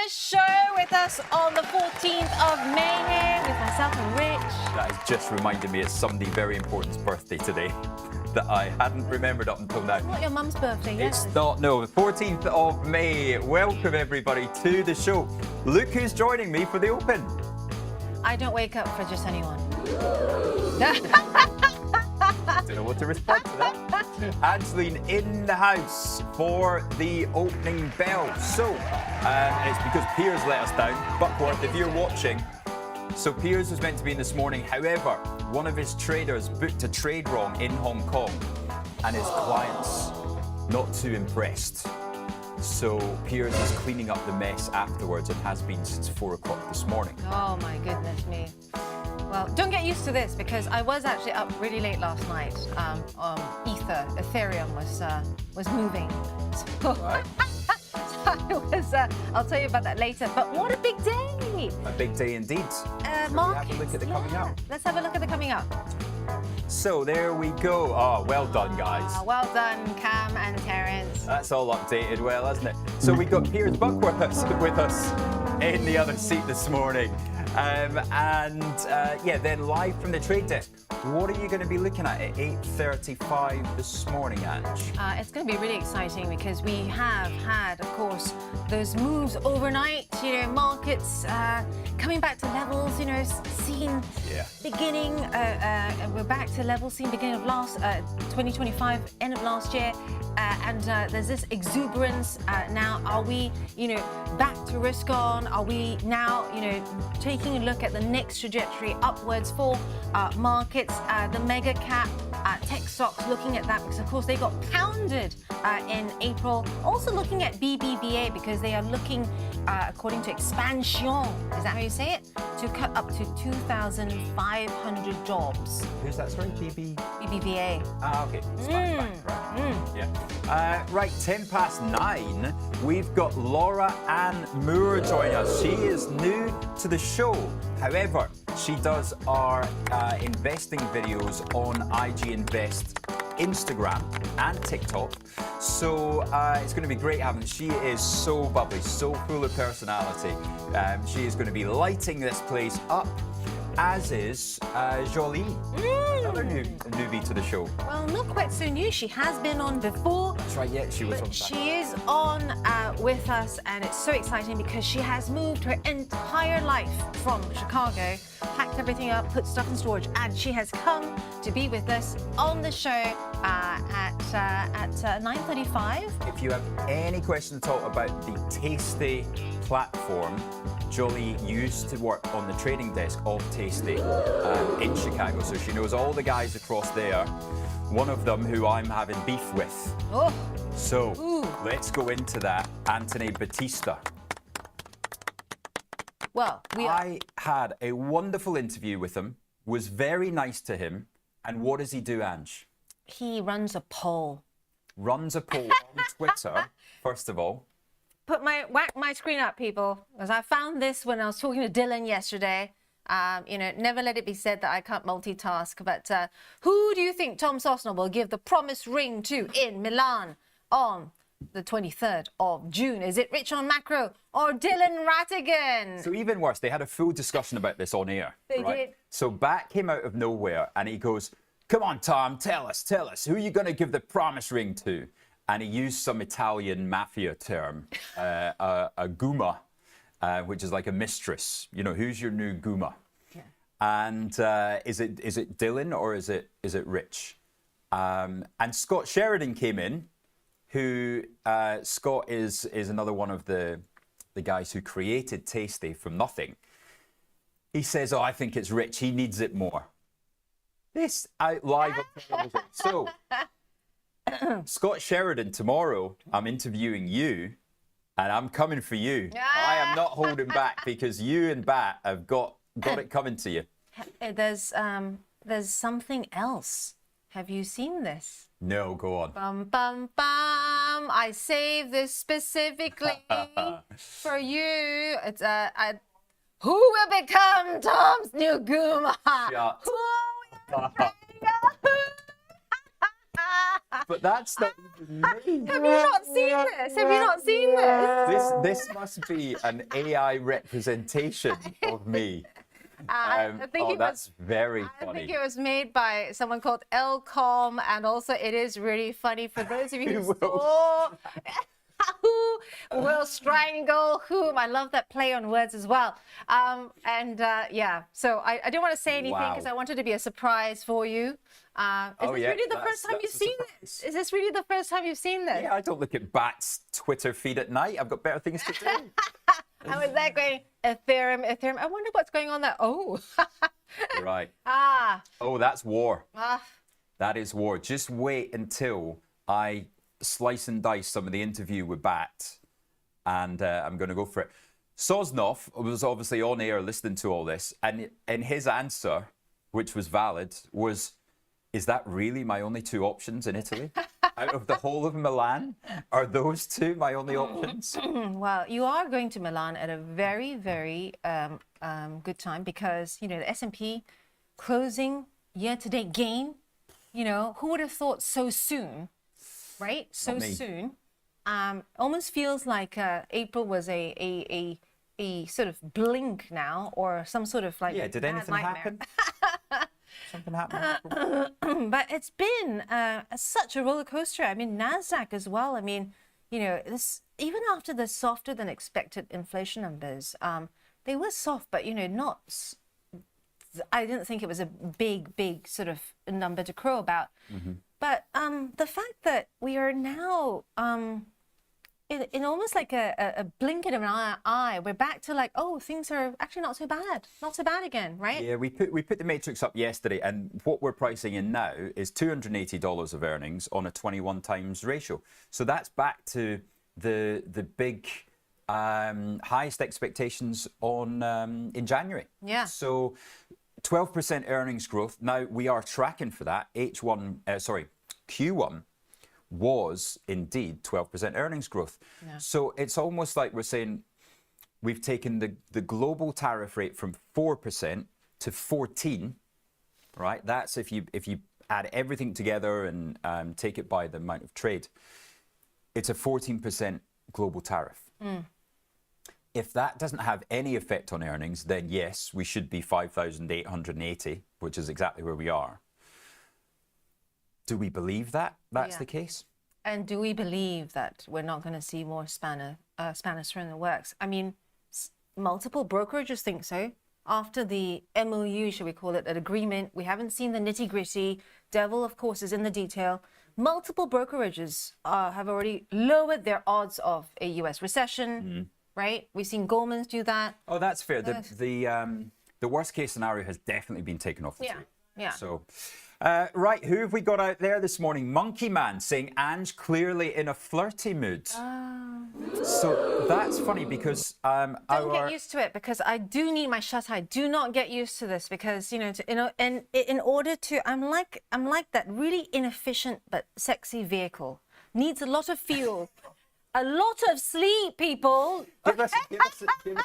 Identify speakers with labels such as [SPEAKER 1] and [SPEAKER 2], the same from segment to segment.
[SPEAKER 1] the show with us on the 14th of May here with myself and Rich.
[SPEAKER 2] That has just reminded me it's somebody very important's birthday today that I hadn't remembered up until now.
[SPEAKER 1] It's not your mum's birthday, yes?
[SPEAKER 2] It's not, no. The 14th of May. Welcome everybody to the show. Look who's joining me for the Open.
[SPEAKER 1] I don't wake up for just anyone.
[SPEAKER 2] Don't know what to respond to that. Angeline in the house for the opening bell. So, it's because Piers let us down. Buckworth, if you're watching, so Piers was meant to be in this morning. However, one of his traders booked a trade wrong in Hong Kong and his clients not too impressed. So Piers is cleaning up the mess afterwards and has been since 4 o'clock this morning.
[SPEAKER 1] Oh my goodness me. Well, don't get used to this because I was actually up really late last night. Ethereum was moving. So,
[SPEAKER 2] Right.
[SPEAKER 1] I'll tell you about that later. But what a big day!
[SPEAKER 2] A big day indeed.
[SPEAKER 1] Markets,
[SPEAKER 2] have a look at the coming out.
[SPEAKER 1] Let's have a look at the coming out.
[SPEAKER 2] So there we go. Oh, well done, guys.
[SPEAKER 1] Well done, Cam and Terence.
[SPEAKER 2] That's all updated well, hasn't it? So we got Piers Buckworth with us in the other seat this morning. Yeah, then live from the trade desk. What are you going to be looking at 8:35 this morning, Ange?
[SPEAKER 1] It's going to be really exciting because we have had, of course, those moves overnight. You know, markets coming back to levels. You know, seen beginning. We're back to levels seen beginning of last 2025, end of last year, and there's this exuberance. Now, are we, you know, back to risk on? Are we now, you know, taking a look at the next trajectory upwards for markets? The mega cap tech stocks, looking at that because of course they got pounded in April. Also looking at BBVA because they are looking, according to Expansion, is that how you say it? To cut up to 2,500 jobs.
[SPEAKER 2] Who's that? Sorry,
[SPEAKER 1] BBVA.
[SPEAKER 2] Okay. Yeah. Right, 9:10. We've got Laura Ann Moore joining us. She is new to the show. However, she does our investing videos on IG Invest, Instagram and TikTok. So it's going to be great having her. She is so bubbly, so full of personality. She is going to be lighting this place up, as is Jolie, another newbie to the show.
[SPEAKER 1] Well, not quite so new. She has been on before.
[SPEAKER 2] That's right, yeah, she was on.
[SPEAKER 1] She is on with us, and it's so exciting because she has moved her entire life from Chicago, packed everything up, put stuff in storage, and she has come to be with us on the show at 9:35.
[SPEAKER 2] If you have any questions at all about the Tasty platform, Jolie used to work on the trading desk of Tasty in Chicago, so she knows all the guys across there. One of them who I'm having beef with.
[SPEAKER 1] Oh.
[SPEAKER 2] So let's go into that. Anthony Batista.
[SPEAKER 1] Well,
[SPEAKER 2] I had a wonderful interview with him, was very nice to him. And what does he do, Ange?
[SPEAKER 1] He runs a poll.
[SPEAKER 2] Runs a poll on Twitter, first of all.
[SPEAKER 1] Whack my screen up, people, because I found this when I was talking to Dylan yesterday. You know, never let it be said that I can't multitask. But who do you think Tom Sosno will give the promised ring to in Milan on the 23rd of June? Is it Rich on Macro or Dylan Rattigan?
[SPEAKER 2] So even worse, they had a full discussion about this on air.
[SPEAKER 1] They did.
[SPEAKER 2] So Bat came out of nowhere and he goes, "Come on, Tom, tell us, who are you going to give the promise ring to?" And he used some Italian mafia term, a guma, which is like a mistress. You know, who's your new guma?
[SPEAKER 1] Yeah.
[SPEAKER 2] And is it Dylan or is it Rich? And Scott Sheridan came in, who Scott is another one of the guys who created Tasty from nothing. He says, "Oh, I think it's Rich. He needs it more." This out live on television. So, Scott Sheridan, tomorrow I'm interviewing you, and I'm coming for you. I am not holding back because you and Bat have got it coming to you.
[SPEAKER 1] There's something else. Have you seen this?
[SPEAKER 2] No, go on.
[SPEAKER 1] Bum, bum, bum. I saved this specifically for you. It's who will become Tom's new Guma?
[SPEAKER 2] Shut.
[SPEAKER 1] Who will become
[SPEAKER 2] But that's not even me.
[SPEAKER 1] Have you not seen this? Have you not seen this?
[SPEAKER 2] This must be an AI representation of me.
[SPEAKER 1] I think
[SPEAKER 2] that's very funny.
[SPEAKER 1] I think it was made by someone called Lcom, and also it is really funny for those of you who saw who will strangle whom. I love that play on words as well. Yeah, so I didn't want to say anything because I wanted to be a surprise for you. Is this really the first time you've seen this? Is this really the first time you've seen this?
[SPEAKER 2] Yeah, I don't look at Bat's Twitter feed at night. I've got better things to do.
[SPEAKER 1] I was there going, Ethereum. I wonder what's going on there. Oh.
[SPEAKER 2] Right.
[SPEAKER 1] Ah.
[SPEAKER 2] Oh, that's war.
[SPEAKER 1] Ah.
[SPEAKER 2] That is war. Just wait until I slice and dice some of the interview with Bat, and I'm going to go for it. Sosnov was obviously on air listening to all this, and his answer, which was valid, was, is that really my only two options in Italy? Out of the whole of Milan, are those two my only options?
[SPEAKER 1] Well, you are going to Milan at a very, very good time because, you know, the S&P closing year-to-date gain, you know, who would have thought so soon, right? So soon. Almost feels like April was a sort of blink now, or some sort of like
[SPEAKER 2] did anything happen? Something happened.
[SPEAKER 1] But it's been such a roller coaster. I mean, NASDAQ as well. I mean, you know, this even after the softer than expected inflation numbers, they were soft, but you know, not. I didn't think it was a big sort of number to crow about. Mm-hmm. But the fact that we are now in almost like a blink of an eye, we're back to like, oh, things are actually not so bad again, right?
[SPEAKER 2] Yeah, we put the matrix up yesterday, and what we're pricing in now is $280 of earnings on a 21 times ratio. So that's back to the big highest expectations on in January.
[SPEAKER 1] Yeah.
[SPEAKER 2] So 12% earnings growth. Now we are tracking for that. Q1 was indeed 12% earnings growth. Yeah. So it's almost like we're saying we've taken the global tariff rate from 4% to 14%, right? That's if you add everything together and take it by the amount of trade. It's a 14% global tariff. Mm. If that doesn't have any effect on earnings, then yes, we should be 5,880, which is exactly where we are. Do we believe that that's the case? And
[SPEAKER 1] do we believe that we're not going to see more spanners thrown in the works? I mean, multiple brokerages think so. After the MOU, shall we call it, an agreement, we haven't seen the nitty-gritty. Devil, of course, is in the detail. Multiple brokerages have already lowered their odds of a U.S. recession, right? We've seen Goldman's do that.
[SPEAKER 2] Oh, that's fair. The worst-case scenario has definitely been taken off the table.
[SPEAKER 1] Yeah.
[SPEAKER 2] So, right, who have we got out there this morning? Monkey Man saying Ange clearly in a flirty mood. So that's funny because
[SPEAKER 1] don't get used to it, because I do need my shut eye. Do not get used to this, because and in order to, I'm like that really inefficient but sexy vehicle. Needs a lot of fuel, a lot of sleep. People,
[SPEAKER 2] give us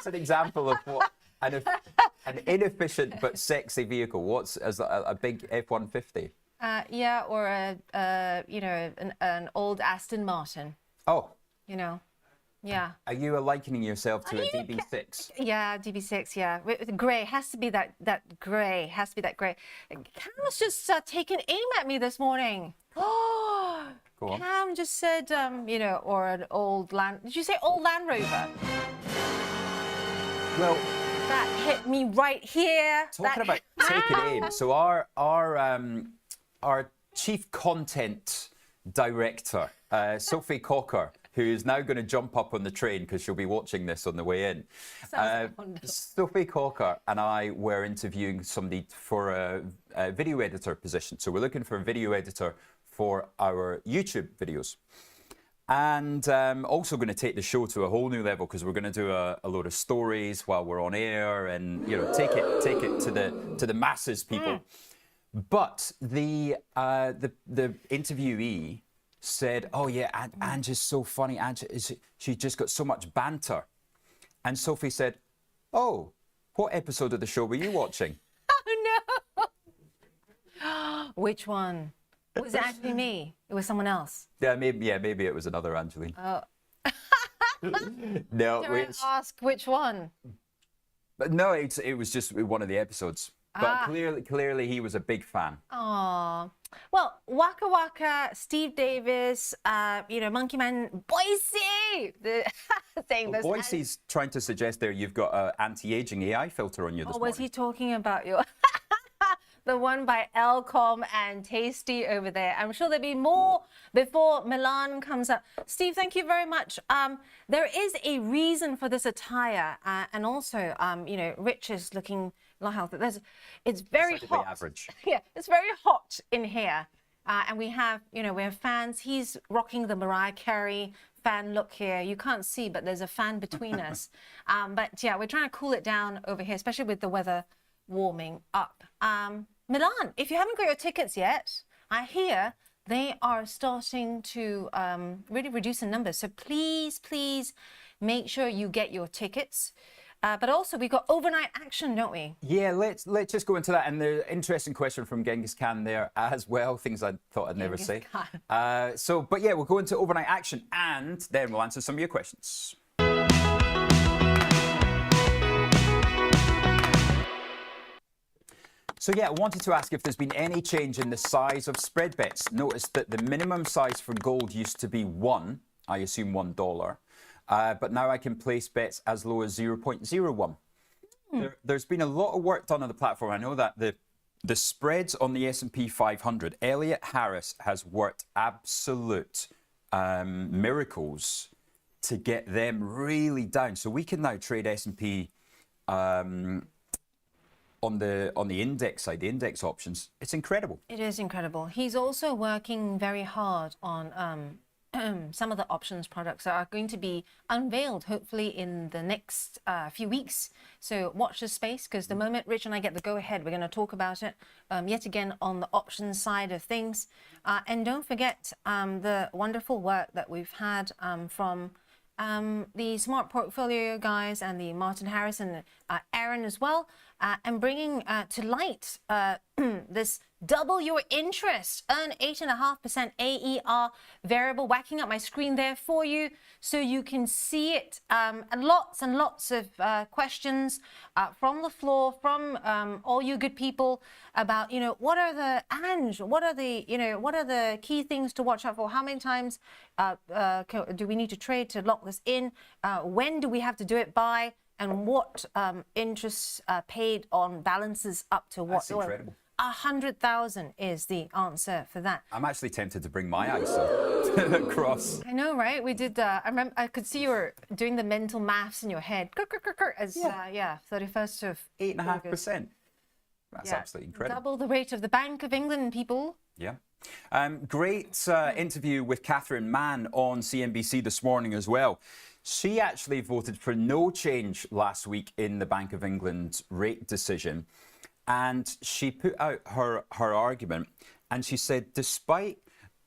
[SPEAKER 2] an example of what. An inefficient but sexy vehicle. What's a big F-150?
[SPEAKER 1] Yeah, or an old Aston Martin.
[SPEAKER 2] Oh.
[SPEAKER 1] You know, yeah.
[SPEAKER 2] Are you likening yourself to a DB6?
[SPEAKER 1] Yeah, DB6. Yeah, with grey has to be that grey. Has to be that grey. Cam was just taking aim at me this morning. Oh.
[SPEAKER 2] Go on.
[SPEAKER 1] Cam just said, or an old Land. Did you say old Land Rover?
[SPEAKER 2] Well.
[SPEAKER 1] That hit me right here.
[SPEAKER 2] Talking about taking aim. So our chief content director, Sophie Cocker, who is now going to jump up on the train because she'll be watching this on the way in. Sophie Cocker and I were interviewing somebody for a video editor position. So we're looking for a video editor for our YouTube videos. And also going to take the show to a whole new level, because we're going to do a load of stories while we're on air, and take it to the masses, people. But the interviewee said, "Oh yeah, Ange is so funny. Ange she just got so much banter." And Sophie said, "Oh, what episode of the show were you watching?"
[SPEAKER 1] Oh no! Which one? Was it actually me? It was someone else.
[SPEAKER 2] Maybe it was another Angeline.
[SPEAKER 1] Oh.
[SPEAKER 2] No,
[SPEAKER 1] Can I ask which one?
[SPEAKER 2] no, it was just one of the episodes. But clearly he was a big fan.
[SPEAKER 1] Oh, well, Waka Waka, Steve Davis, Monkey Man, Boise, saying this.
[SPEAKER 2] Boise's trying to suggest there you've got an anti-aging AI filter on you this morning.
[SPEAKER 1] Was he talking about your the one by Elcom and Tasty over there? I'm sure there'll be more before Milan comes up. Steve, thank you very much. There is a reason for this attire, and also, Rich is looking. It's very hot.
[SPEAKER 2] Average.
[SPEAKER 1] Yeah, it's very hot in here, and we have fans. He's rocking the Mariah Carey fan look here. You can't see, but there's a fan between us. But yeah, we're trying to cool it down over here, especially with the weather warming up. Milan, if you haven't got your tickets yet, I hear they are starting to really reduce in numbers. So please make sure you get your tickets. But also, we've got overnight action, don't we?
[SPEAKER 2] Yeah, let's just go into that. And the interesting question from Genghis Khan there as well, things I thought I'd never say. But yeah, we'll go into overnight action, and then we'll answer some of your questions. So yeah, I wanted to ask if there's been any change in the size of spread bets. Notice that the minimum size for gold used to be I assume $1. But now I can place bets as low as 0.01. There's been a lot of work done on the platform. I know that the spreads on the S&P 500, Elliot Harris has worked absolute miracles to get them really down. So we can now trade S&P on the index side, the index options. It's incredible.
[SPEAKER 1] It is incredible. He's also working very hard on some of the options products that are going to be unveiled hopefully in the next few weeks. So watch this space, because the moment Rich and I get the go-ahead, we're going to talk about it yet again on the options side of things. And don't forget the wonderful work that we've had from the Smart Portfolio guys and the Martin Harris and Aaron as well, and bringing to light this double your interest, earn 8.5% AER variable, whacking up my screen there for you so you can see it. And lots of questions from the floor, from all you good people about, what are the key things to watch out for? How many times do we need to trade to lock this in? When do we have to do it by? And what interest paid on balances up to what?
[SPEAKER 2] That's incredible.
[SPEAKER 1] 100,000 is the answer for that.
[SPEAKER 2] I'm actually tempted to bring my ISA across.
[SPEAKER 1] I know, right? We did. I remember. I could see you were doing the mental maths in your head. As 31st of
[SPEAKER 2] 8.5%. That's absolutely incredible.
[SPEAKER 1] Double the rate of the Bank of England, people.
[SPEAKER 2] Yeah. Great interview with Catherine Mann on CNBC this morning as well. She actually voted for no change last week in the Bank of England rate decision. And she put out her argument, and she said, despite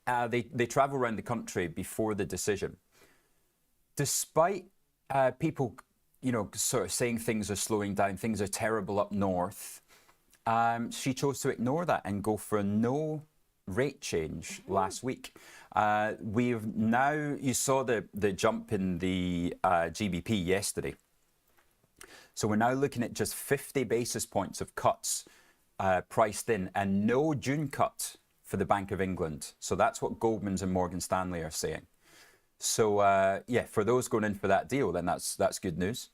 [SPEAKER 2] they travel around the country before the decision, despite people, sort of saying things are slowing down, things are terrible up north, she chose to ignore that and go for a no rate change last week. We've now, you saw the jump in the GBP yesterday. So we're now looking at just 50 basis points of cuts priced in, and no June cut for the Bank of England. So that's what Goldman's and Morgan Stanley are saying. So for those going in for that deal, then that's good news.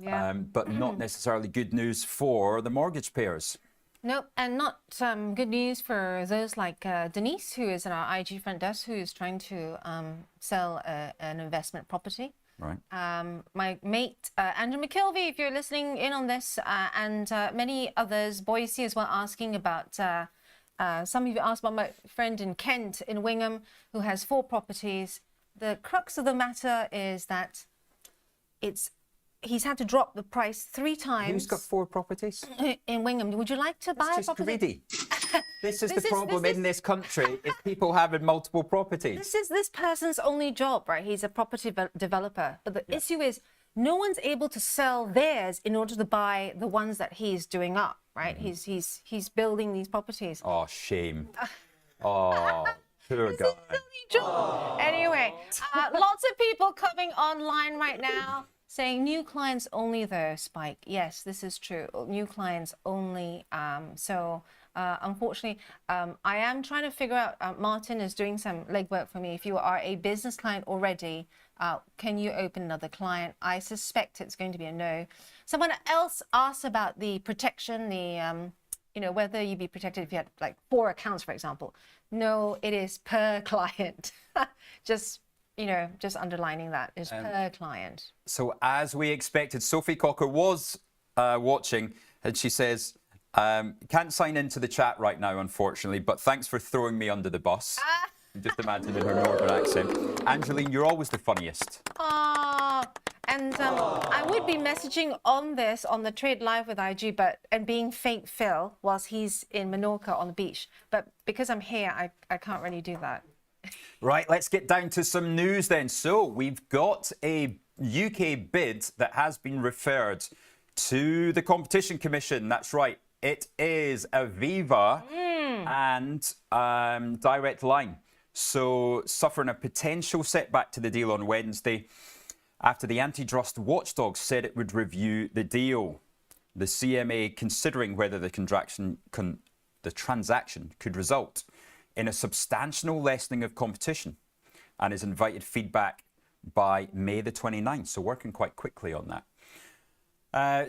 [SPEAKER 2] Yeah. But not necessarily good news for the mortgage payers.
[SPEAKER 1] Nope, and not good news for those like Denise, who is in our IG front desk, who is trying to sell an investment property.
[SPEAKER 2] Right.
[SPEAKER 1] My mate, Andrew McKelvey, if you're listening in on this, and many others, Boise as well, asking about, some of you asked about my friend in Kent, in Wingham, who has 4 properties. The crux of the matter is that he's had to drop the price 3 times.
[SPEAKER 2] Who's got 4 properties?
[SPEAKER 1] In Wingham. Would you like to buy a property?
[SPEAKER 2] Greedy. This is the problem in this country, is people having multiple properties.
[SPEAKER 1] This is this person's only job, right? He's a property developer. But the issue is no one's able to sell theirs in order to buy the ones that he's doing up, right? He's building these properties.
[SPEAKER 2] Oh, shame. Oh, poor guy.
[SPEAKER 1] Anyway, lots of people coming online right now saying new clients only though, Spike. Yes, this is true. New clients only. Unfortunately, I am trying to figure out, Martin is doing some legwork for me. If you are a business client already, can you open another client? I suspect it's going to be a no. Someone else asked about the protection, whether you'd be protected if you had like 4 accounts, for example. No, it is per client. Just underlining that is per client.
[SPEAKER 2] So as we expected, Sophie Cocker was watching, and she says, can't sign into the chat right now, unfortunately, but thanks for throwing me under the bus. Just imagine in her northern accent. Angeline, you're always the funniest.
[SPEAKER 1] And I would be messaging on this on the Trade Live with IG, and being fake Phil whilst he's in Menorca on the beach. But because I'm here, I can't really do that.
[SPEAKER 2] Right, let's get down to some news then. So we've got a UK bid that has been referred to the Competition Commission. That's right. It is Aviva and Direct Line. So suffering a potential setback to the deal on Wednesday after the antitrust watchdog said it would review the deal. The CMA considering whether the transaction could result in a substantial lessening of competition and has invited feedback by May the 29th. So working quite quickly on that.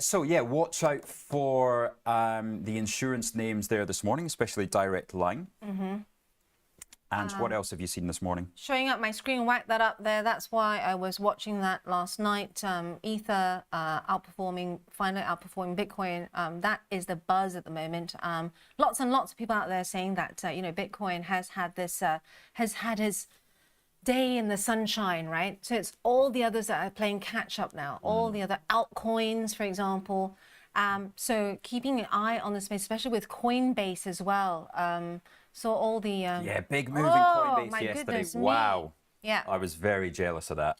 [SPEAKER 2] So yeah, watch out for the insurance names there this morning, especially Direct Line. And what else have you seen this morning? Showing
[SPEAKER 1] up my screen, whack that up there. That's why I was watching that last night. Ether finally outperforming Bitcoin. That is the buzz at the moment. Lots and lots of people out there saying that Bitcoin has had his day in the sunshine, right? So it's all the others that are playing catch up now. All the other altcoins, for example. So keeping an eye on the space, especially with Coinbase as well. So all the
[SPEAKER 2] big move in Coinbase yesterday.
[SPEAKER 1] Wow.
[SPEAKER 2] Yeah, I was very jealous of that.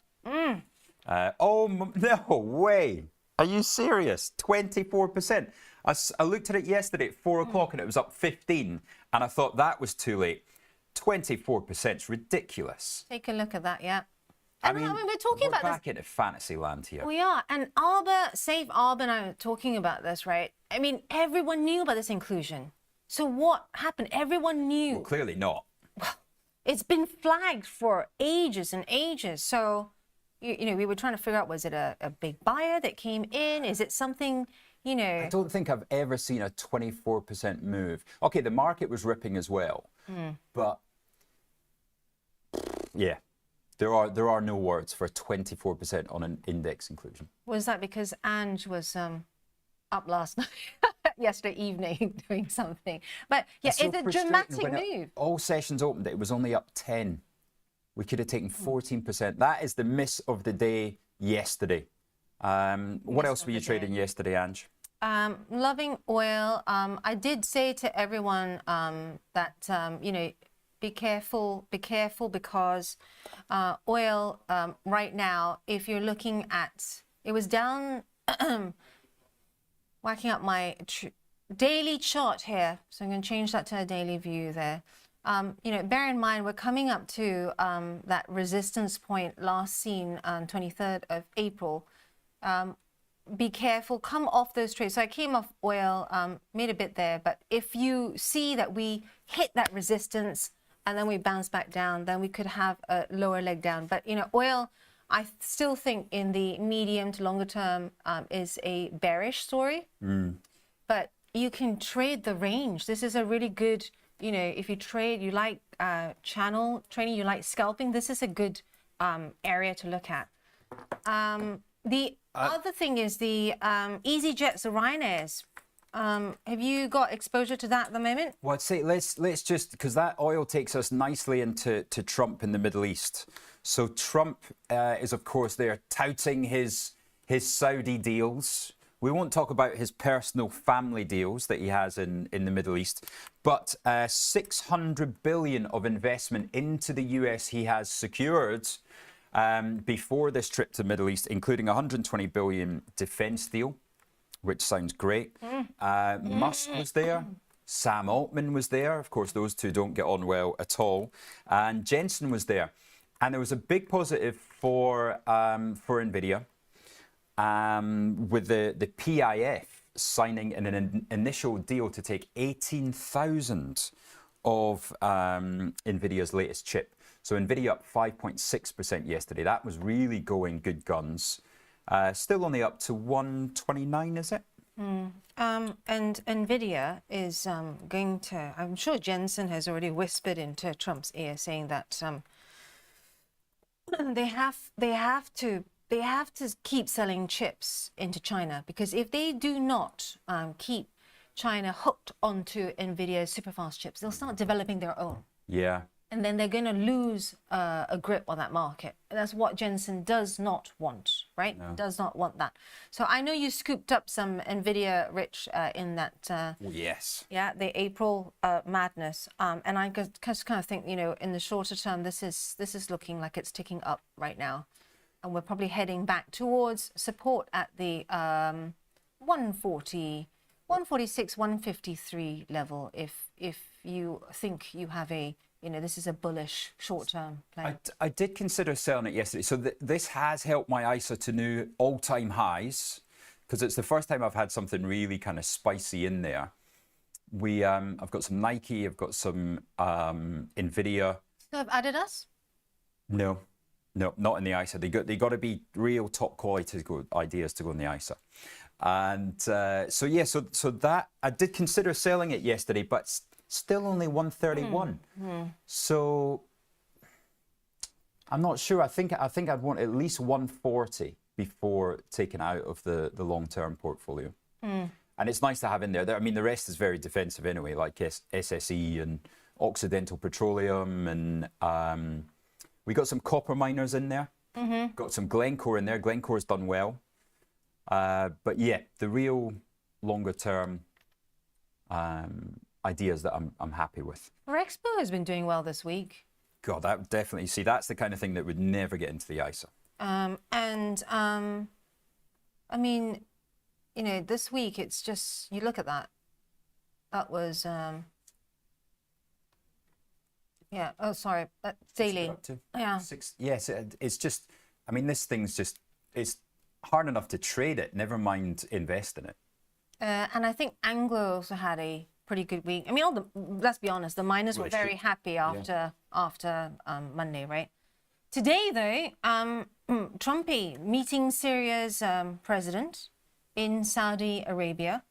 [SPEAKER 2] Oh no way! Are you serious? 24%. I looked at it yesterday at 4 o'clock and it was up 15, and I thought that was too late. 24% is ridiculous.
[SPEAKER 1] Take a look at that, yeah.
[SPEAKER 2] I mean, we're talking about back into fantasy land here.
[SPEAKER 1] We are, and Safe Arb and I are talking about this, right? I mean, everyone knew about this inclusion. So what happened? Everyone knew.
[SPEAKER 2] Well, clearly not.
[SPEAKER 1] Well, it's been flagged for ages and ages. So, we were trying to figure out, was it a big buyer that came in? Is it something,
[SPEAKER 2] I don't think I've ever seen a 24% move. Okay, the market was ripping as well. But, yeah, there are no words for 24% on an index inclusion.
[SPEAKER 1] Was that because Ange was up last night? Yesterday evening doing something, but yeah, it's a dramatic move.
[SPEAKER 2] All sessions opened, it was only up 10. We could have taken 14%. That is the miss of the day yesterday. What else were you trading yesterday, Ange?
[SPEAKER 1] Loving oil. I did say to everyone that be careful because oil right now, if you're looking at, it was down. Whacking up my daily chart here. So I'm going to change that to a daily view there. Bear in mind, we're coming up to that resistance point last seen on 23rd of April. Be careful, come off those trades. So I came off oil, made a bit there, but if you see that we hit that resistance and then we bounce back down, then we could have a lower leg down. But, oil, I still think in the medium to longer term is a bearish story, but you can trade the range. This is a really good, if you like channel trading, you like scalping, this is a good area to look at. The other thing is the EasyJets, the Ryanairs. Have you got exposure to that at the moment?
[SPEAKER 2] Well, I'd say let's just, because that oil takes us nicely into Trump in the Middle East. So Trump is, of course, there touting his Saudi deals. We won't talk about his personal family deals that he has in the Middle East, but 600 billion of investment into the US he has secured before this trip to the Middle East, including 120 billion defense deal, which sounds great. Musk was there. Sam Altman was there. Of course, those two don't get on well at all. And Jensen was there. And there was a big positive for NVIDIA with the PIF signing an initial deal to take 18,000 of NVIDIA's latest chip. So NVIDIA up 5.6% yesterday. That was really going good guns. Still only up to 129, is it?
[SPEAKER 1] And NVIDIA is going to, I'm sure Jensen has already whispered into Trump's ear saying that they have to keep selling chips into China, because if they do not keep China hooked onto NVIDIA's superfast chips, they'll start developing their own.
[SPEAKER 2] Yeah.
[SPEAKER 1] And then they're going to lose a grip on that market. And that's what Jensen does not want, right?
[SPEAKER 2] No.
[SPEAKER 1] Does not want that. So I know you scooped up some NVIDIA, Rich, in that.
[SPEAKER 2] Yes.
[SPEAKER 1] Yeah, the April madness. And I just kind of think, you know, in the shorter term, this is looking like it's ticking up right now. And we're probably heading back towards support at the 140, 146, 153 level if you think you have a, you know, this is a bullish short-term play.
[SPEAKER 2] I did consider selling it yesterday. So this has helped my ISA to new all-time highs, because it's the first time I've had something really kind of spicy in there. I've got some Nike, I've got some NVIDIA.
[SPEAKER 1] So have Adidas?
[SPEAKER 2] No, not in the ISA. They got to be real top quality ideas to go in the ISA. And so that I did consider selling it yesterday, but still only 131. So I'm not sure. I think I'd want at least 140 before taking out of the long-term portfolio. And it's nice to have in there. I mean, the rest is very defensive anyway, like SSE and Occidental Petroleum, and we got some copper miners in there. Got some Glencore in there. Glencore's done well. But yeah, the real longer-term ideas that I'm happy with.
[SPEAKER 1] Rexpo has been doing well this week.
[SPEAKER 2] God, that definitely, see, that's the kind of thing that would never get into the ISA.
[SPEAKER 1] I mean, you know, this week it's just, you look at that. That was, yeah, oh, sorry, daily.
[SPEAKER 2] Up to
[SPEAKER 1] Yeah.
[SPEAKER 2] Yes, it's just, I mean, this thing's just, it's hard enough to trade it, never mind invest in it.
[SPEAKER 1] And I think Anglo also had a pretty good week. I mean, let's be honest, the miners were very happy after Monday, right? Today, though, Trumpy meeting Syria's president in Saudi Arabia,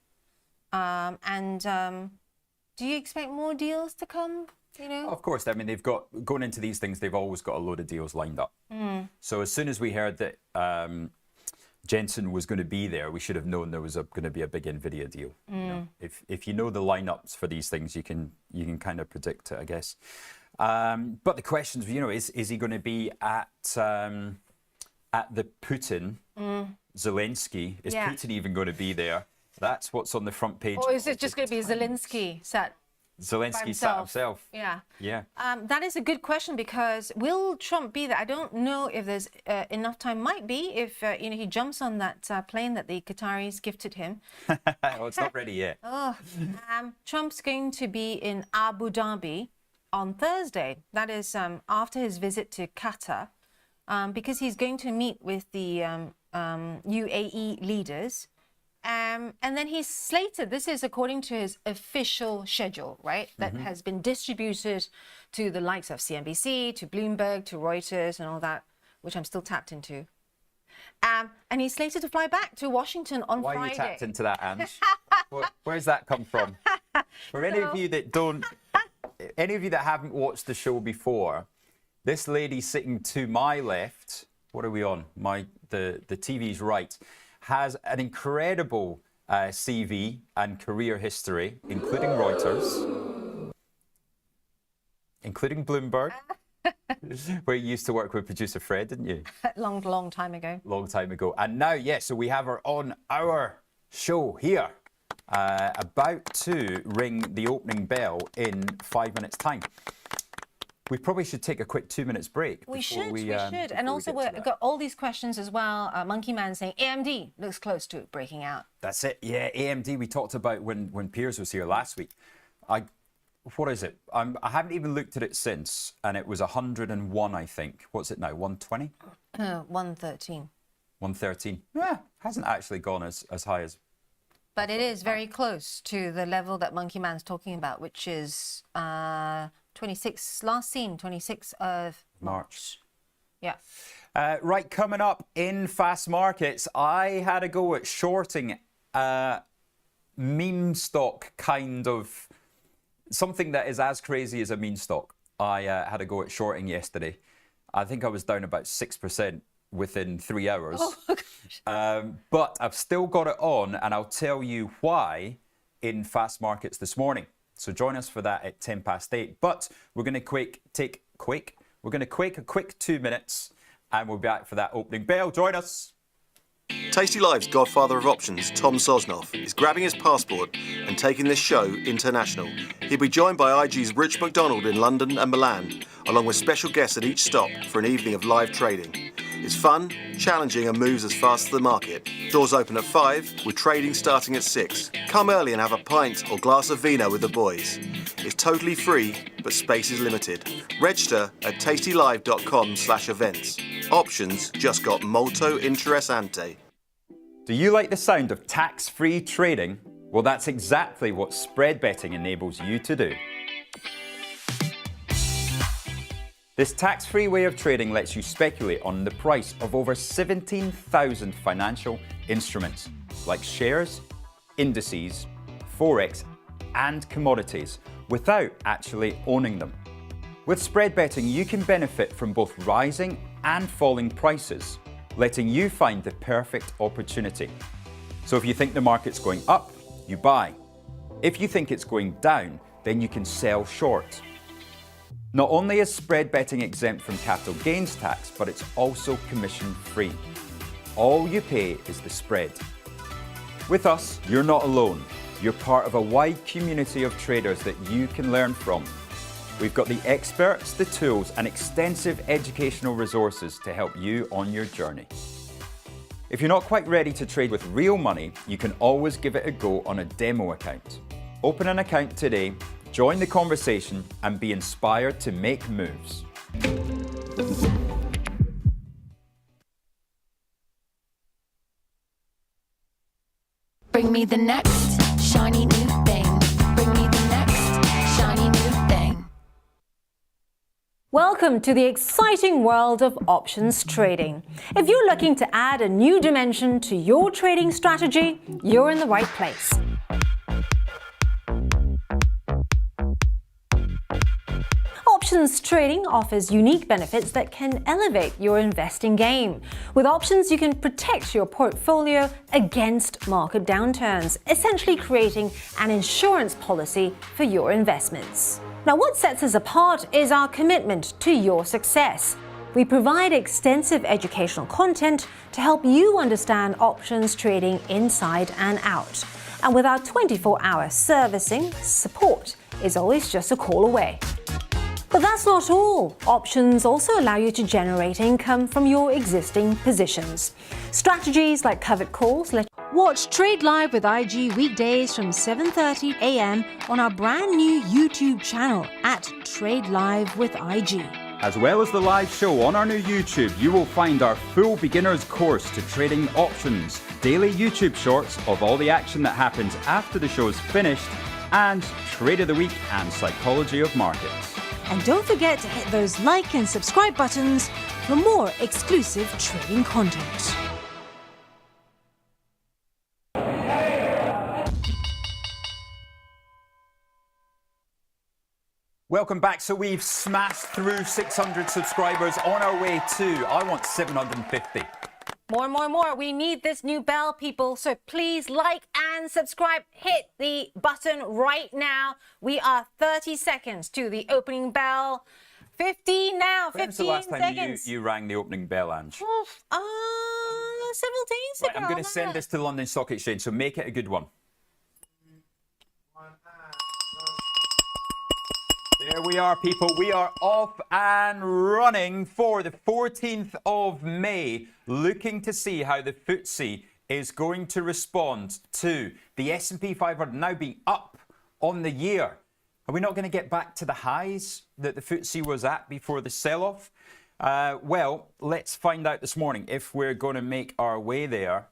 [SPEAKER 1] and do you expect more deals to come? You know?
[SPEAKER 2] Of course. I mean, they've got, going into these things, they've always got a load of deals lined up. So as soon as we heard that Jensen was going to be there, we should have known there was going to be a big NVIDIA deal. You know? If you know the lineups for these things, you can kind of predict it, I guess. But the questions, you know, is he going to be at the Putin, Zelensky? Is Putin even going to be there? That's what's on the front page.
[SPEAKER 1] Or is it just going to be Zelensky sat?
[SPEAKER 2] Zelensky sat himself.
[SPEAKER 1] Yeah.
[SPEAKER 2] Yeah.
[SPEAKER 1] That is a good question, because will Trump be there? I don't know if there's enough time. Might be if you know, he jumps on that plane that the Qataris gifted him.
[SPEAKER 2] Oh, it's not ready yet.
[SPEAKER 1] Trump's going to be in Abu Dhabi on Thursday. That is after his visit to Qatar, because he's going to meet with the UAE leaders. And then he's slated, this is according to his official schedule, right? That has been distributed to the likes of CNBC, to Bloomberg, to Reuters and all that, which I'm still tapped into. And he's slated to fly back to Washington on Friday.
[SPEAKER 2] Why are you tapped into that, Ange? Where's that come from? For any of you that don't, any of you that haven't watched the show before, this lady sitting to my left, what are we on? The TV's right, has an incredible CV and career history, including Reuters, including Bloomberg, where you used to work with producer Fred, didn't you?
[SPEAKER 1] Long time ago.
[SPEAKER 2] Long time ago. And now, yes, so we have her on our show here, about to ring the opening bell in 5 minutes' time. We probably should take a quick 2 minutes break.
[SPEAKER 1] We should. And also we've got all these questions as well. Monkey Man saying AMD looks close to breaking out.
[SPEAKER 2] That's it. Yeah, AMD we talked about when Piers was here last week. what is it? I haven't even looked at it since, and it was 101, I think. What's it now? 120?
[SPEAKER 1] 113.
[SPEAKER 2] 113. Yeah, hasn't actually gone as high as.
[SPEAKER 1] But it is very close to the level that Monkey Man's talking about, which is 26, last seen, 26th of March. Yeah.
[SPEAKER 2] Right, coming up in fast markets, I had a go at shorting meme stock, kind of something that is as crazy as a meme stock. I had a go at shorting yesterday. I think I was down about 6% within 3 hours.
[SPEAKER 1] Oh, gosh.
[SPEAKER 2] But I've still got it on, and I'll tell you why in fast markets this morning. So join us for that at 8:10. But we're going to We're going to quake a quick 2 minutes, and we'll be back for that opening bell. Join us.
[SPEAKER 3] TLWIG's godfather of options, Tom Sosnoff, is grabbing his passport and taking this show international. He'll be joined by IG's Rich McDonald in London and Milan, along with special guests at each stop for an evening of live trading. It's fun, challenging and moves as fast as the market. Doors open at 5, with trading starting at 6. Come early and have a pint or glass of vino with the boys. It's totally free, but space is limited. Register at tastylive.com/events. Options just got molto interessante.
[SPEAKER 2] Do you like the sound of tax-free trading? Well, that's exactly what spread betting enables you to do. This tax-free way of trading lets you speculate on the price of over 17,000 financial instruments, like shares, indices, forex, and commodities, without actually owning them. With spread betting, you can benefit from both rising and falling prices, letting you find the perfect opportunity. So if you think the market's going up, you buy. If you think it's going down, then you can sell short. Not only is spread betting exempt from capital gains tax, but it's also commission-free. All you pay is the spread. With us, you're not alone. You're part of a wide community of traders that you can learn from. We've got the experts, the tools, and extensive educational resources to help you on your journey. If you're not quite ready to trade with real money, you can always give it a go on a demo account. Open an account today, join the conversation, and be inspired to make moves.
[SPEAKER 4] Bring me the next shiny new thing. Bring me the next shiny new thing.
[SPEAKER 1] Welcome to the exciting world of options trading. If you're looking to add a new dimension to your trading strategy, you're in the right place. Options trading offers unique benefits that can elevate your investing game. With options, you can protect your portfolio against market downturns, essentially creating an insurance policy for your investments. Now, what sets us apart is our commitment to your success. We provide extensive educational content to help you understand options trading inside and out. And with our 24-hour servicing, support is always just a call away. But that's not all. Options also allow you to generate income from your existing positions. Strategies like covered calls let watch Trade Live with IG weekdays from 7:30 a.m. on our brand new YouTube channel at Trade Live with IG.
[SPEAKER 2] As well as the live show on our new YouTube, you will find our full beginner's course to trading options, daily YouTube shorts of all the action that happens after the show's finished, and Trade of the Week and Psychology of Markets.
[SPEAKER 5] And don't forget to hit those like and subscribe buttons for more exclusive trading content.
[SPEAKER 2] Welcome back. So we've smashed through 600 subscribers on our way to, I want 750.
[SPEAKER 1] More. We need this new bell, people. So please like and subscribe. Hit the button right now. We are 30 seconds to the opening bell. 15 now. 15
[SPEAKER 2] When's the last time
[SPEAKER 1] seconds.
[SPEAKER 2] you rang the opening bell, Ange?
[SPEAKER 1] Several days ago.
[SPEAKER 2] Right, I'm going to send this to the London Stock Exchange, so make it a good one. There we are, people. We are off and running for the 14th of May, looking to see how the FTSE is going to respond to the S&P 500 now being up on the year. Are we not going to get back to the highs that the FTSE was at before the sell-off? Well, let's find out this morning if we're going to make our way there.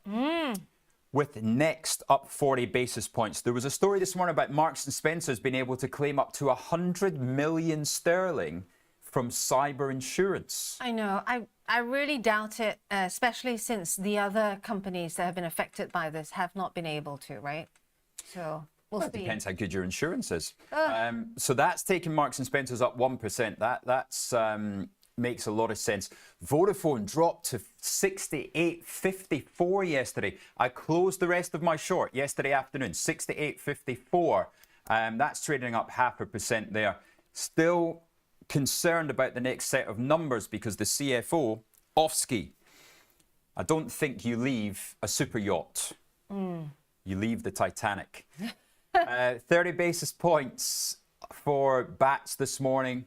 [SPEAKER 2] With next up 40 basis points. There was a story this morning about Marks and Spencer's being able to claim up to 100 million sterling from cyber insurance.
[SPEAKER 1] I know. I really doubt it, especially since the other companies that have been affected by this have not been able to, right? So we'll see.
[SPEAKER 2] It depends how good your insurance is. So that's taken Marks and Spencer's up 1%. That's makes a lot of sense. Vodafone dropped to 68.54 yesterday. I closed the rest of my short yesterday afternoon, 68.54. That's trading up 0.5% there. Still concerned about the next set of numbers because the CFO, Ofsky, I don't think you leave a super yacht. You leave the Titanic. 30 basis points for Bats this morning.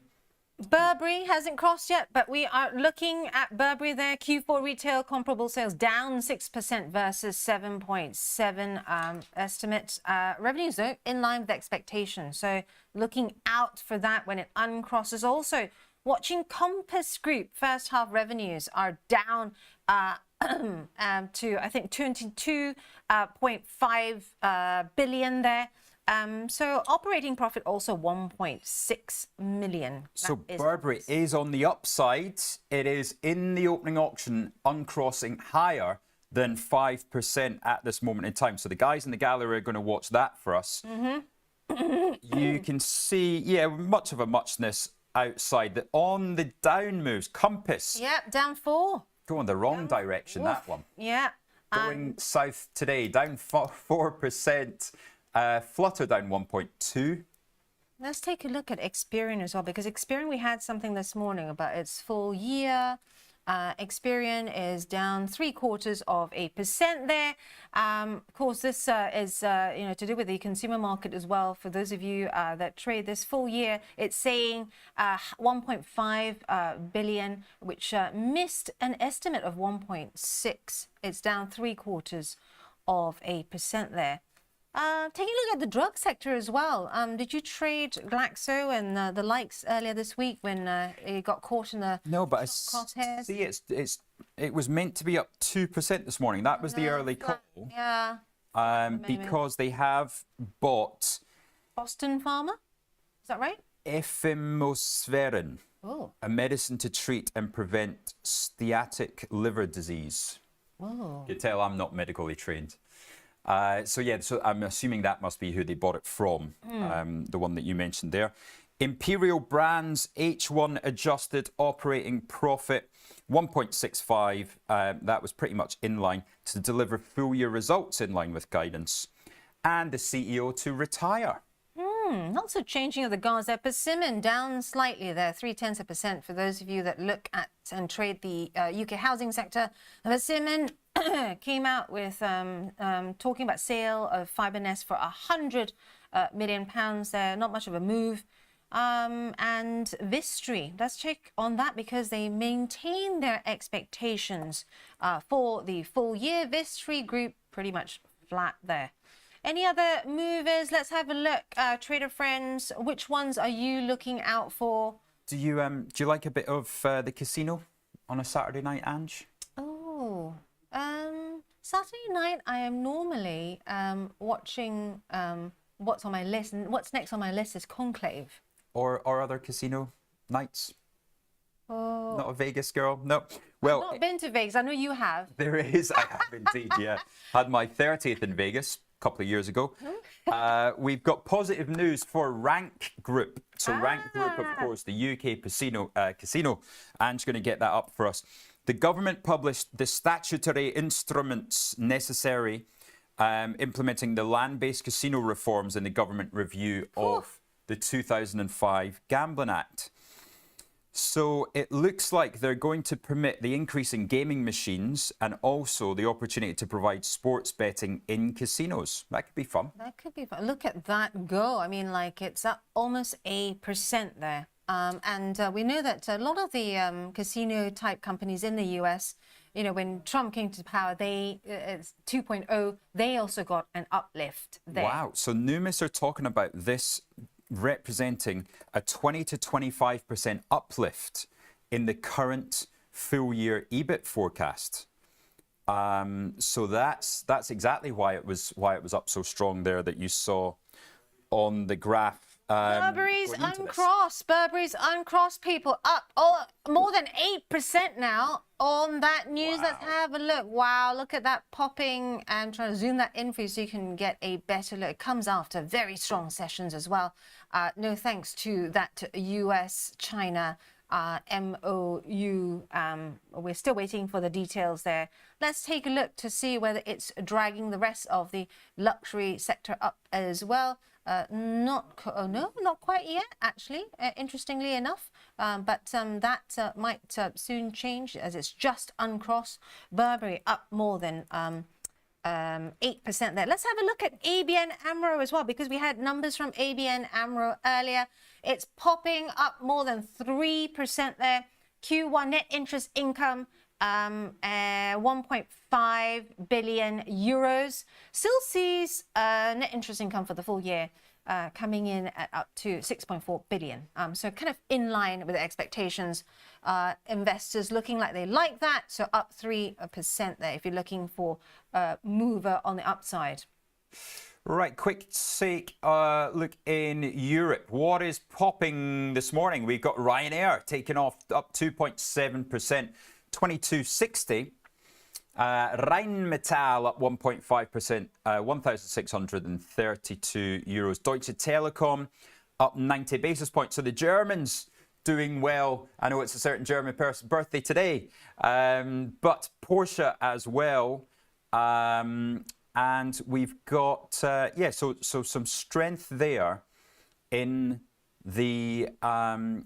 [SPEAKER 1] Burberry hasn't crossed yet, but we are looking at Burberry there. Q4 retail comparable sales down 6% versus 7.7 estimates. Revenues, though, in line with expectations. So looking out for that when it uncrosses. Also, watching Compass Group, first half revenues are down to, I think, 22.5 billion there. So operating profit also 1.6 million.
[SPEAKER 2] So Burberry is on the upside. It is in the opening auction uncrossing higher than 5% at this moment in time. So the guys in the gallery are going to watch that for us. You can see, much of a muchness outside. On the down moves, Compass.
[SPEAKER 1] Yeah, down 4.
[SPEAKER 2] Going the wrong direction, that one.
[SPEAKER 1] Yeah.
[SPEAKER 2] Going south today, down 4%. Flutter down 1.2.
[SPEAKER 1] Let's take a look at Experian as well, because Experian, we had something this morning about its full year. Experian is down 0.75% there. Of course, this is to do with the consumer market as well. For those of you that trade this full year, it's saying 1.5 billion, which missed an estimate of 1.6. It's down 0.75% there. Taking a look at the drug sector as well. Did you trade Glaxo and the likes earlier this week when it got caught in the crosshairs?
[SPEAKER 2] See, it was meant to be up 2% this morning. That was the early call.
[SPEAKER 1] Yeah.
[SPEAKER 2] Because they have bought
[SPEAKER 1] Boston Pharma. Is that right?
[SPEAKER 2] Efimosferin, a medicine to treat and prevent steatic liver disease. You can tell I'm not medically trained. So I'm assuming that must be who they bought it from, the one that you mentioned there. Imperial Brands H1 adjusted operating profit 1.65. That was pretty much in line to deliver full year results in line with guidance. And the CEO to retire.
[SPEAKER 1] Also changing of the guards there. Persimmon down slightly there, 0.3% for those of you that look at and trade the UK housing sector. Persimmon came out with talking about sale of FibreNest for £100 million there. Not much of a move. And Vistry, let's check on that because they maintain their expectations for the full year. Vistry Group pretty much flat there. Any other movers? Let's have a look. Trader friends, which ones are you looking out for?
[SPEAKER 2] Do you like a bit of the casino on a Saturday night, Ange?
[SPEAKER 1] Oh, Saturday night I am normally watching what's on my list, and what's next on my list is Conclave.
[SPEAKER 2] Or other casino nights?
[SPEAKER 1] Oh.
[SPEAKER 2] Not a Vegas girl? No. Well,
[SPEAKER 1] I've not been to Vegas. I know you have.
[SPEAKER 2] There is. I have indeed, yeah. Had my 30th in Vegas a couple of years ago. We've got positive news for Rank Group. So Rank Group, of course, the UK casino. Anne's going to get that up for us. The government published the statutory instruments necessary implementing the land-based casino reforms in the government review of the 2005 Gambling Act. So it looks like they're going to permit the increase in gaming machines and also the opportunity to provide sports betting in casinos. That could be fun.
[SPEAKER 1] That could be fun. Look at that go. I mean, like it's up almost 8% there. And we know that a lot of the casino type companies in the US, you know, when Trump came to power, it's 2.0, they also got an uplift there.
[SPEAKER 2] Wow. So Numis are talking about this representing a 20 to 25% uplift in the current full year EBIT forecast. So that's exactly why it was up so strong there that you saw on the graph.
[SPEAKER 1] Burberry's uncrossed, people up more than 8% now on that news.
[SPEAKER 2] Wow.
[SPEAKER 1] Let's have a look. Wow, look at that popping. I'm trying to zoom that in for you so you can get a better look. It comes after very strong sessions as well. No thanks to that US-China MOU. We're still waiting for the details there. Let's take a look to see whether it's dragging the rest of the luxury sector up as well. Not quite yet, actually, interestingly enough. But that might soon change as it's just uncrossed. Burberry up more than 8% there. Let's have a look at ABN AMRO as well, because we had numbers from ABN AMRO earlier. It's popping up more than 3% there. Q1 net interest income, 1.5 billion euros. Still sees net interest income for the full year coming in at up to 6.4 billion. So kind of in line with the expectations. Investors looking like they like that. So up 3% there if you're looking for a mover on the upside.
[SPEAKER 2] Right, quick take look in Europe. What is popping this morning? We've got Ryanair taking off up 2.7%, 22.60. Rheinmetall up 1.5%, 1,632 euros. Deutsche Telekom up 90 basis points. So the Germans doing well. I know it's a certain German person's birthday today, but Porsche as well. And we've got so some strength there in the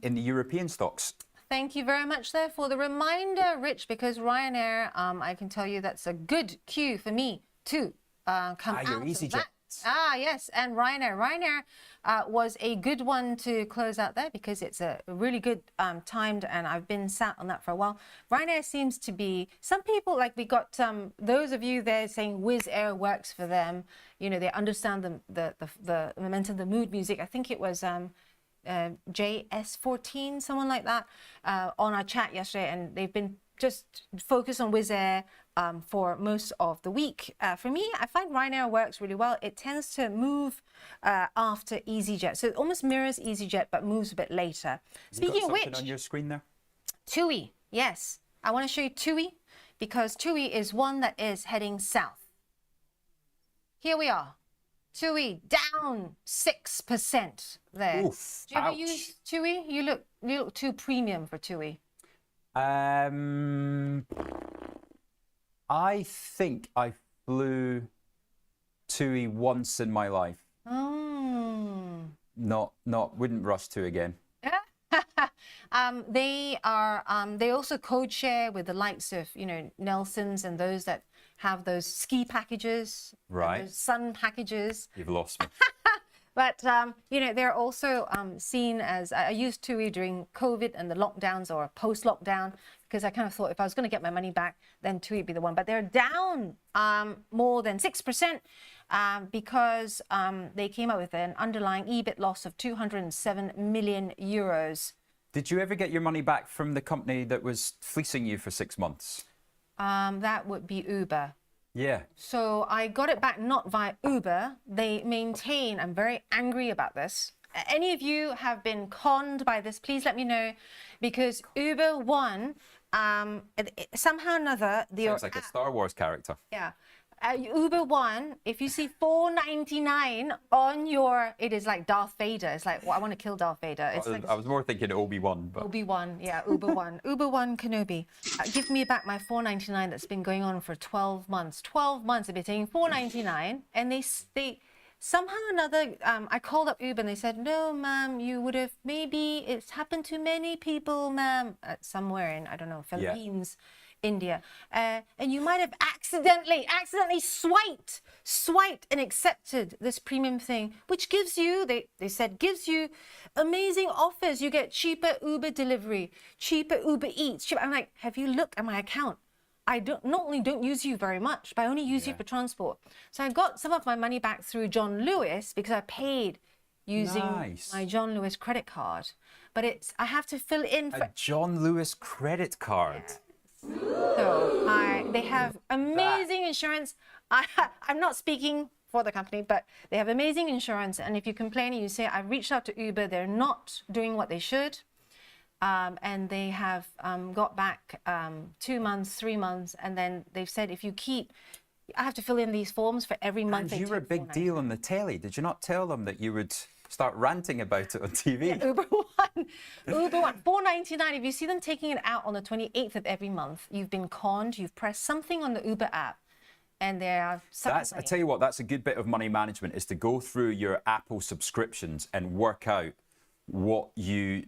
[SPEAKER 2] European stocks.
[SPEAKER 1] Thank you very much there for the reminder, Rich, because Ryanair, I can tell you that's a good cue for me to come out
[SPEAKER 2] your
[SPEAKER 1] of
[SPEAKER 2] EasyJet.
[SPEAKER 1] that. Yes, and Ryanair was a good one to close out there because it's a really good timed, and I've been sat on that for a while. Ryanair seems to be, some people, like we got those of you there saying Wizz Air works for them. You know, they understand the momentum, the mood music. I think it was JS14, someone like that, on our chat yesterday, and they've been just focused on Wizz Air for most of the week. For me, I find Ryanair works really well. It tends to move after EasyJet, so it almost mirrors EasyJet but moves a bit later. Speaking of which,
[SPEAKER 2] on your screen there,
[SPEAKER 1] TUI, yes, I want to show you TUI because TUI is one that is heading south. Here we are. TUI down 6% there.
[SPEAKER 2] Oof,
[SPEAKER 1] do you ever
[SPEAKER 2] ouch.
[SPEAKER 1] use TUI? You look too premium for TUI.
[SPEAKER 2] I think I flew TUI once in my life. Wouldn't rush to again.
[SPEAKER 1] They also code share with the likes of, you know, Nelson's and those that have those ski packages,
[SPEAKER 2] Right.
[SPEAKER 1] those sun packages.
[SPEAKER 2] You've lost me.
[SPEAKER 1] But, you know, they're also seen as, I used TUI during COVID and the lockdowns or post-lockdown, because I kind of thought if I was going to get my money back, then TUI would be the one. But they're down more than 6% because they came up with an underlying EBIT loss of 207 million euros.
[SPEAKER 2] Did you ever get your money back from the company that was fleecing you for 6 months?
[SPEAKER 1] That would be Uber.
[SPEAKER 2] Yeah.
[SPEAKER 1] So I got it back not via Uber. They maintain, I'm very angry about this. Any of you have been conned by this, please let me know, because Uber One, somehow or another...
[SPEAKER 2] Sounds like a Star Wars character.
[SPEAKER 1] Yeah. Uber One, if you see $4.99 on your, it is like Darth Vader. It's like, well, I want to kill Darth Vader. It's like,
[SPEAKER 2] I was more thinking Obi-Wan. But...
[SPEAKER 1] Obi-Wan, yeah, Uber One. Uber One Kenobi. Give me back my $4.99 that's been going on for 12 months. 12 months I've been taking $4.99, and they somehow or another, I called up Uber and they said, no, ma'am, you would have, maybe it's happened to many people, ma'am, somewhere in, I don't know, Philippines. Yeah. India, and you might have accidentally swiped and accepted this premium thing, which gives you, they said, gives you amazing offers. You get cheaper Uber delivery, cheaper Uber Eats. Cheaper. I'm like, have you looked at my account? I not only don't use you very much, but I only use you for transport. So I got some of my money back through John Lewis because I paid using
[SPEAKER 2] Nice.
[SPEAKER 1] my John Lewis credit card. But I have to fill in for
[SPEAKER 2] A John Lewis credit card.
[SPEAKER 1] So they have amazing insurance. I'm not speaking for the company, but they have amazing insurance. And if you complain and you say, I reached out to Uber, they're not doing what they should. And they have got back 2 months, 3 months. And then they've said, if you keep, I have to fill in these forms for every month.
[SPEAKER 2] And you were a big deal on the telly. Did you not tell them that you would start ranting about it on TV?
[SPEAKER 1] Yeah, Uber One, $4.99. If you see them taking it out on the 28th of every month, you've been conned. You've pressed something on the Uber app, and they are.
[SPEAKER 2] I tell you what, that's a good bit of money management, is to go through your Apple subscriptions and work out what you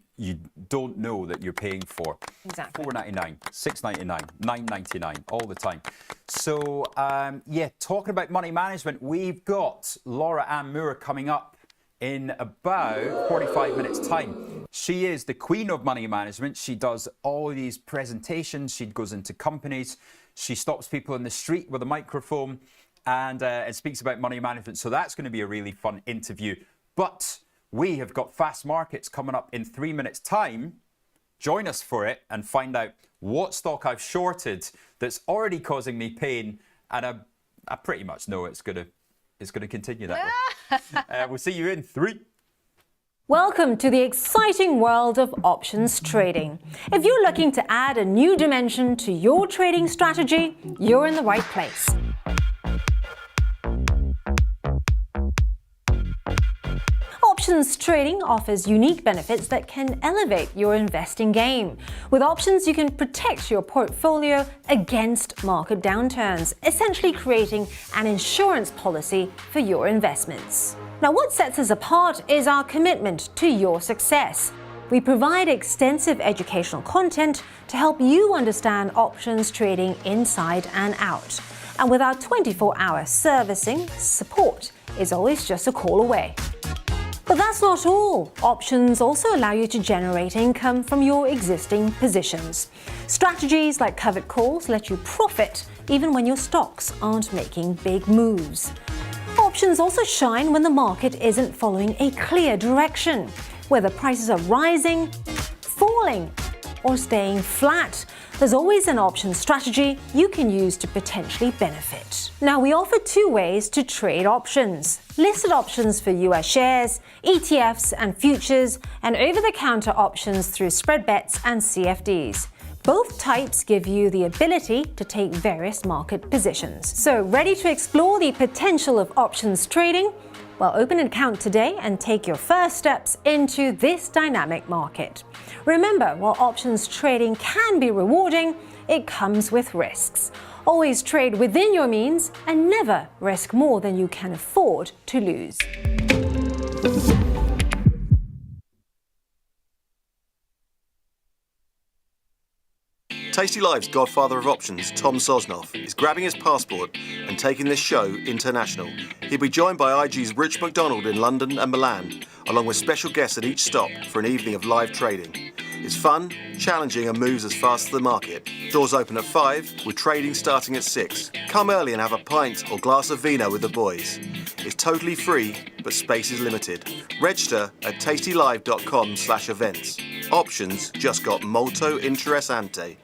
[SPEAKER 2] don't know that you're paying for.
[SPEAKER 1] Exactly.
[SPEAKER 2] $4.99, $6.99, $9.99 all the time. So yeah, talking about money management, we've got Laura Ann Moore coming up in about 45 minutes time. She is the queen of money management. She does all these presentations. She goes into companies. She stops people in the street with a microphone and speaks about money management. So that's going to be a really fun interview. But we have got Fast Markets coming up in 3 minutes time. Join us for it and find out what stock I've shorted that's already causing me pain. And I pretty much know it's going to continue that way. We'll see you in 3.
[SPEAKER 5] Welcome to the exciting world of options trading. If you're looking to add a new dimension to your trading strategy, you're in the right place. Options trading offers unique benefits that can elevate your investing game. With options, you can protect your portfolio against market downturns, essentially creating an insurance policy for your investments. Now, what sets us apart is our commitment to your success. We provide extensive educational content to help you understand options trading inside and out. And with our 24-hour servicing, support is always just a call away. But that's not all. Options also allow you to generate income from your existing positions. Strategies like covered calls let you profit even when your stocks aren't making big moves. Options also shine when the market isn't following a clear direction, whether prices are rising, falling, or staying flat. There's always an option strategy you can use to potentially benefit. Now, we offer 2 ways to trade options: listed options for US shares, ETFs and futures, and over-the-counter options through spread bets and CFDs. Both types give you the ability to take various market positions. So, ready to explore the potential of options trading? Well, open an account today and take your first steps into this dynamic market. Remember, while options trading can be rewarding, it comes with risks. Always trade within your means and never risk more than you can afford to lose.
[SPEAKER 3] Tasty Live's godfather of options, Tom Sosnoff, is grabbing his passport and taking this show international. He'll be joined by IG's Rich McDonald in London and Milan, along with special guests at each stop for an evening of live trading. It's fun, challenging and moves as fast as the market. Doors open at 5, with trading starting at 6. Come early and have a pint or glass of vino with the boys. It's totally free, but space is limited. Register at tastylive.com/events. Options just got molto interessante.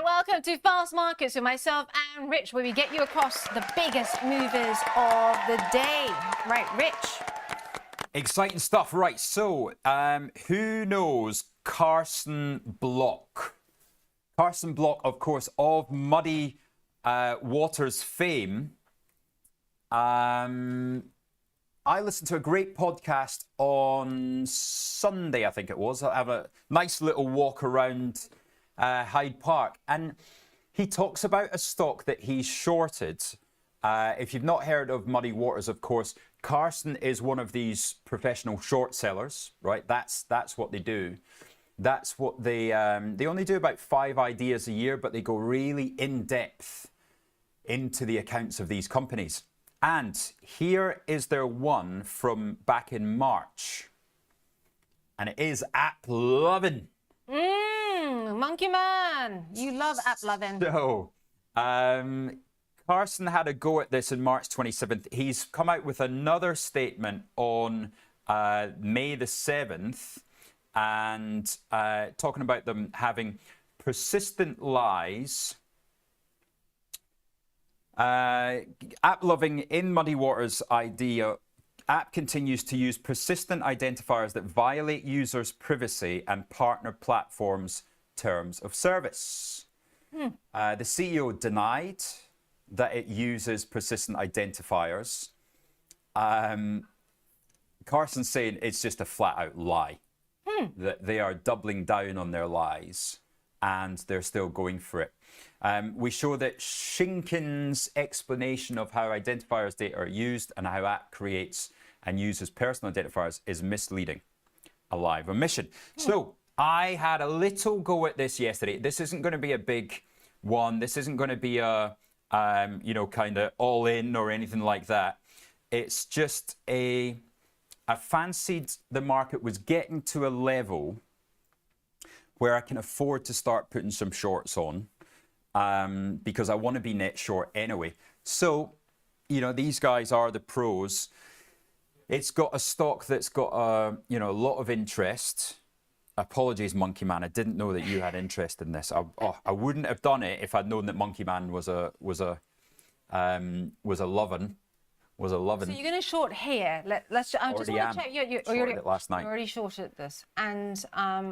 [SPEAKER 1] Welcome to Fast Markets with myself and Rich, where we get you across the biggest movers of the day. Right, Rich?
[SPEAKER 2] Exciting stuff. Right, so who knows Carson Block? Carson Block, of course, of Muddy Waters fame. I listened to a great podcast on Sunday, I think it was. I have a nice little walk around Hyde Park, and he talks about a stock that he's shorted. If you've not heard of Muddy Waters, of course, Carson is one of these professional short sellers, right? That's what they do. That's what they only do about 5 ideas a year, but they go really in depth into the accounts of these companies. And here is their one from back in March. And it is AppLovin.
[SPEAKER 1] Monkey Man, you love AppLovin.
[SPEAKER 2] So, Carson had a go at this in March 27th. He's come out with another statement on May the 7th and talking about them having persistent lies. AppLovin in Muddy Waters idea. App continues to use persistent identifiers that violate users' privacy and partner platforms' terms of service. The CEO denied that it uses persistent identifiers. Carson's saying it's just a flat-out lie, that they are doubling down on their lies, and they're still going for it. We show that Shinkin's explanation of how identifiers data are used and how app creates and uses personal identifiers is misleading. A live omission. So I had a little go at this yesterday. This isn't going to be a big one. This isn't going to be a, kind of all in or anything like that. It's just I fancied the market was getting to a level where I can afford to start putting some shorts on because I want to be net short anyway. So, these guys are the pros. It's got a stock that's got a lot of interest. Apologies, Monkey Man. I didn't know that you had interest in this. I wouldn't have done it if I'd known that Monkey Man was a lovin'.
[SPEAKER 1] So you're going to short here. Let's. I just want to check. You
[SPEAKER 2] shorted it last night.
[SPEAKER 1] You already shorted this. And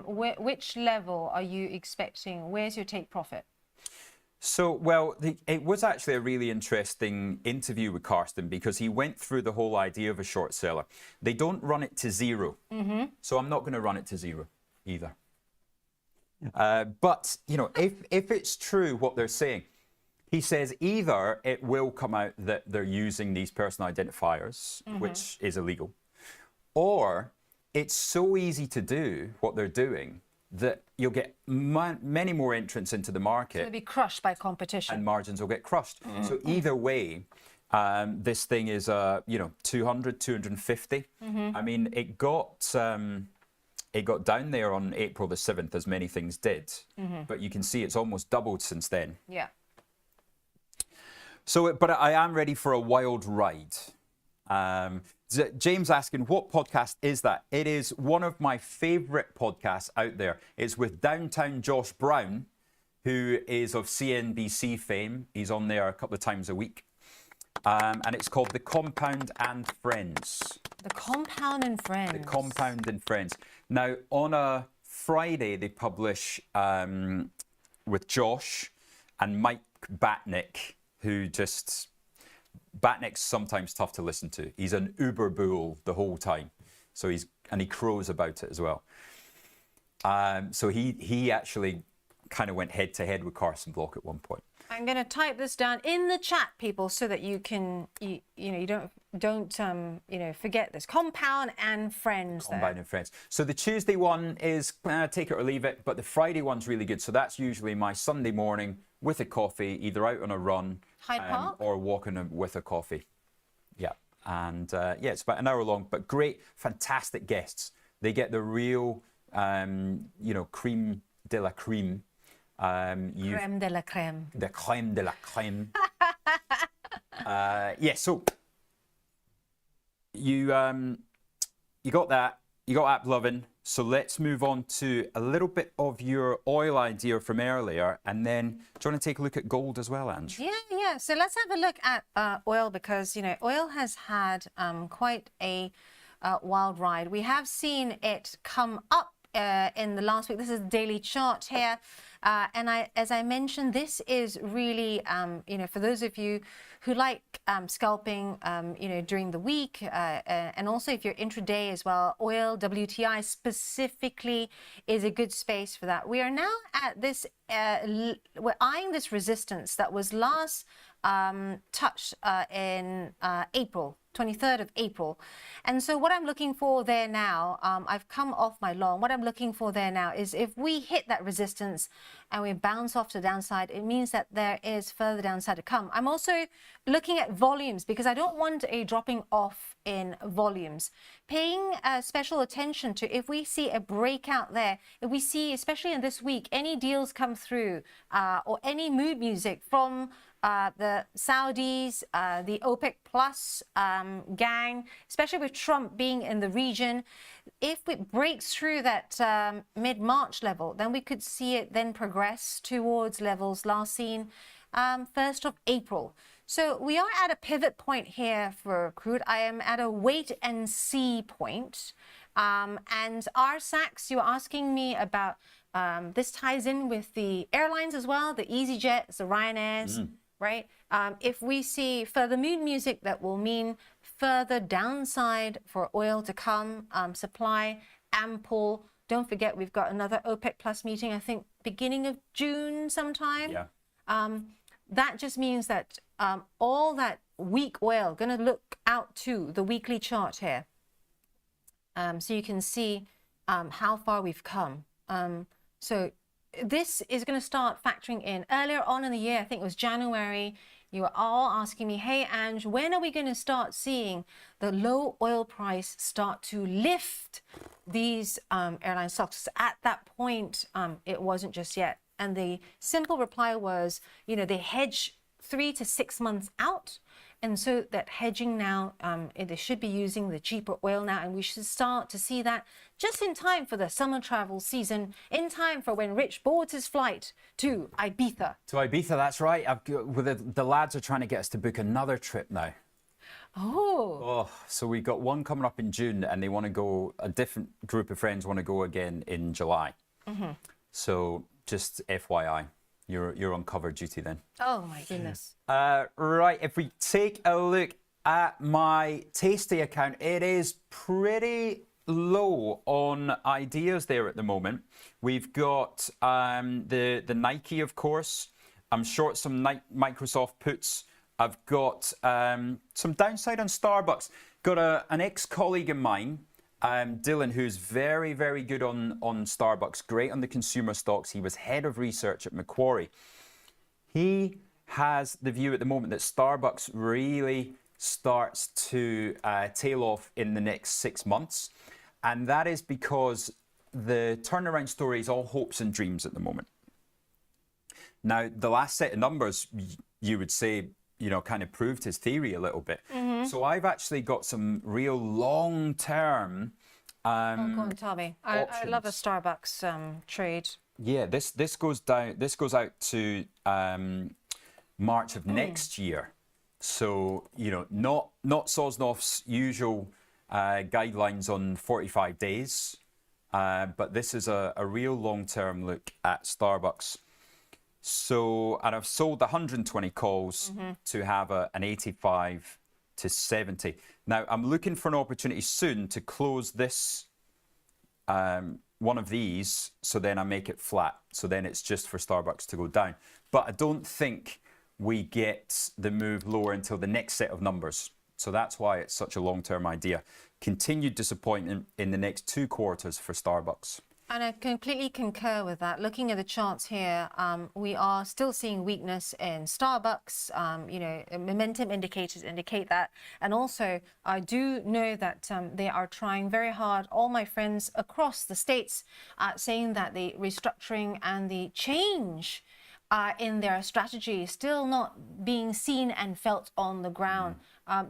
[SPEAKER 1] which level are you expecting? Where's your take profit?
[SPEAKER 2] So, well, it was actually a really interesting interview with Carsten because he went through the whole idea of a short seller. They don't run it to zero. So I'm not going to run it to zero either. But, if it's true what they're saying, he says either it will come out that they're using these personal identifiers, which is illegal, or it's so easy to do what they're doing that you'll get many more entrants into the market.
[SPEAKER 1] It'll be crushed by competition.
[SPEAKER 2] And margins will get crushed. So either way, this thing is, 200, 250. I mean, it got down there on April the 7th, as many things did. But you can see it's almost doubled since then.
[SPEAKER 1] Yeah.
[SPEAKER 2] So, but I am ready for a wild ride. James asking, what podcast is that? It is one of my favorite podcasts out there. It's with Downtown Josh Brown, who is of CNBC fame. He's on there a couple of times a week. And it's called The Compound and Friends.
[SPEAKER 1] The Compound and Friends.
[SPEAKER 2] The Compound and Friends. Now, on a Friday, they publish with Josh and Mike Batnick, who just... Batnick's sometimes tough to listen to. He's an uber bull the whole time. So he crows about it as well. So he actually kind of went head to head with Carson Block at one point.
[SPEAKER 1] I'm going to type this down in the chat, people, so that you can, you don't forget this. Compound and Friends.
[SPEAKER 2] Compound and Friends. So the Tuesday one is take it or leave it, but the Friday one's really good. So that's usually my Sunday morning with a coffee, either out on a run or walking with a coffee. Yeah, and it's about an hour long, but great, fantastic guests. They get the real, creme de la creme.
[SPEAKER 1] Creme de la creme.
[SPEAKER 2] The creme de la creme. So you got that. You got AppLovin. So let's move on to a little bit of your oil idea from earlier, and then do you want to take a look at gold as well, Ange?
[SPEAKER 1] Yeah. So let's have a look at oil because oil has had quite a wild ride. We have seen it come up in the last week. This is the daily chart here. And as I mentioned, this is really, for those of you who like scalping, during the week, and also if you're intraday as well, oil, WTI specifically is a good space for that. We are now at this, we're eyeing this resistance that was last touched in April. 23rd of April. And so what I'm looking for there now, I've come off my long, what I'm looking for there now is if we hit that resistance and we bounce off to the downside, it means that there is further downside to come. I'm also looking at volumes because I don't want a dropping off in volumes. Paying special attention to if we see a breakout there, if we see, especially in this week, any deals come through or any mood music from the Saudis, the OPEC Plus gang, especially with Trump being in the region, if it breaks through that mid-March level, then we could see it then progress towards levels last seen 1st of April. So we are at a pivot point here for crude. I am at a wait and see point. And RSACs, you're asking me about, this ties in with the airlines as well, the EasyJets, the Ryanairs. Right? If we see further mood music, that will mean further downside for oil to come, supply ample. Don't forget, we've got another OPEC Plus meeting, I think, beginning of June sometime.
[SPEAKER 2] Yeah.
[SPEAKER 1] That just means that all that weak oil, going to look out to the weekly chart here. So you can see how far we've come. So this is going to start factoring in. Earlier on in the year, I think it was January, you were all asking me, hey, Ange, when are we going to start seeing the low oil price start to lift these airline stocks? At that point, it wasn't just yet. And the simple reply was, they hedge 3 to 6 months out. And so that hedging now, they should be using the cheaper oil now, and we should start to see that just in time for the summer travel season, in time for when Rich boards his flight to Ibiza.
[SPEAKER 2] To Ibiza, that's right. The lads are trying to get us to book another trip now.
[SPEAKER 1] Oh,
[SPEAKER 2] so we got one coming up in June, and they want to go, a different group of friends want to go again in July. So just FYI. You're on cover duty then.
[SPEAKER 1] Oh my goodness.
[SPEAKER 2] Right, if we take a look at my Tasty account, it is pretty low on ideas there at the moment. We've got the Nike, of course. I'm short some Microsoft puts. I've got some downside on Starbucks. Got an ex-colleague of mine, Dylan, who's very, very good on Starbucks, great on the consumer stocks. He was head of research at Macquarie. He has the view at the moment that Starbucks really starts to tail off in the next 6 months. And that is because the turnaround story is all hopes and dreams at the moment. Now, the last set of numbers, you would say, kind of proved his theory a little bit. So I've actually got some real long-term
[SPEAKER 1] go on, tell me. I love a Starbucks trade.
[SPEAKER 2] Yeah, this goes down. This goes out to March of next year. So not Sosnoff's usual guidelines on 45 days, but this is a real long-term look at Starbucks. So, and I've sold 120 calls to have an 85 to 70. Now, I'm looking for an opportunity soon to close this, one of these, so then I make it flat. So then it's just for Starbucks to go down. But I don't think we get the move lower until the next set of numbers. So that's why it's such a long-term idea. Continued disappointment in the next 2 quarters for Starbucks.
[SPEAKER 1] And I completely concur with that. Looking at the charts here, we are still seeing weakness in Starbucks. Momentum indicators indicate that. And also, I do know that they are trying very hard, all my friends across the States, saying that the restructuring and the change in their strategy is still not being seen and felt on the ground.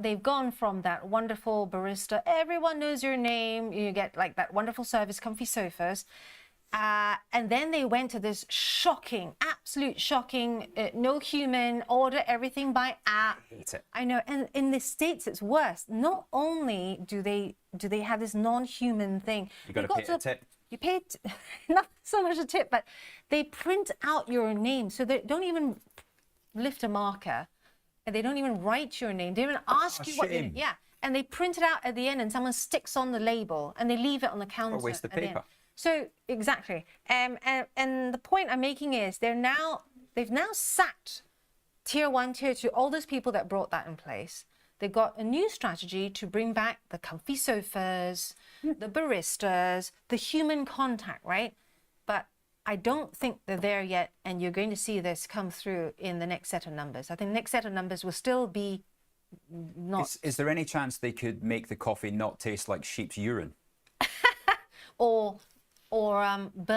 [SPEAKER 1] They've gone from that wonderful barista, everyone knows your name, you get like that wonderful service, comfy sofas, and then they went to this shocking, absolute shocking, no human, order everything by app.
[SPEAKER 2] I hate it.
[SPEAKER 1] I know, and in the States it's worse. Not only do they have this non-human thing,
[SPEAKER 2] You got to pay a tip.
[SPEAKER 1] You pay not so much a tip, but they print out your name, so they don't even lift a marker, and they don't even write your name. They don't even ask you what. Yeah, and they print it out at the end, and someone sticks on the label, and they leave it on the counter.
[SPEAKER 2] Or waste of paper.
[SPEAKER 1] So exactly, and the point I'm making is they've now sacked tier 1, tier 2, all those people that brought that in place. They've got a new strategy to bring back the comfy sofas, the baristas, the human contact, right? But I don't think they're there yet, and you're going to see this come through in the next set of numbers. I think the next set of numbers will still be not...
[SPEAKER 2] Is there any chance they could make the coffee not taste like sheep's urine?
[SPEAKER 1] or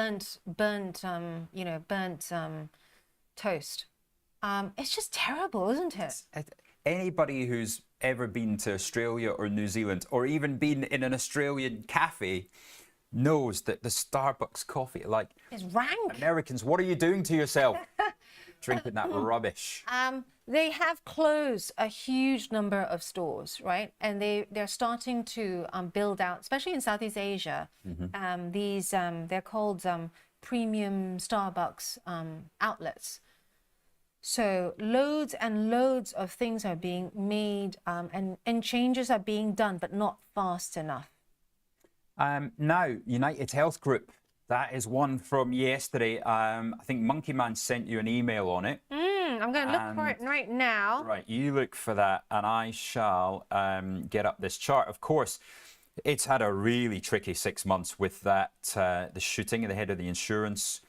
[SPEAKER 1] burnt toast. It's just terrible, isn't it?
[SPEAKER 2] Anybody who's ever been to Australia or New Zealand, or even been in an Australian cafe, knows that the Starbucks coffee, like,
[SPEAKER 1] it's rank.
[SPEAKER 2] Americans, what are you doing to yourself? Drinking that rubbish.
[SPEAKER 1] They have closed a huge number of stores, right? And they're starting to build out, especially in Southeast Asia, these, they're called premium Starbucks outlets. So loads and loads of things are being made and changes are being done, but not fast enough.
[SPEAKER 2] Now, United Health Group, that is one from yesterday. I think Monkey Man sent you an email on it.
[SPEAKER 1] I'm going to look for it right now.
[SPEAKER 2] Right, you look for that, and I shall get up this chart. Of course, it's had a really tricky 6 months with that the shooting of the head of the insurance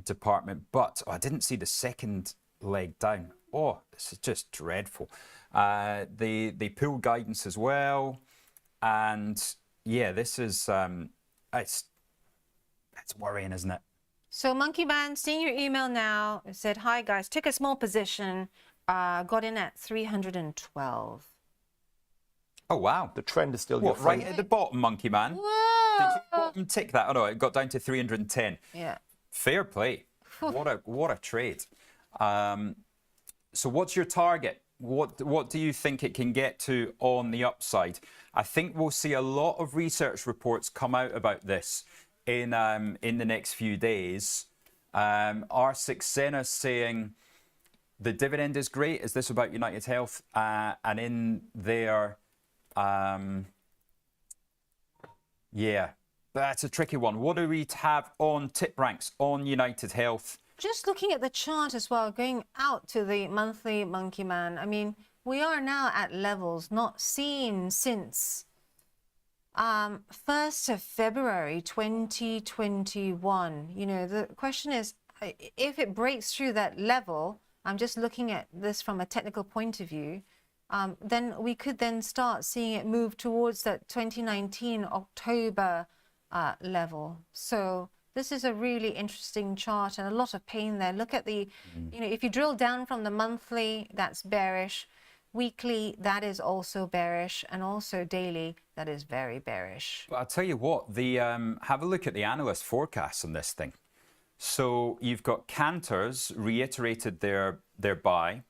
[SPEAKER 2] department, but I didn't see the second leg down. Oh, this is just dreadful. They pull guidance as well, and yeah, this is it's worrying, isn't it?
[SPEAKER 1] So Monkey Man, seeing your email now, it said, hi guys, took a small position, got in at 312.
[SPEAKER 2] Oh wow,
[SPEAKER 3] The trend is still your friend.
[SPEAKER 2] right at the bottom, Monkey Man?
[SPEAKER 1] Whoa!
[SPEAKER 2] Did you bottom tick that? Oh no, it got down to 310.
[SPEAKER 1] Yeah.
[SPEAKER 2] Fair play. What a trade. So what's your target? What do you think it can get to on the upside? I think we'll see a lot of research reports come out about this in the next few days. R6 Senna saying the dividend is great. Is this about United Health? And in there, yeah, that's a tricky one. What do we have on tip ranks on United Health?
[SPEAKER 1] Just looking at the chart as well, going out to the monthly Monkey Man, I mean, we are now at levels not seen since 1st of February 2021. You know, the question is, if it breaks through that level, I'm just looking at this from a technical point of view, then we could then start seeing it move towards that 2019 October level. So this is a really interesting chart and a lot of pain there. Look at the, you know, if you drill down from the monthly, that's bearish. Weekly, that is also bearish, and also daily, that is very bearish.
[SPEAKER 2] But I'll tell you what, the have a look at the analyst forecasts on this thing. So you've got Cantor's reiterated their buy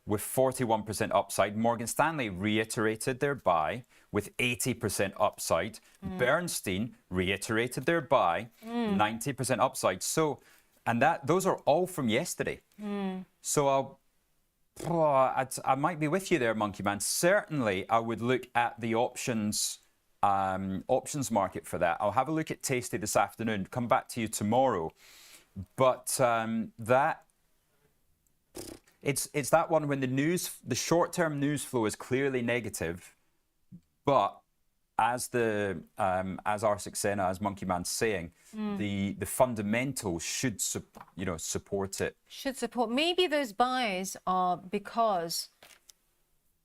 [SPEAKER 2] with 41% upside. Morgan Stanley reiterated their buy with 80% upside. Bernstein reiterated their buy, 90% upside. So, and those are all from yesterday. So I might be with you there, Monkey Man. Certainly, I would look at the options market for that. I'll have a look at Tasty this afternoon. Come back to you tomorrow. But it's that one when the short-term news flow is clearly negative, but as R6 Senna, as Monkey Man's saying, the fundamentals should support it.
[SPEAKER 1] Should support. Maybe those buys are because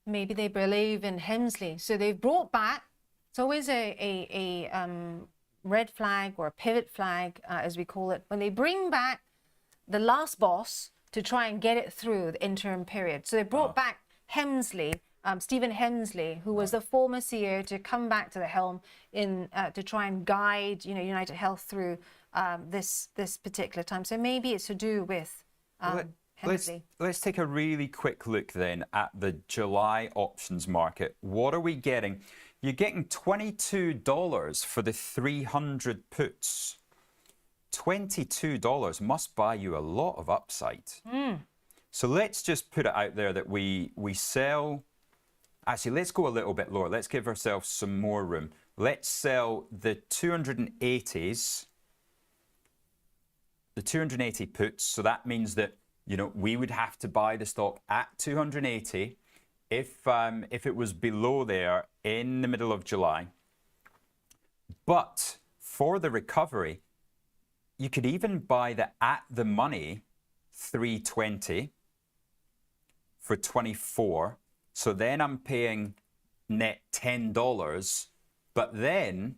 [SPEAKER 1] maybe they believe in Hemsley, so they've brought back. It's always a red flag or a pivot flag, as we call it, when they bring back the last boss to try and get it through the interim period. So they brought back Hemsley, Stephen Hemsley, who was the former CEO, to come back to the helm to try and guide, United Health through this particular time. So maybe it's to do with
[SPEAKER 2] Let's take a really quick look then at the July options market. What are we getting? You're getting $22 for the 300 puts. $22 must buy you a lot of upside. So let's just put it out there that we sell. Actually, let's go a little bit lower. Let's give ourselves some more room. Let's sell the 280s, the 280 puts. So that means that, you know, we would have to buy the stock at 280 if it was below there in the middle of July. But for the recovery, you could even buy the at the money 320 for 24. So then I'm paying net $10. But then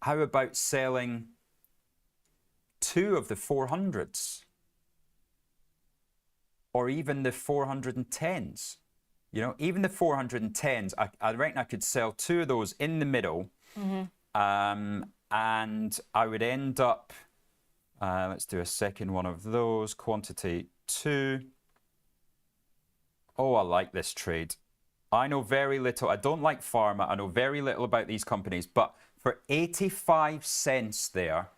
[SPEAKER 2] how about selling 2 of the 400s? Or even the 410s? You know, even the 410s, I reckon I could sell 2 of those in the middle. And I would end up, let's do a second one of those, quantity 2. Oh, I like this trade. I know very little. I don't like pharma. I know very little about these companies. But for 85 cents there,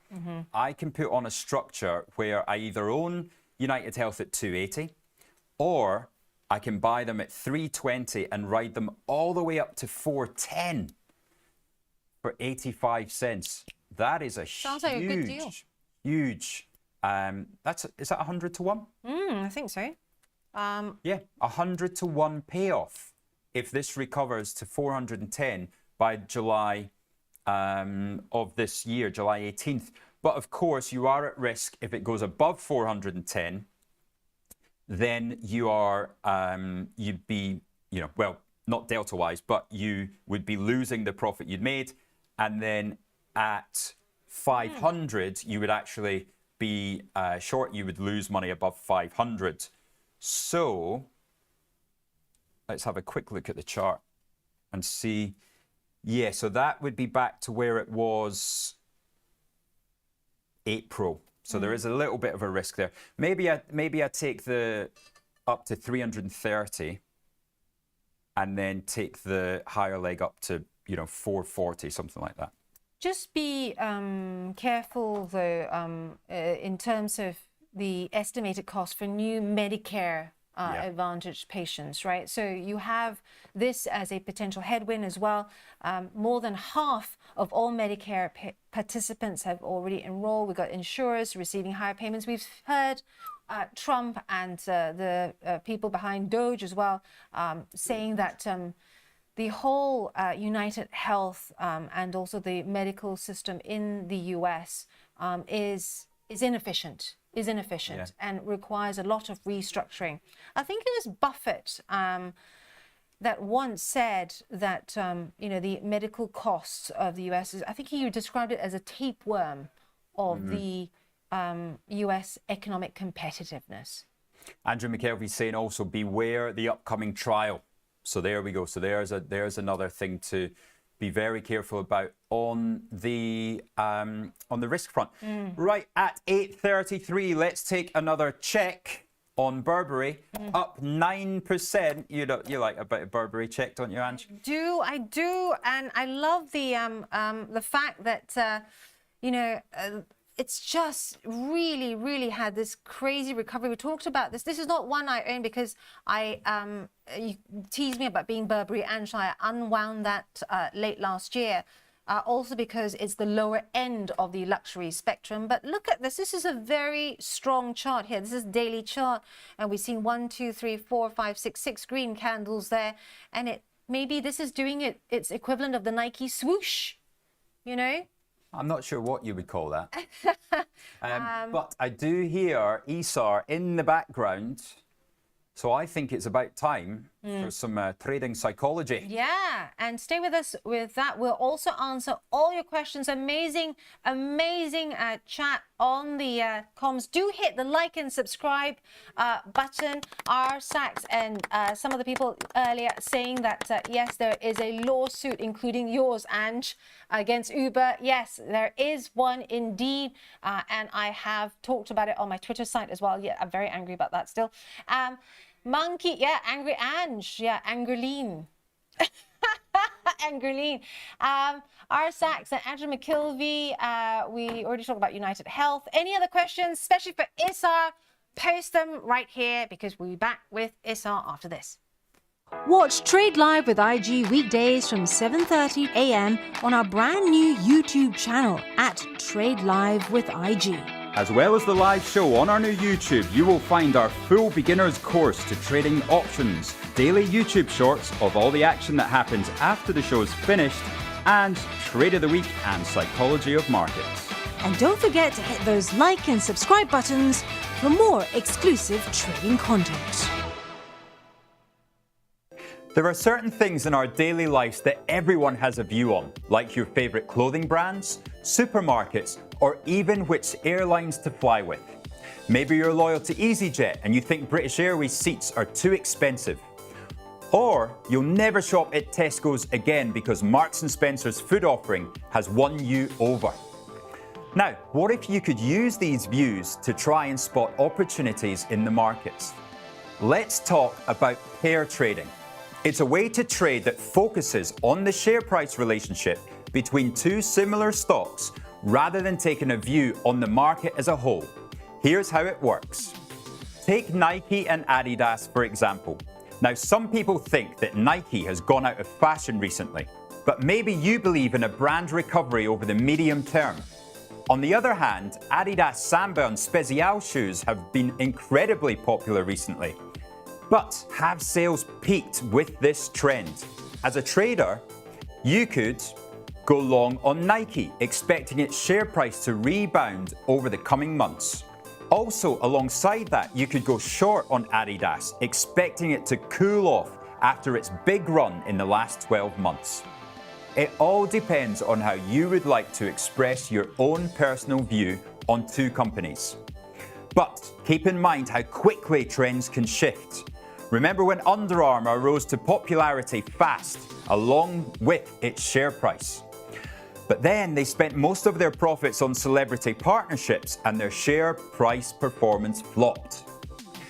[SPEAKER 2] I can put on a structure where I either own United Health at 280 or I can buy them at 320 and ride them all the way up to 410 for 85 cents. That is a
[SPEAKER 1] Sounds like a good deal.
[SPEAKER 2] Huge. Is that 100 to 1?
[SPEAKER 1] I think so.
[SPEAKER 2] Yeah, 100 to 1 payoff if this recovers to 410 by July of this year, July 18th. But of course, you are at risk if it goes above 410. Then you are, you'd be, you know, well, not delta-wise, but you would be losing the profit you'd made. And then at 500, you would actually be short. You would lose money above 500. So let's have a quick look at the chart and see. Yeah, so that would be back to where it was April. So there is a little bit of a risk there. Maybe I take the up to 330 and then take the higher leg up to, you know, 440, something like that.
[SPEAKER 1] Just be careful, though, in terms of the estimated cost for new Medicare Advantage patients, right? So you have this as a potential headwind as well. More than half of all Medicare participants have already enrolled. We've got insurers receiving higher payments. We've heard Trump and the people behind Doge as well saying that the whole United Health and also the medical system in the US is inefficient. And requires a lot of restructuring. I think it was Buffett that once said that you know, the medical costs of the US is, I think he described it as a tapeworm of the US economic competitiveness.
[SPEAKER 2] Andrew McKelvey's saying also beware the upcoming trial. So there we go. So there's another thing to be very careful about on the risk front. Right at 8:33, let's take another check on Burberry, up 9%. You like a bit of Burberry check, don't you, Ange?
[SPEAKER 1] I do, and I love the fact that you know, it's just really had this crazy recovery. We talked about this. This is not one I own because you teased me about being Burberry, and I unwound that late last year. Also because it's the lower end of the luxury spectrum. But look at this. This is a very strong chart here. This is daily chart, and we've seen 1, 2, 3, 4, 5, 6 green candles there, and maybe this is doing its equivalent of the Nike swoosh, you know.
[SPEAKER 2] I'm not sure what you would call that. But I do hear ESAR in the background. So I think it's about time for some trading psychology.
[SPEAKER 1] Yeah, and stay with us with that. We'll also answer all your questions. Amazing chat on the comms. Do hit the like and subscribe button. Our Sachs and some of the people earlier saying that, yes, there is a lawsuit, including yours, Ange, against Uber. Yes, there is one indeed. And I have talked about it on my Twitter site as well. Yeah, I'm very angry about that still. Monkey, yeah, Angry Ange, yeah, Angreline. Angreline. R. Sachs and Andrew McKilvey, we already talked about United Health. Any other questions, especially for Issar, post them right here because we'll be back with Issar after this.
[SPEAKER 5] Watch Trade Live with IG weekdays from 7:30 a.m. on our brand new YouTube channel at Trade Live with IG.
[SPEAKER 2] As well as the live show on our new YouTube, you will find our full beginner's course to trading options, daily YouTube shorts of all the action that happens after the show's finished, and Trade of the Week and Psychology of Markets.
[SPEAKER 5] And don't forget to hit those like and subscribe buttons for more exclusive trading content.
[SPEAKER 2] There are certain things in our daily lives that everyone has a view on, like your favourite clothing brands, supermarkets, or even which airlines to fly with. Maybe you're loyal to EasyJet and you think British Airways seats are too expensive. Or you'll never shop at Tesco's again because Marks & Spencer's food offering has won you over. Now, what if you could use these views to try and spot opportunities in the markets? Let's talk about pair trading. It's a way to trade that focuses on the share price relationship between two similar stocks rather than taking a view on the market as a whole. Here's how it works. Take Nike and Adidas, for example. Now, some people think that Nike has gone out of fashion recently, but maybe you believe in a brand recovery over the medium term. On the other hand, Adidas Samba and Spezial shoes have been incredibly popular recently. But have sales peaked with this trend? As a trader, you could go long on Nike, expecting its share price to rebound over the coming months. Also, alongside that, you could go short on Adidas, expecting it to cool off after its big run in the last 12 months. It all depends on how you would like to express your own personal view on two companies. But keep in mind how quickly trends can shift. Remember when Under Armour rose to popularity fast, along with its share price. But then they spent most of their profits on celebrity partnerships and their share price performance flopped.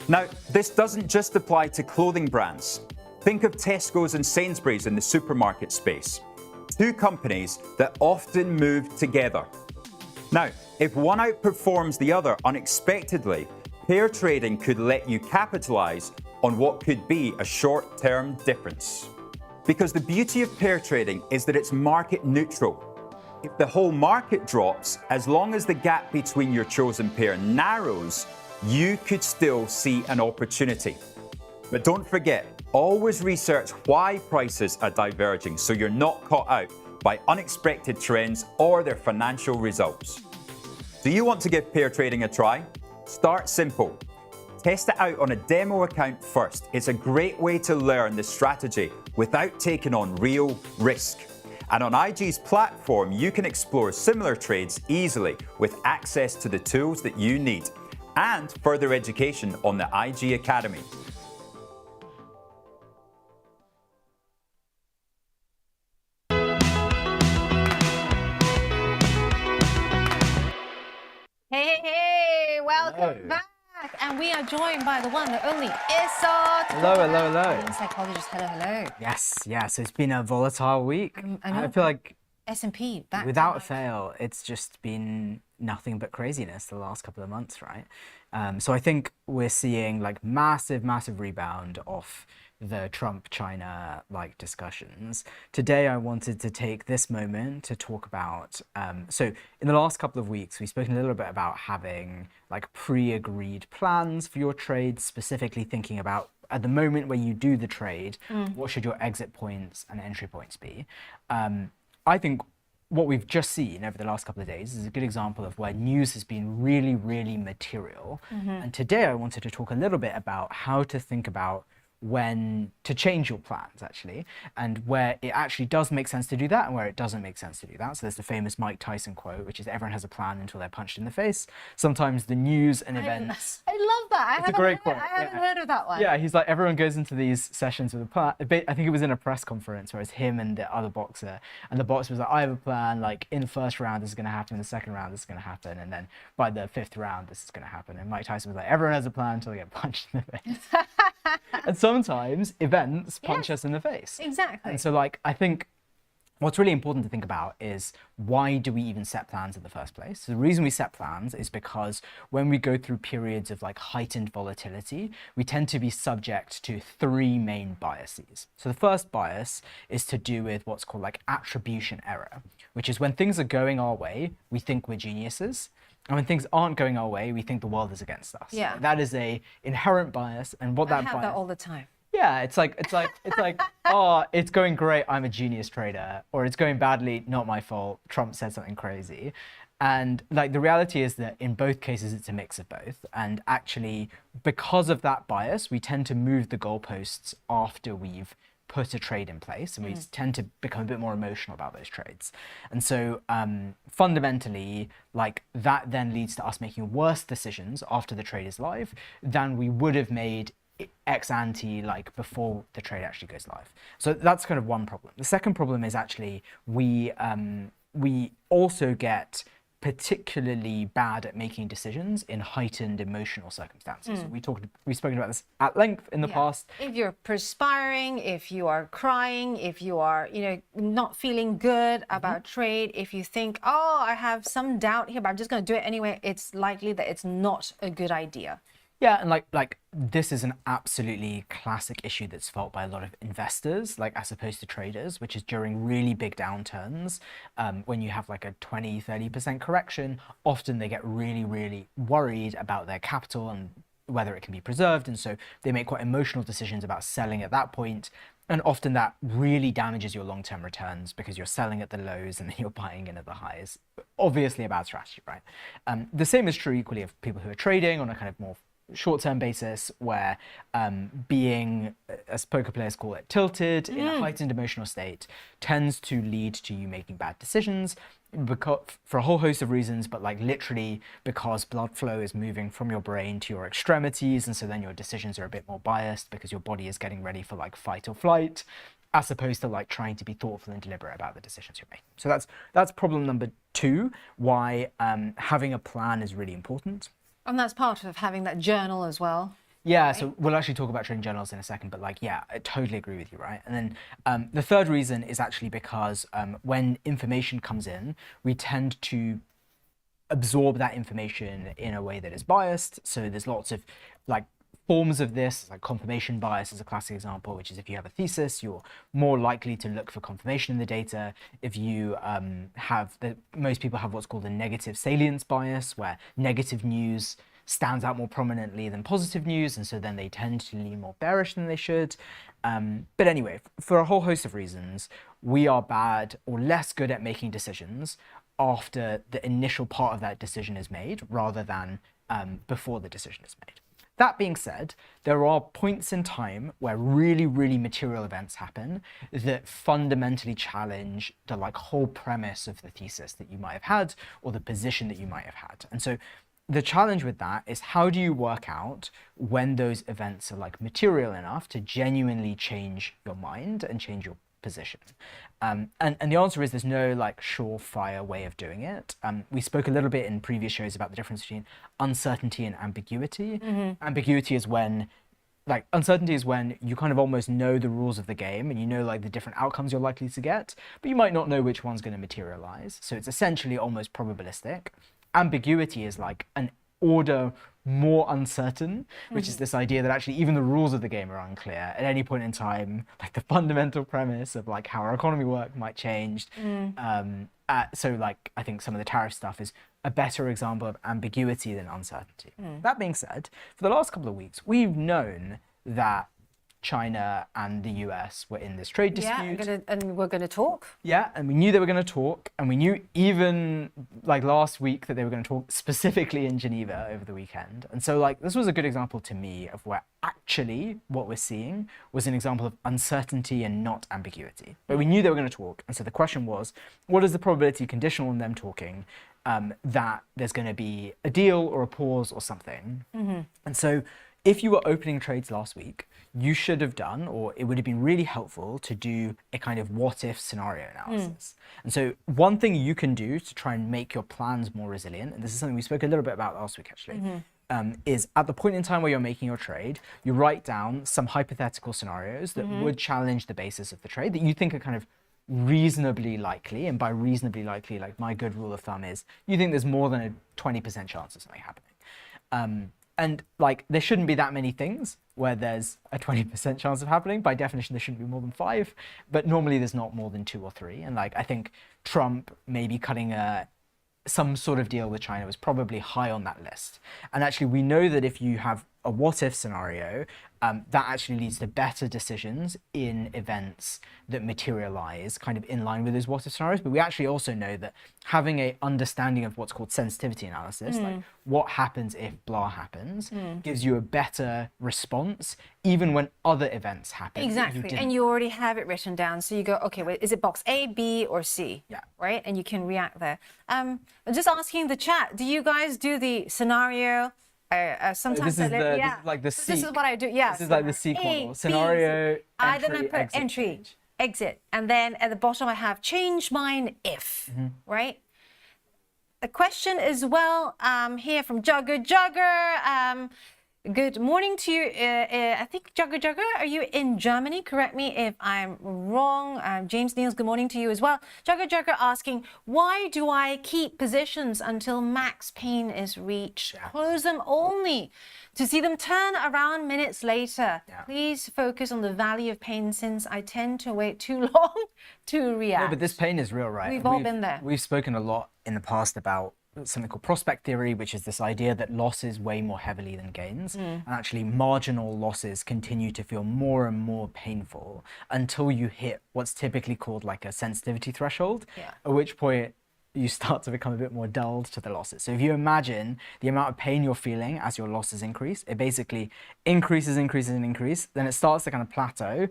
[SPEAKER 2] Now, this doesn't just apply to clothing brands. Think of Tesco's and Sainsbury's in the supermarket space. Two companies that often move together. Now, if one outperforms the other unexpectedly, pair trading could let you capitalize on what could be a short-term difference. Because the beauty of pair trading is that it's market neutral. If the whole market drops, as long as the gap between your chosen pair narrows, you could still see an opportunity. But don't forget, always research why prices are diverging so you're not caught out by unexpected trends or their financial results. Do you want to give pair trading a try? Start simple. Test it out on a demo account first. It's a great way to learn the strategy without taking on real risk. And on IG's platform, you can explore similar trades easily with access to the tools that you need and further education on the IG Academy.
[SPEAKER 1] Hey, welcome back. And we are joined by the one, the only Issar.
[SPEAKER 6] Hello.
[SPEAKER 1] Psychologist, hello.
[SPEAKER 6] Yes. So it's been a volatile week.
[SPEAKER 1] I
[SPEAKER 6] feel like
[SPEAKER 1] S&P back.
[SPEAKER 6] without fail, it's just been nothing but craziness the last couple of months, right? So I think we're seeing like massive rebound off the Trump-China discussions. Today, I wanted to take this moment to talk about, so in the last couple of weeks, we've spoken a little bit about having pre-agreed plans for your trades, specifically thinking about at the moment when you do the trade, what should your exit points and entry points be? I think what we've just seen over the last couple of days is a good example of where news has been really material. And today I wanted to talk a little bit about how to think about when to change your plans actually, and where it actually does make sense to do that and where it doesn't make sense to do that. So there's the famous Mike Tyson quote, which is everyone has a plan until they're punched in the face. Sometimes the news and events.
[SPEAKER 1] I love that.
[SPEAKER 6] It's a great quote.
[SPEAKER 1] I haven't heard of that one.
[SPEAKER 6] Yeah, he's like, everyone goes into these sessions with a plan. I think it was in a press conference where it's him and the other boxer, and the boxer was like, I have a plan, like in the first round this is going to happen, in the second round this is going to happen, and then by the fifth round this is going to happen. And Mike Tyson was like, everyone has a plan until they get punched in the face. And sometimes events punch us in the face.
[SPEAKER 1] Exactly.
[SPEAKER 6] And so like, I think what's really important to think about is, why do we even set plans in the first place? So the reason we set plans is because when we go through periods of like heightened volatility, we tend to be subject to three main biases. So the first bias is to do with what's called like attribution error, which is when things are going our way, we think we're geniuses. And when things aren't going our way, we think the world is against us.
[SPEAKER 1] Yeah.
[SPEAKER 6] That is a inherent bias. And what that
[SPEAKER 1] I have
[SPEAKER 6] bias...
[SPEAKER 1] that all the time.
[SPEAKER 6] Yeah, it's like, oh, it's going great, I'm a genius trader, or it's going badly, not my fault, Trump said something crazy. And like the reality is that in both cases, it's a mix of both. And actually, because of that bias, we tend to move the goalposts after we've put a trade in place, and we tend to become a bit more emotional about those trades. And so fundamentally, like that then leads to us making worse decisions after the trade is live than we would have made ex ante, like before the trade actually goes live. So that's kind of one problem. The second problem is actually we also get particularly bad at making decisions in heightened emotional circumstances. We've spoken about this at length in the past.
[SPEAKER 1] If you're perspiring, if you are crying, if you are, not feeling good about trade, if you think, oh, I have some doubt here, but I'm just going to do it anyway, it's likely that it's not a good idea.
[SPEAKER 6] Yeah, and like this is an absolutely classic issue that's felt by a lot of investors, like as opposed to traders, which is during really big downturns, when you have like a 20-30% correction, often they get really, really worried about their capital and whether it can be preserved. And so they make quite emotional decisions about selling at that point. And often that really damages your long-term returns because you're selling at the lows and then you're buying in at the highs. Obviously a bad strategy, right? The same is true equally of people who are trading on a kind of more short-term basis, where being, as poker players call it, tilted in a heightened emotional state tends to lead to you making bad decisions for a whole host of reasons, but like literally because blood flow is moving from your brain to your extremities, and so then your decisions are a bit more biased because your body is getting ready for like fight or flight, as opposed to like trying to be thoughtful and deliberate about the decisions you're making. So that's problem number two, why having a plan is really important.
[SPEAKER 1] And that's part of having that journal as well.
[SPEAKER 6] Yeah, right? So we'll actually talk about trading journals in a second, but like, yeah, I totally agree with you, right? And then the third reason is actually because when information comes in, we tend to absorb that information in a way that is biased. So there's lots of like forms of this, like confirmation bias is a classic example, which is if you have a thesis, you're more likely to look for confirmation in the data. If you most people have what's called a negative salience bias, where negative news stands out more prominently than positive news, and so then they tend to lean more bearish than they should. But anyway, for a whole host of reasons, we are bad or less good at making decisions after the initial part of that decision is made, rather than before the decision is made. That being said, there are points in time where really, really material events happen that fundamentally challenge the like whole premise of the thesis that you might have had or the position that you might have had. And so the challenge with that is, how do you work out when those events are like material enough to genuinely change your mind and change your position? And the answer is there's no like surefire way of doing it. We spoke a little bit in previous shows about the difference between uncertainty and ambiguity. Ambiguity is when, like, uncertainty is when you kind of almost know the rules of the game and you know like the different outcomes you're likely to get, but you might not know which one's going to materialize. So it's essentially almost probabilistic. Ambiguity is like an order more uncertain, which is this idea that actually even the rules of the game are unclear at any point in time. Like the fundamental premise of like how our economy works might change. So like I think some of the tariff stuff is a better example of ambiguity than uncertainty. That being said, for the last couple of weeks, we've known that China and the US were in this trade dispute.
[SPEAKER 1] Yeah, and we're going to talk.
[SPEAKER 6] Yeah, and we knew they were going to talk, and we knew even like last week that they were going to talk specifically in Geneva over the weekend. And so like this was a good example to me of where actually what we're seeing was an example of uncertainty and not ambiguity. But we knew they were going to talk, and so the question was, what is the probability conditional on them talking that there's going to be a deal or a pause or something? And so if you were opening trades last week, you should have done, or it would have been really helpful to do a kind of what if scenario analysis. And so one thing you can do to try and make your plans more resilient, and this is something we spoke a little bit about last week actually, is at the point in time where you're making your trade, you write down some hypothetical scenarios that would challenge the basis of the trade that you think are kind of reasonably likely. And by reasonably likely, like my good rule of thumb is you think there's more than a 20% chance of something happening. And like there shouldn't be that many things where there's a 20% chance of happening. By definition, there shouldn't be more than 5, but normally there's not more than 2 or 3. And like I think Trump maybe cutting some sort of deal with China was probably high on that list. And actually we know that if you have a what if scenario, that actually leads to better decisions in events that materialize kind of in line with those what if scenarios. But we actually also know that having a understanding of what's called sensitivity analysis, like what happens if blah happens, gives you a better response even when other events happen.
[SPEAKER 1] Exactly, and you already have it written down. So you go, okay, wait, is it box A, B, or C?
[SPEAKER 6] Yeah.
[SPEAKER 1] Right, and you can react there. Just asking the chat, do you guys do the scenario? Sometimes
[SPEAKER 6] this is like the
[SPEAKER 1] so this is what I do. Yeah,
[SPEAKER 6] this is like the sequel scenario.
[SPEAKER 1] Then I put
[SPEAKER 6] exit,
[SPEAKER 1] entry,
[SPEAKER 6] change.
[SPEAKER 1] exit, and then at the bottom I have change mine if. Right. A question as well here from Jugger. Good morning to you. I think Jugger, are you in Germany? Correct me if I'm wrong. James Niels, good morning to you as well. Jugger asking, why do I keep positions until max pain is reached?
[SPEAKER 6] Yeah.
[SPEAKER 1] Close them only to see them turn around minutes later.
[SPEAKER 6] Yeah.
[SPEAKER 1] Please focus on the value of pain since I tend to wait too long to react.
[SPEAKER 6] No, but this pain is real, right?
[SPEAKER 1] We've all been there.
[SPEAKER 6] We've spoken a lot in the past about something called prospect theory, which is this idea that losses weigh more heavily than gains. And actually marginal losses continue to feel more and more painful until you hit what's typically called like a sensitivity threshold, at which point you start to become a bit more dulled to the losses. So if you imagine the amount of pain you're feeling as your losses increase, it basically increases, then it starts to kind of plateau,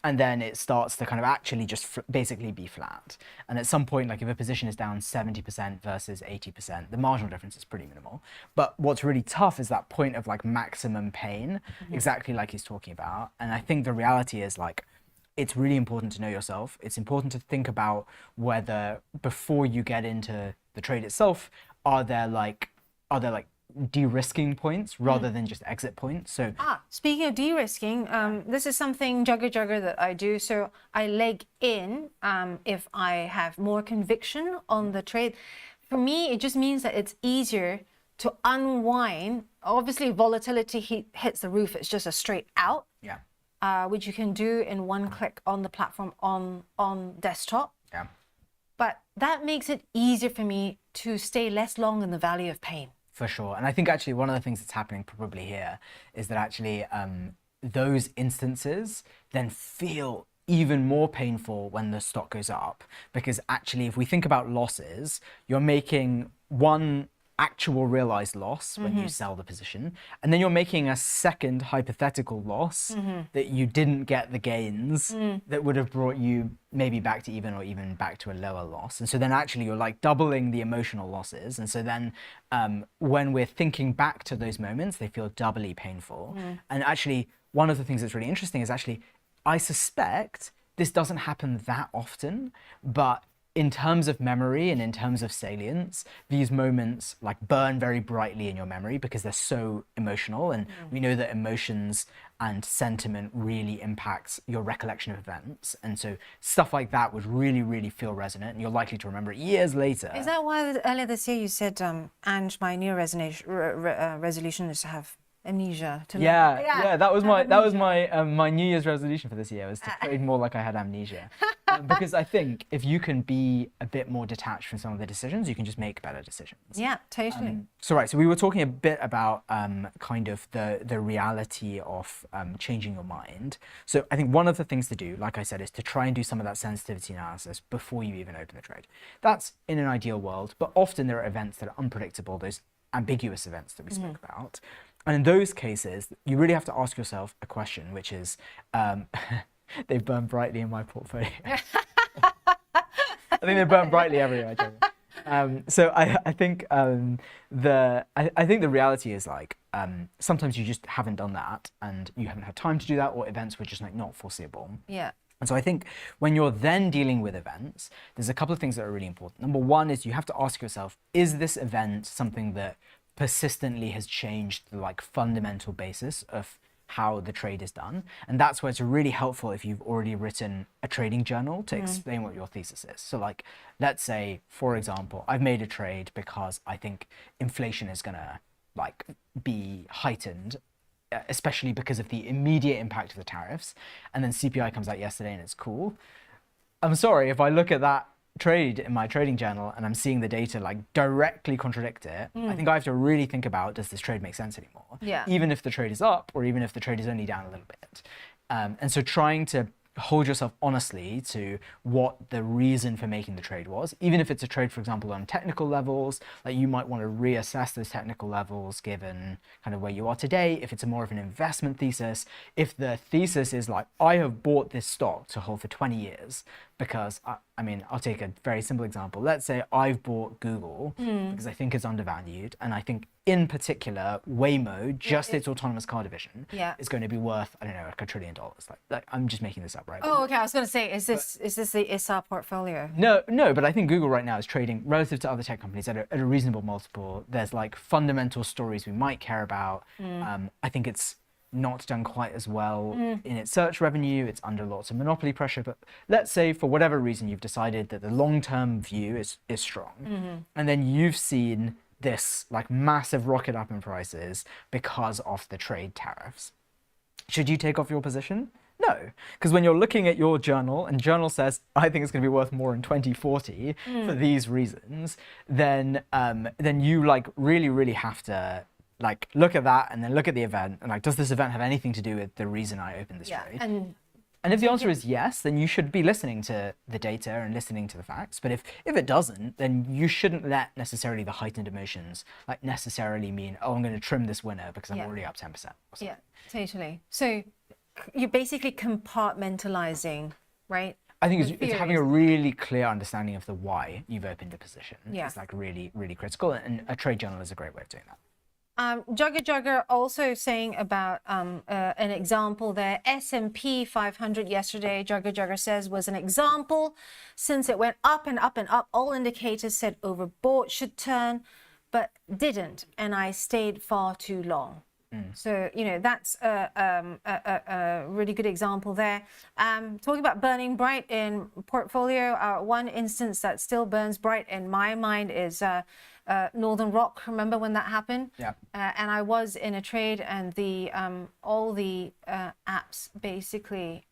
[SPEAKER 6] and then it starts to kind of actually just basically be flat. And at some point, like if a position is down 70% versus 80%, the marginal difference is pretty minimal. But what's really tough is that point of like maximum pain, exactly like he's talking about. And I think the reality is like, it's really important to know yourself. It's important to think about whether before you get into the trade itself, are there like de-risking points rather than just exit points. So
[SPEAKER 1] speaking of de-risking, this is something Jugger that I do. So I leg in if I have more conviction on the trade. For me, it just means that it's easier to unwind. Obviously, volatility hits the roof. It's just a straight out, which you can do in one click on the platform on desktop.
[SPEAKER 6] yeah.
[SPEAKER 1] But that makes it easier for me to stay less long in the valley of pain.
[SPEAKER 6] For sure. And I think actually one of the things that's happening probably here is that actually those instances then feel even more painful when the stock goes up, because actually if we think about losses, you're making one actual realized loss when you sell the position, and then you're making a second hypothetical loss that you didn't get the gains that would have brought you maybe back to even or even back to a lower loss. And so then actually you're like doubling the emotional losses. And so then when we're thinking back to those moments, they feel doubly painful. And actually one of the things that's really interesting is actually, I suspect this doesn't happen that often, but in terms of memory and in terms of salience, these moments like burn very brightly in your memory because they're so emotional. And we know that emotions and sentiment really impacts your recollection of events. And so stuff like that would really, really feel resonant, and you're likely to remember it years later.
[SPEAKER 1] Is that why earlier this year you said, and my new resolution is to have amnesia?
[SPEAKER 6] Yeah, that was my my New Year's resolution for this year, was to trade more like I had amnesia. Because I think if you can be a bit more detached from some of the decisions, you can just make better decisions.
[SPEAKER 1] Yeah, totally.
[SPEAKER 6] So we were talking a bit about kind of the reality of changing your mind. So I think one of the things to do, like I said, is to try and do some of that sensitivity analysis before you even open the trade. That's in an ideal world, but often there are events that are unpredictable, those ambiguous events that we spoke about. And in those cases, you really have to ask yourself a question, which is, they burn brightly in my portfolio. I think they burn brightly everywhere. So I think I think the reality is like sometimes you just haven't done that, and you haven't had time to do that, or events were just like not foreseeable.
[SPEAKER 1] Yeah.
[SPEAKER 6] And so I think when you're then dealing with events, there's a couple of things that are really important. Number one is you have to ask yourself, is this event something that persistently has changed the like fundamental basis of how the trade is done? And that's where it's really helpful if you've already written a trading journal to explain what your thesis is. So like, let's say, for example, I've made a trade because I think inflation is gonna like be heightened, especially because of the immediate impact of the tariffs. And then CPI comes out yesterday and it's cool. I'm sorry, if I look at that trade in my trading journal and I'm seeing the data like directly contradict it, I think I have to really think about, does this trade make sense anymore?
[SPEAKER 1] Yeah.
[SPEAKER 6] Even if the trade is up, or even if the trade is only down a little bit. And so trying to hold yourself honestly to what the reason for making the trade was, even if it's a trade, for example, on technical levels, like you might want to reassess those technical levels given kind of where you are today. If it's a more of an investment thesis, if the thesis is like, I have bought this stock to hold for 20 years because I mean, I'll take a very simple example. Let's say I've bought Google because I think it's undervalued, and I think in particular Waymo, just its autonomous car division, is going to be worth, I don't know, like $1 trillion. Like I'm just making this up, right?
[SPEAKER 1] Oh, okay. I was going to say, is this the ISA portfolio?
[SPEAKER 6] No, but I think Google right now is trading relative to other tech companies at a reasonable multiple. There's like fundamental stories we might care about. I think it's not done quite as well in its search revenue. It's under lots of monopoly pressure. But let's say for whatever reason you've decided that the long-term view is strong, and then you've seen this like massive rocket up in prices because of the trade tariffs. Should you take off your position? No, because when you're looking at your journal and journal says, I think it's going to be worth more in 2040 for these reasons, then you like really have to like look at that and then look at the event and like, does this event have anything to do with the reason I opened this trade? And if the answer is yes, then you should be listening to the data and listening to the facts. But if it doesn't, then you shouldn't let necessarily the heightened emotions like necessarily mean, oh, I'm going to trim this winner because I'm already up 10%.
[SPEAKER 1] Yeah, totally. So you're basically compartmentalizing, right?
[SPEAKER 6] I think it's having a really clear understanding of the why you've opened a position.
[SPEAKER 1] Yeah.
[SPEAKER 6] It's like really critical, and a trade journal is a great way of doing that.
[SPEAKER 1] Jugger also saying about an example there. S&P 500 yesterday, Jugger says, was an example. Since it went up and up and up, all indicators said overbought should turn, but didn't, and I stayed far too long. So, you know, that's a really good example there. Talking about burning bright in portfolio, one instance that still burns bright in my mind is Northern Rock. Remember when that happened?
[SPEAKER 6] Yeah.
[SPEAKER 1] And I was in a trade, and the all the apps basically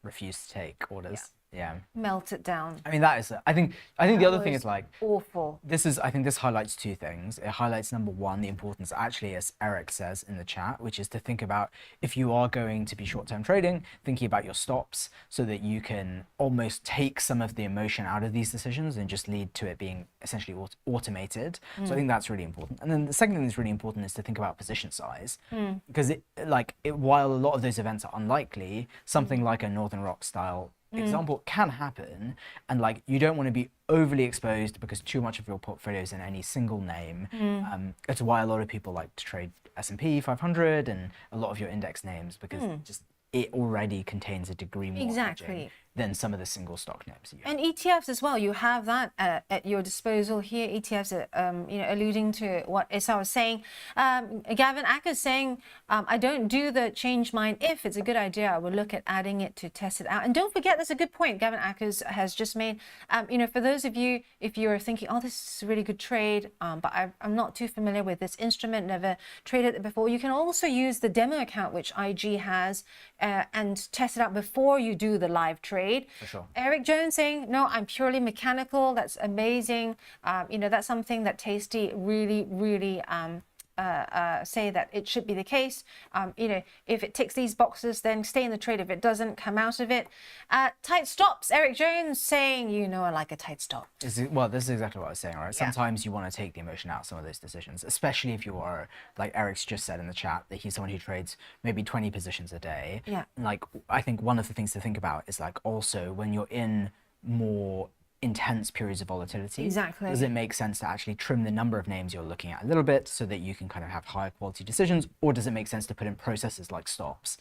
[SPEAKER 6] refused to take orders. Yeah.
[SPEAKER 1] melted down.
[SPEAKER 6] I mean, that is, I think the other thing
[SPEAKER 1] was
[SPEAKER 6] is like,
[SPEAKER 1] awful.
[SPEAKER 6] I think this highlights two things. It highlights, number one, the importance, actually, as Eric says in the chat, which is to think about, if you are going to be short-term trading, thinking about your stops so that you can almost take some of the emotion out of these decisions and just lead to it being essentially automated. So I think that's really important. And then the second thing that's really important is to think about position size, because while a lot of those events are unlikely, something like a Northern Rock style example can happen, and like you don't want to be overly exposed because too much of your portfolio is in any single name. It's why a lot of people like to trade S&P 500 and a lot of your index names, because just it already contains a degree more hedging than some of the single stock names.
[SPEAKER 1] And ETFs as well, you have that at your disposal here. ETFs are, alluding to what Issa was saying. Gavin Acker's saying, I don't do the change mine. If it's a good idea, I will look at adding it to test it out. And don't forget, that's a good point Gavin Ackers has just made. For those of you, if you're thinking, oh, this is a really good trade, but I'm not too familiar with this instrument, never traded it before, you can also use the demo account, which IG has, and test it out before you do the live trade. trade.
[SPEAKER 6] For sure.
[SPEAKER 1] Eric Jones saying, no, I'm purely mechanical. That's amazing. That's something that Tasty really, really say that it should be the case. If it ticks these boxes, then stay in the trade. If it doesn't, come out of it. Tight stops. Eric Jones saying, I like a tight stop.
[SPEAKER 6] Well, this is exactly what I was saying, right? Sometimes you want to take the emotion out of some of those decisions, especially if you are, like Eric's just said in the chat, that he's someone who trades maybe 20 positions a day.
[SPEAKER 1] Yeah.
[SPEAKER 6] Like, I think one of the things to think about is like also when you're in more intense periods of volatility.
[SPEAKER 1] Exactly.
[SPEAKER 6] Does it make sense to actually trim the number of names you're looking at a little bit so that you can kind of have higher quality decisions, or does it make sense to put in processes like stops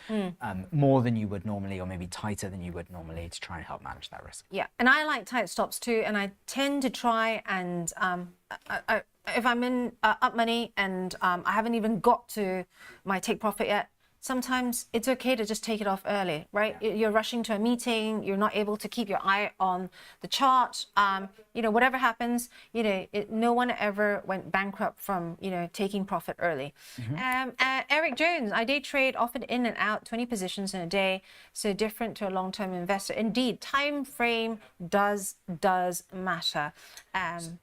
[SPEAKER 6] more than you would normally, or maybe tighter than you would normally, to try and help manage that risk?
[SPEAKER 1] Yeah, and I like tight stops too, and I tend to try and if I'm in up money and I haven't even got to my take profit yet, sometimes it's okay to just take it off early, right? You're rushing to a meeting, you're not able to keep your eye on the chart. Whatever happens, no one ever went bankrupt from, taking profit early. Eric Jones, I day trade often in and out, 20 positions in a day, so different to a long-term investor. Indeed, time frame does matter.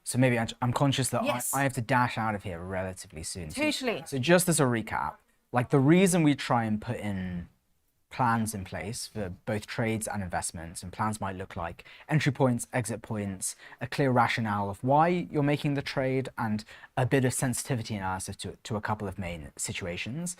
[SPEAKER 6] So maybe I'm conscious that
[SPEAKER 1] Yes.
[SPEAKER 6] I have to dash out of here relatively soon.
[SPEAKER 1] Totally.
[SPEAKER 6] So just as a recap, like the reason we try and put in plans in place for both trades and investments, and plans might look like entry points, exit points, a clear rationale of why you're making the trade, and a bit of sensitivity analysis to a couple of main situations.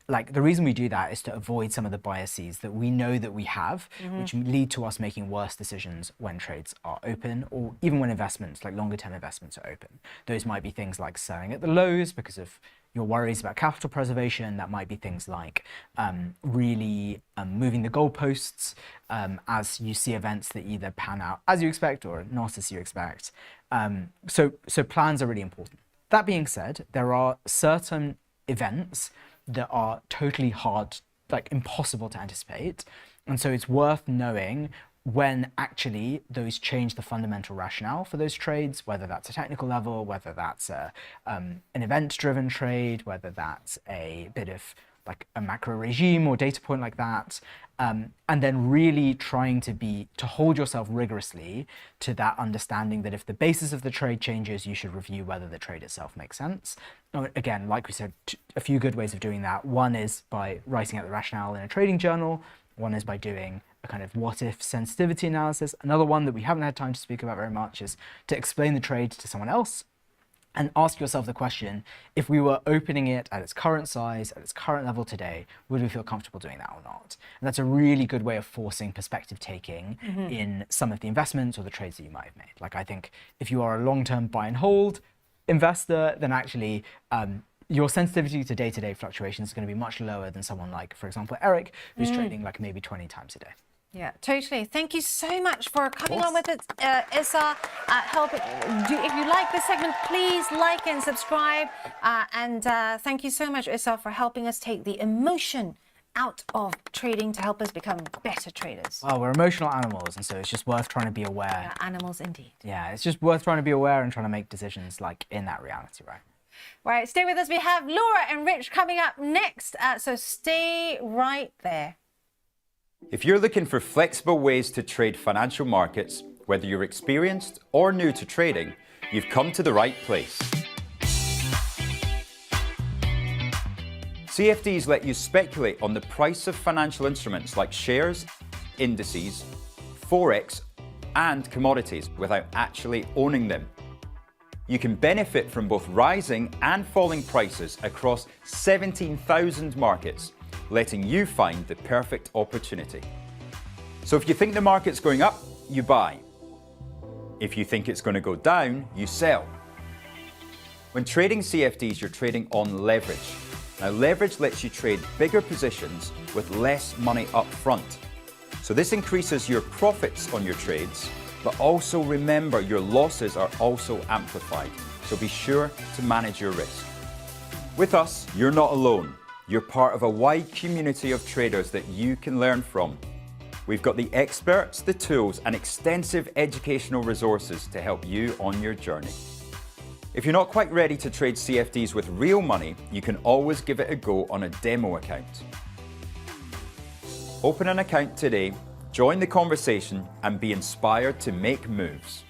[SPEAKER 6] Like the reason we do that is to avoid some of the biases that we know that we have, which lead to us making worse decisions when trades are open, or even when investments, like longer term investments, are open. Those might be things like selling at the lows because of your worries about capital preservation. That might be things like really moving the goalposts as you see events that either pan out as you expect or not as you expect. So plans are really important. That being said, there are certain events that are totally hard, like impossible to anticipate. And so it's worth knowing when actually those change the fundamental rationale for those trades, whether that's a technical level, whether that's an event-driven trade, whether that's a bit of like a macro regime or data point like that, and then really trying to hold yourself rigorously to that understanding that if the basis of the trade changes, you should review whether the trade itself makes sense. Again, like we said, a few good ways of doing that. One is by writing out the rationale in a trading journal. One is by doing a kind of what-if sensitivity analysis. Another one that we haven't had time to speak about very much is to explain the trade to someone else and ask yourself the question, if we were opening it at its current size, at its current level today, would we feel comfortable doing that or not? And that's a really good way of forcing perspective taking in some of the investments or the trades that you might have made. Like I think if you are a long-term buy and hold investor, then actually your sensitivity to day-to-day fluctuations is going to be much lower than someone like, for example, Eric, who's trading like maybe 20 times a day.
[SPEAKER 1] Yeah, totally. Thank you so much for coming on with it, Issa. If you like this segment, please like and subscribe. And thank you so much, Issa, for helping us take the emotion out of trading to help us become better traders.
[SPEAKER 6] Well, we're emotional animals, and so it's just worth trying to be aware.
[SPEAKER 1] Animals indeed.
[SPEAKER 6] Yeah, it's just worth trying to be aware and trying to make decisions like in that reality, right?
[SPEAKER 1] Right, stay with us. We have Laura and Rich coming up next, so stay right there.
[SPEAKER 2] If you're looking for flexible ways to trade financial markets, whether you're experienced or new to trading, you've come to the right place. CFDs let you speculate on the price of financial instruments like shares, indices, forex, and commodities without actually owning them. You can benefit from both rising and falling prices across 17,000 markets, letting you find the perfect opportunity. So if you think the market's going up, you buy. If you think it's going to go down, you sell. When trading CFDs, you're trading on leverage. Now, leverage lets you trade bigger positions with less money up front. So this increases your profits on your trades, but also remember your losses are also amplified. So be sure to manage your risk. With us, you're not alone. You're part of a wide community of traders that you can learn from. We've got the experts, the tools, and extensive educational resources to help you on your journey. If you're not quite ready to trade CFDs with real money, you can always give it a go on a demo account. Open an account today join the conversation, and be inspired to make moves.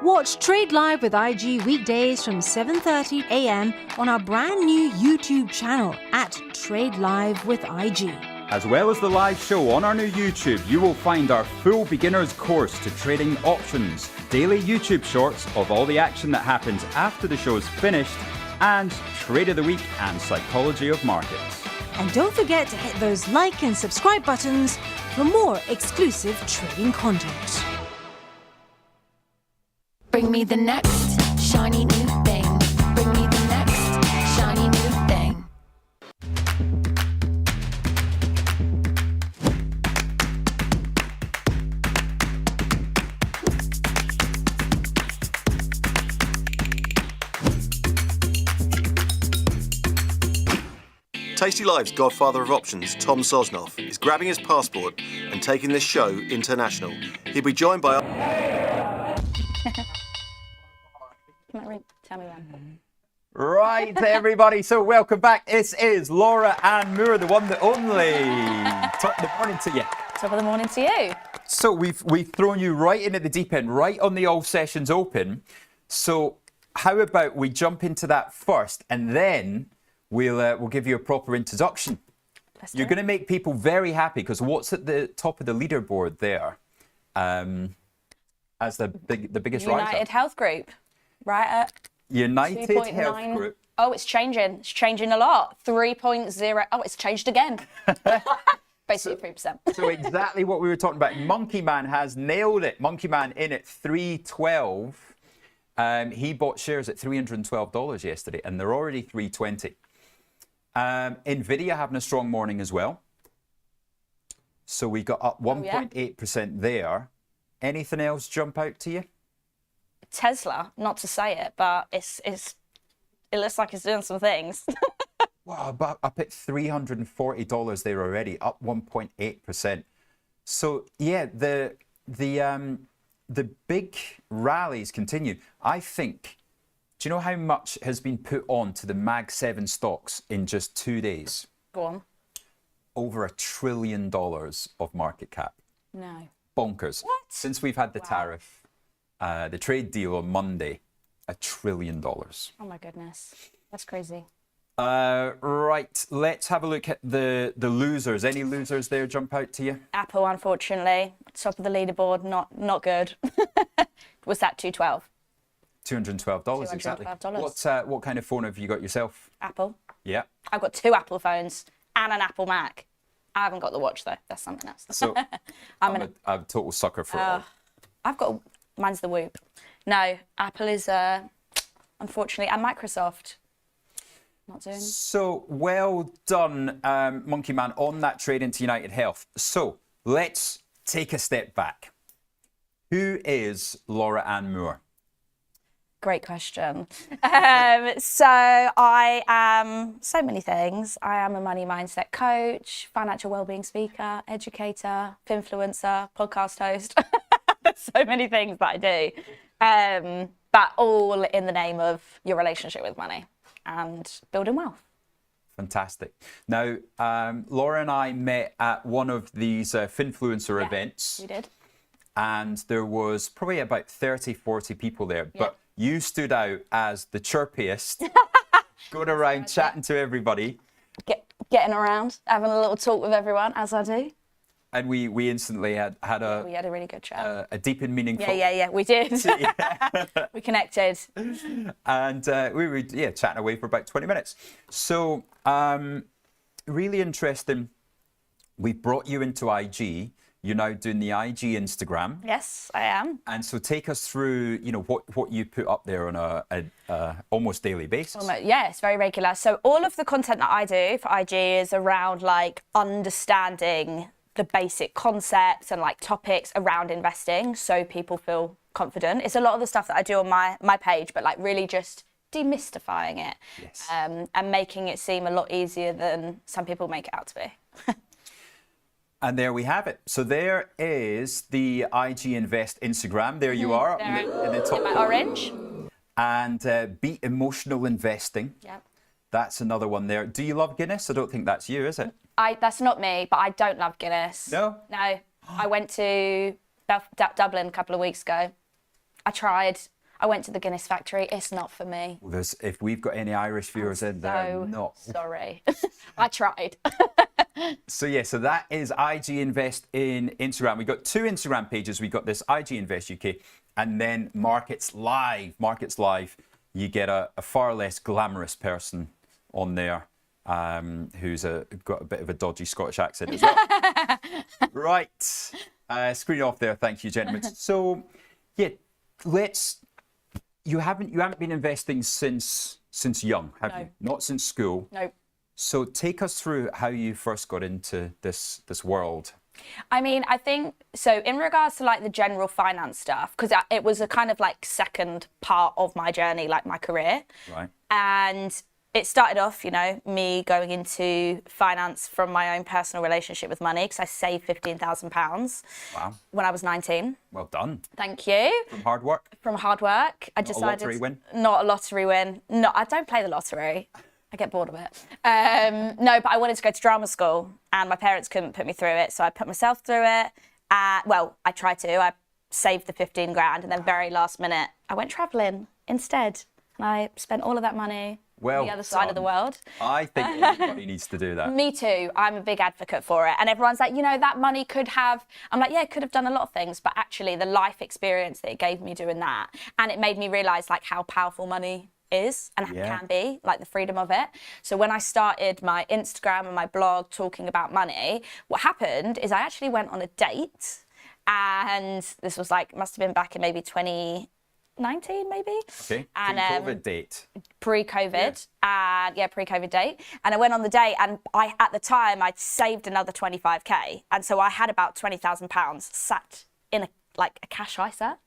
[SPEAKER 5] Watch Trade Live with IG weekdays from 7:30 a.m. on our brand new YouTube channel at Trade Live with IG.
[SPEAKER 2] As well as the live show on our new YouTube, you will find our full beginner's course to trading options, daily YouTube shorts of all the action that happens after the show is finished, and Trade of the Week and Psychology of Markets.
[SPEAKER 5] And don't forget to hit those like and subscribe buttons for more exclusive trading content.
[SPEAKER 4] Bring me the next shiny new thing. Bring me the next shiny new thing.
[SPEAKER 3] Tasty Live's godfather of options, Tom Sosnoff, is grabbing his passport and taking this show international. He'll be joined by...
[SPEAKER 7] Tell me when.
[SPEAKER 2] Right, everybody. So welcome back. This is Laura Ann Moore, the one, the only. Top of the morning to you.
[SPEAKER 7] Top of the morning to you.
[SPEAKER 2] So we've thrown you right in at the deep end, right on the all sessions open. So how about we jump into that first, and then we'll give you a proper introduction. You're going to make people very happy, because what's at the top of the leaderboard there, as the biggest riser?
[SPEAKER 7] United Health Group, right at
[SPEAKER 2] United
[SPEAKER 7] 2.9.
[SPEAKER 2] Health Group.
[SPEAKER 7] Oh, it's changing. It's changing a lot. 3.0. Oh, it's changed again. Basically 3%.
[SPEAKER 2] So exactly what we were talking about. Monkey Man has nailed it. Monkey Man in at 312. He bought shares at $312 yesterday, and they're already 320. Nvidia having a strong morning as well. So we got up 1.8% there. Anything else jump out to you?
[SPEAKER 7] Tesla, not to say it, but it looks like it's doing some things.
[SPEAKER 2] Wow, but up at $340 there already, up 1.8%. So yeah, the big rallies continue. I think, do you know how much has been put on to the Mag 7 stocks in just 2 days?
[SPEAKER 7] Go on.
[SPEAKER 2] Over $1 trillion of market cap.
[SPEAKER 7] No.
[SPEAKER 2] Bonkers.
[SPEAKER 7] What?
[SPEAKER 2] Since we've had the tariff, the trade deal on Monday, $1 trillion.
[SPEAKER 7] Oh my goodness. That's crazy.
[SPEAKER 2] Right, let's have a look at the losers. Any losers there jump out to you?
[SPEAKER 7] Apple, unfortunately, top of the leaderboard, not good. Was that 212?
[SPEAKER 2] $212 exactly.
[SPEAKER 7] $212.
[SPEAKER 2] What kind of phone have you got yourself?
[SPEAKER 7] Apple.
[SPEAKER 2] Yeah.
[SPEAKER 7] I've got 2 Apple phones and an Apple Mac. I haven't got the watch though. That's something else.
[SPEAKER 2] So I'm a total sucker for it all.
[SPEAKER 7] I've got mine's the Whoop. No, Apple is unfortunately, and Microsoft. Not doing.
[SPEAKER 2] So well done, Monkey Man, on that trade into United Health. So let's take a step back. Who is Laura Ann Moore?
[SPEAKER 7] Great question. So I am so many things. I am a money mindset coach, financial wellbeing speaker, educator, influencer, podcast host. So many things that I do, but all in the name of your relationship with money and building wealth.
[SPEAKER 2] Fantastic. Now, Laura and I met at one of these Finfluencer events.
[SPEAKER 7] We did.
[SPEAKER 2] And there was probably about 30, 40 people there. But you stood out as the chirpiest, going around chatting to everybody.
[SPEAKER 7] Getting around, having a little talk with everyone, as I do.
[SPEAKER 2] And we instantly had
[SPEAKER 7] we had a really good chat.
[SPEAKER 2] a deep and meaningful.
[SPEAKER 7] Yeah, we did. We connected.
[SPEAKER 2] And we were chatting away for about 20 minutes. So really interesting. We brought you into IG. You're now doing the IG Instagram.
[SPEAKER 7] Yes, I am.
[SPEAKER 2] And so take us through, what you put up there on a almost daily basis.
[SPEAKER 7] Yeah, it's very regular. So all of the content that I do for IG is around understanding the basic concepts and topics around investing, so people feel confident. It's a lot of the stuff that I do on my page, but really just demystifying it.
[SPEAKER 2] Yes.
[SPEAKER 7] And making it seem a lot easier than some people make it out to be.
[SPEAKER 2] And there we have it. So there is the IG Invest Instagram. There you are, in the top.
[SPEAKER 7] In my orange.
[SPEAKER 2] And beat emotional investing.
[SPEAKER 7] Yep.
[SPEAKER 2] That's another one there. Do you love Guinness? I don't think that's you, is it?
[SPEAKER 7] That's not me, but I don't love Guinness.
[SPEAKER 2] No?
[SPEAKER 7] No. I went to Dublin a couple of weeks ago. I tried. I went to the Guinness factory. It's not for me.
[SPEAKER 2] Well, if we've got any Irish viewers in there, not.
[SPEAKER 7] Sorry. I tried.
[SPEAKER 2] So that is IG Invest in Instagram. We've got 2 Instagram pages. We've got this IG Invest UK and then Markets Live. Markets Live, you get a far less glamorous person on there who's got a bit of a dodgy Scottish accent as well. Right. Screen off there. Thank you, gentlemen. So, yeah, You haven't been investing since young, have you? Not since school.
[SPEAKER 7] No.
[SPEAKER 2] So take us through how you first got into this world.
[SPEAKER 7] I mean, I think, so in regards to like the general finance stuff, because it was a kind of like second part of my journey, like my career.
[SPEAKER 2] Right.
[SPEAKER 7] And it started off, you know, me going into finance from my own personal relationship with money, because I saved £15,000 when I was 19.
[SPEAKER 2] Well done.
[SPEAKER 7] Thank you.
[SPEAKER 2] From hard work?
[SPEAKER 7] From hard work. I decided.
[SPEAKER 2] Not a lottery win?
[SPEAKER 7] Not a lottery win. No, I don't play the lottery. I get bored of it. No, but I wanted to go to drama school and my parents couldn't put me through it. So I put myself through it. Well, I tried to. I saved the 15 grand and then very last minute, I went travelling instead. And I spent all of that money on the other side of the world.
[SPEAKER 2] I think everybody needs to do that.
[SPEAKER 7] Me too. I'm a big advocate for it. And everyone's like, you know, that money could have, I'm like, yeah, it could have done a lot of things. But actually the life experience that it gave me doing that, and it made me realise like how powerful money is and can be, like the freedom of it. So when I started my Instagram and my blog talking about money, what happened is I actually went on a date, and this was like, must have been back in maybe 2019 maybe.
[SPEAKER 2] Okay,
[SPEAKER 7] and
[SPEAKER 2] pre-COVID date.
[SPEAKER 7] Pre-COVID, and pre-COVID date. And I went on the date, and at the time I'd saved another 25k, and so I had about £20,000 sat in a cash ISA.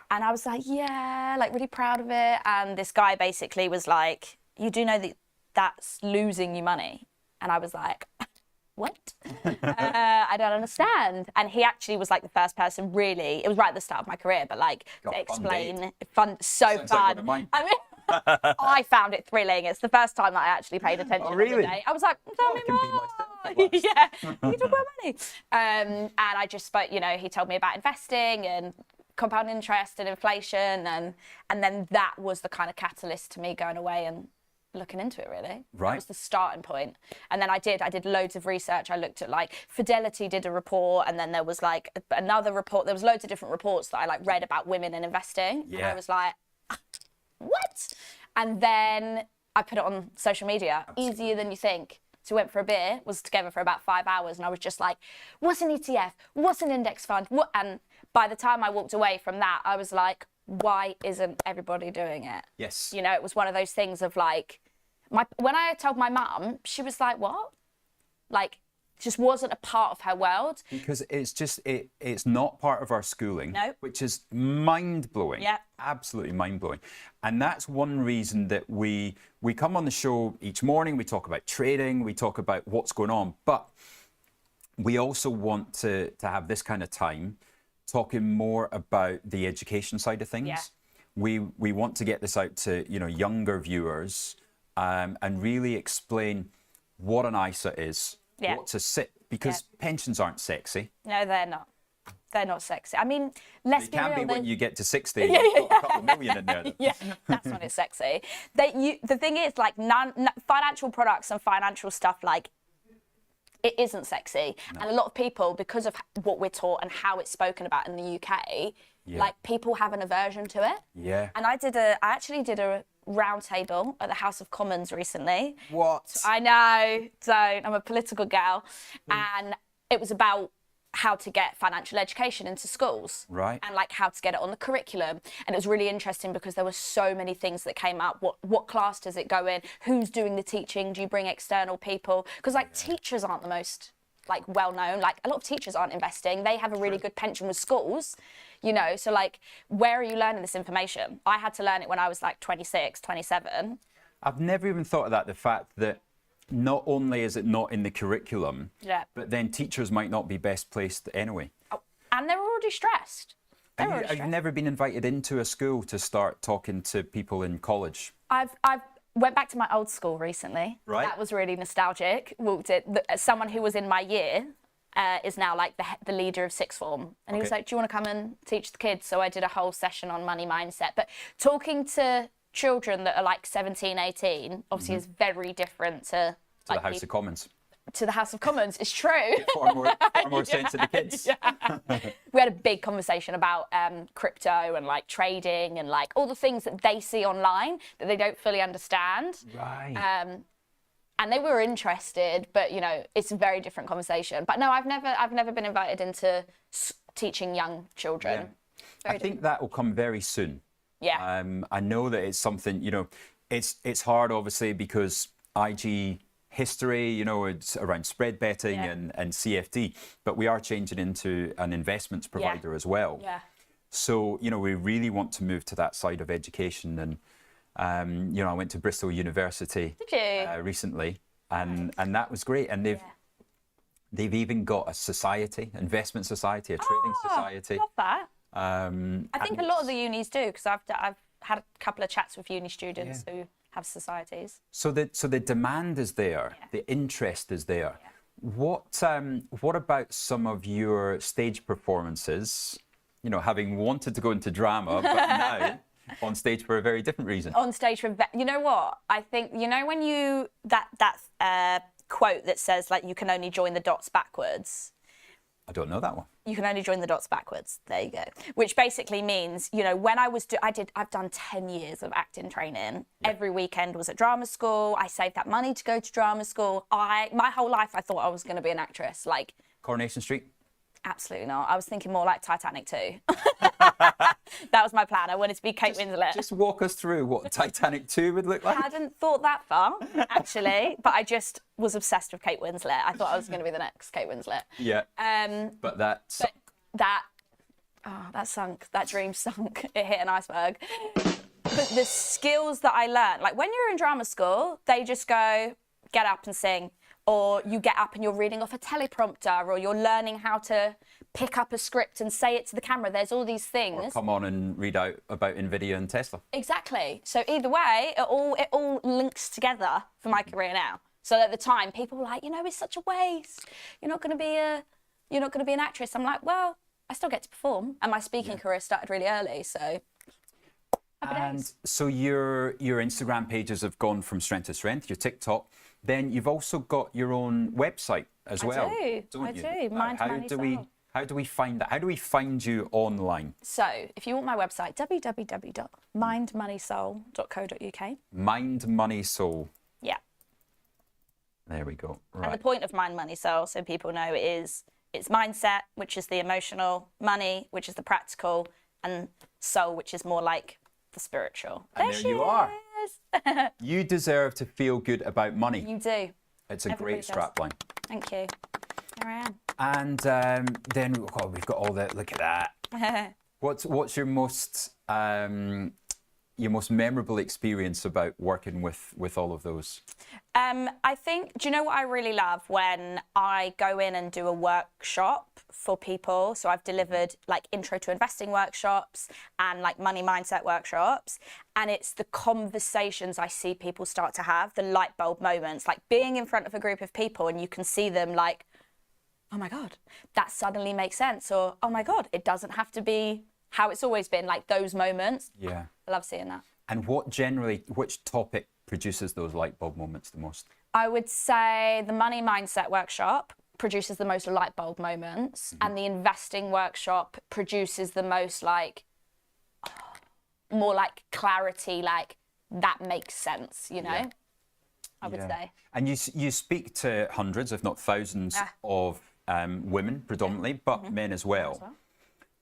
[SPEAKER 7] And I was like, yeah, like really proud of it. And this guy basically was like, you do know that that's losing you money? And I was like, what? I don't understand. And he actually was like the first person really, it was right at the start of my career, but like to explain, fun, so
[SPEAKER 2] Sounds
[SPEAKER 7] fun.
[SPEAKER 2] like one of mine.
[SPEAKER 7] I mean, I found it thrilling. It's the first time that I actually paid attention on the day. I was like, tell me more. Yeah, you talk about money. And I just spoke, you know, he told me about investing and compound interest and inflation, and then that was the kind of catalyst to me going away and looking into it, really.
[SPEAKER 2] Right.
[SPEAKER 7] That was the starting point. And then I did loads of research. I looked at like Fidelity did a report, and then there was like another report. There was loads of different reports that I like read about women and investing.
[SPEAKER 2] Yeah.
[SPEAKER 7] And I was like, what? And then I put it on social media. Absolutely. Easier than you think. So we went for a beer, was together for about 5 hours, and I was just like, what's an ETF? What's an index fund? What? And by the time I walked away from that, I was like, why isn't everybody doing it?
[SPEAKER 2] Yes.
[SPEAKER 7] You know, it was one of those things of like, when I told my mum, she was like, what? Like, just wasn't a part of her world.
[SPEAKER 2] Because it's just, it's not part of our schooling,
[SPEAKER 7] No.
[SPEAKER 2] which is mind-blowing.
[SPEAKER 7] Yeah.
[SPEAKER 2] Absolutely mind-blowing. And that's one reason that we come on the show each morning, we talk about trading, we talk about what's going on, but we also want to have this kind of time talking more about the education side of things.
[SPEAKER 7] Yeah.
[SPEAKER 2] We want to get this out to, you know, younger viewers, and really explain what an ISA is, what to sit, because pensions aren't sexy.
[SPEAKER 7] No, they're not. They're not sexy. I mean, let's be real.
[SPEAKER 2] It can be when you get to 60,
[SPEAKER 7] Yeah,
[SPEAKER 2] you've got a couple million in there.
[SPEAKER 7] Yeah, that's when it's sexy. The thing is, like, financial products and financial stuff, like, it isn't sexy. No. And a lot of people, because of what we're taught and how it's spoken about in the UK, like, people have an aversion to it.
[SPEAKER 2] Yeah.
[SPEAKER 7] And I actually did a round table at the House of Commons recently.
[SPEAKER 2] What?
[SPEAKER 7] I know, don't. I'm a political gal. And it was about how to get financial education into schools.
[SPEAKER 2] Right.
[SPEAKER 7] And like how to get it on the curriculum. And it was really interesting because there were so many things that came up. What class does it go in? Who's doing the teaching? Do you bring external people? Because like teachers aren't the most like well known. Like a lot of teachers aren't investing. They have a really good pension with schools, you know. So like, where are you learning this information? I had to learn it when I was like 26, 27.
[SPEAKER 2] I've never even thought of that, the fact that not only is it not in the curriculum, but then teachers might not be best placed anyway.
[SPEAKER 7] Oh, and they're already stressed.
[SPEAKER 2] Have you never been invited into a school to start talking to people in college?
[SPEAKER 7] I've went back to my old school recently.
[SPEAKER 2] Right.
[SPEAKER 7] That was really nostalgic. Walked it. Someone who was in my year is now like the leader of sixth form, and he was like, "Do you want to come and teach the kids?" So I did a whole session on money mindset. But talking to children that are like 17, 18, obviously is very different to
[SPEAKER 2] The House of Commons.
[SPEAKER 7] To the House of Commons. It's true.
[SPEAKER 2] Far more sense to the kids.
[SPEAKER 7] We had a big conversation about crypto and like trading and like all the things that they see online that they don't fully understand.
[SPEAKER 2] Right.
[SPEAKER 7] And they were interested, but you know, it's a very different conversation. But no, I've never been invited into teaching young children.
[SPEAKER 2] Yeah. I think that will come very soon.
[SPEAKER 7] Yeah.
[SPEAKER 2] I know that it's something, you know, it's hard obviously because IG history, you know, it's around spread betting and CFD, but we are changing into an investments provider as well.
[SPEAKER 7] Yeah.
[SPEAKER 2] So, you know, we really want to move to that side of education. And, you know, I went to Bristol University recently, and that was great. And they've even got a society, investment society, a trading society.
[SPEAKER 7] Love that. I think a lot of the unis do, because I've had a couple of chats with uni students who have societies.
[SPEAKER 2] So the demand is there, the interest is there. What about some of your stage performances? You know, having wanted to go into drama, but now on stage for a very different reason.
[SPEAKER 7] On stage for, you know what? I think, you know, when you, that quote that says like, you can only join the dots backwards.
[SPEAKER 2] I don't know that one.
[SPEAKER 7] You can only join the dots backwards. There you go. Which basically means, you know, when I've done 10 years of acting training. Yeah. Every weekend was at drama school. I saved that money to go to drama school. My whole life, I thought I was going to be an actress. Like
[SPEAKER 2] Coronation Street?
[SPEAKER 7] Absolutely not. I was thinking more like Titanic 2. That was my plan. I wanted to be Kate Winslet.
[SPEAKER 2] Just walk us through what Titanic 2 would look like.
[SPEAKER 7] I hadn't thought that far, actually, but I just was obsessed with Kate Winslet. I thought I was going to be the next Kate Winslet.
[SPEAKER 2] Yeah. But that sunk.
[SPEAKER 7] That sunk. That dream sunk. It hit an iceberg. But the skills that I learned, like when you're in drama school, they just go, get up and sing. Or you get up and you're reading off a teleprompter, or you're learning how to pick up a script and say it to the camera. There's all these things.
[SPEAKER 2] Or come on and read out about NVIDIA and Tesla. Exactly.
[SPEAKER 7] So either way, it all links together for my career now. So at the time, people were like, you know, it's such a waste. You're not going to be an actress. I'm like, well, I still get to perform, and my speaking career started really early. So.
[SPEAKER 2] And so your Instagram pages have gone from strength to strength. Your TikTok. Then you've also got your own website as well.
[SPEAKER 7] I do. Mind Money Soul.
[SPEAKER 2] How do we find that? How do we find you online?
[SPEAKER 7] So if you want my website, www.mindmoneysoul.co.uk.
[SPEAKER 2] Mind Money Soul.
[SPEAKER 7] Yeah.
[SPEAKER 2] There we go. Right.
[SPEAKER 7] And the point of Mind Money Soul, so people know, is it's mindset, which is the emotional, money, which is the practical, and soul, which is more like the spiritual.
[SPEAKER 2] And there you are. You deserve to feel good about money.
[SPEAKER 7] You do.
[SPEAKER 2] It's a great strapline.
[SPEAKER 7] Thank you. Here I am.
[SPEAKER 2] And then we've got all that. Look at that. What's your most memorable experience about working with all of those?
[SPEAKER 7] I think, do you know what I really love? When I go in and do a workshop for people. So I've delivered like intro to investing workshops and like money mindset workshops. And it's the conversations I see people start to have, the light bulb moments, like being in front of a group of people and you can see them like, oh my God, that suddenly makes sense. Or, oh my God, it doesn't have to be how it's always been, like those moments.
[SPEAKER 2] Yeah.
[SPEAKER 7] I love seeing that.
[SPEAKER 2] And which topic produces those light bulb moments the most?
[SPEAKER 7] I would say the money mindset workshop produces the most light bulb moments, and the investing workshop produces the most like, more like clarity, like that makes sense, you know? Yeah. I would say.
[SPEAKER 2] And you speak to hundreds, if not thousands, of women predominantly, but men as well.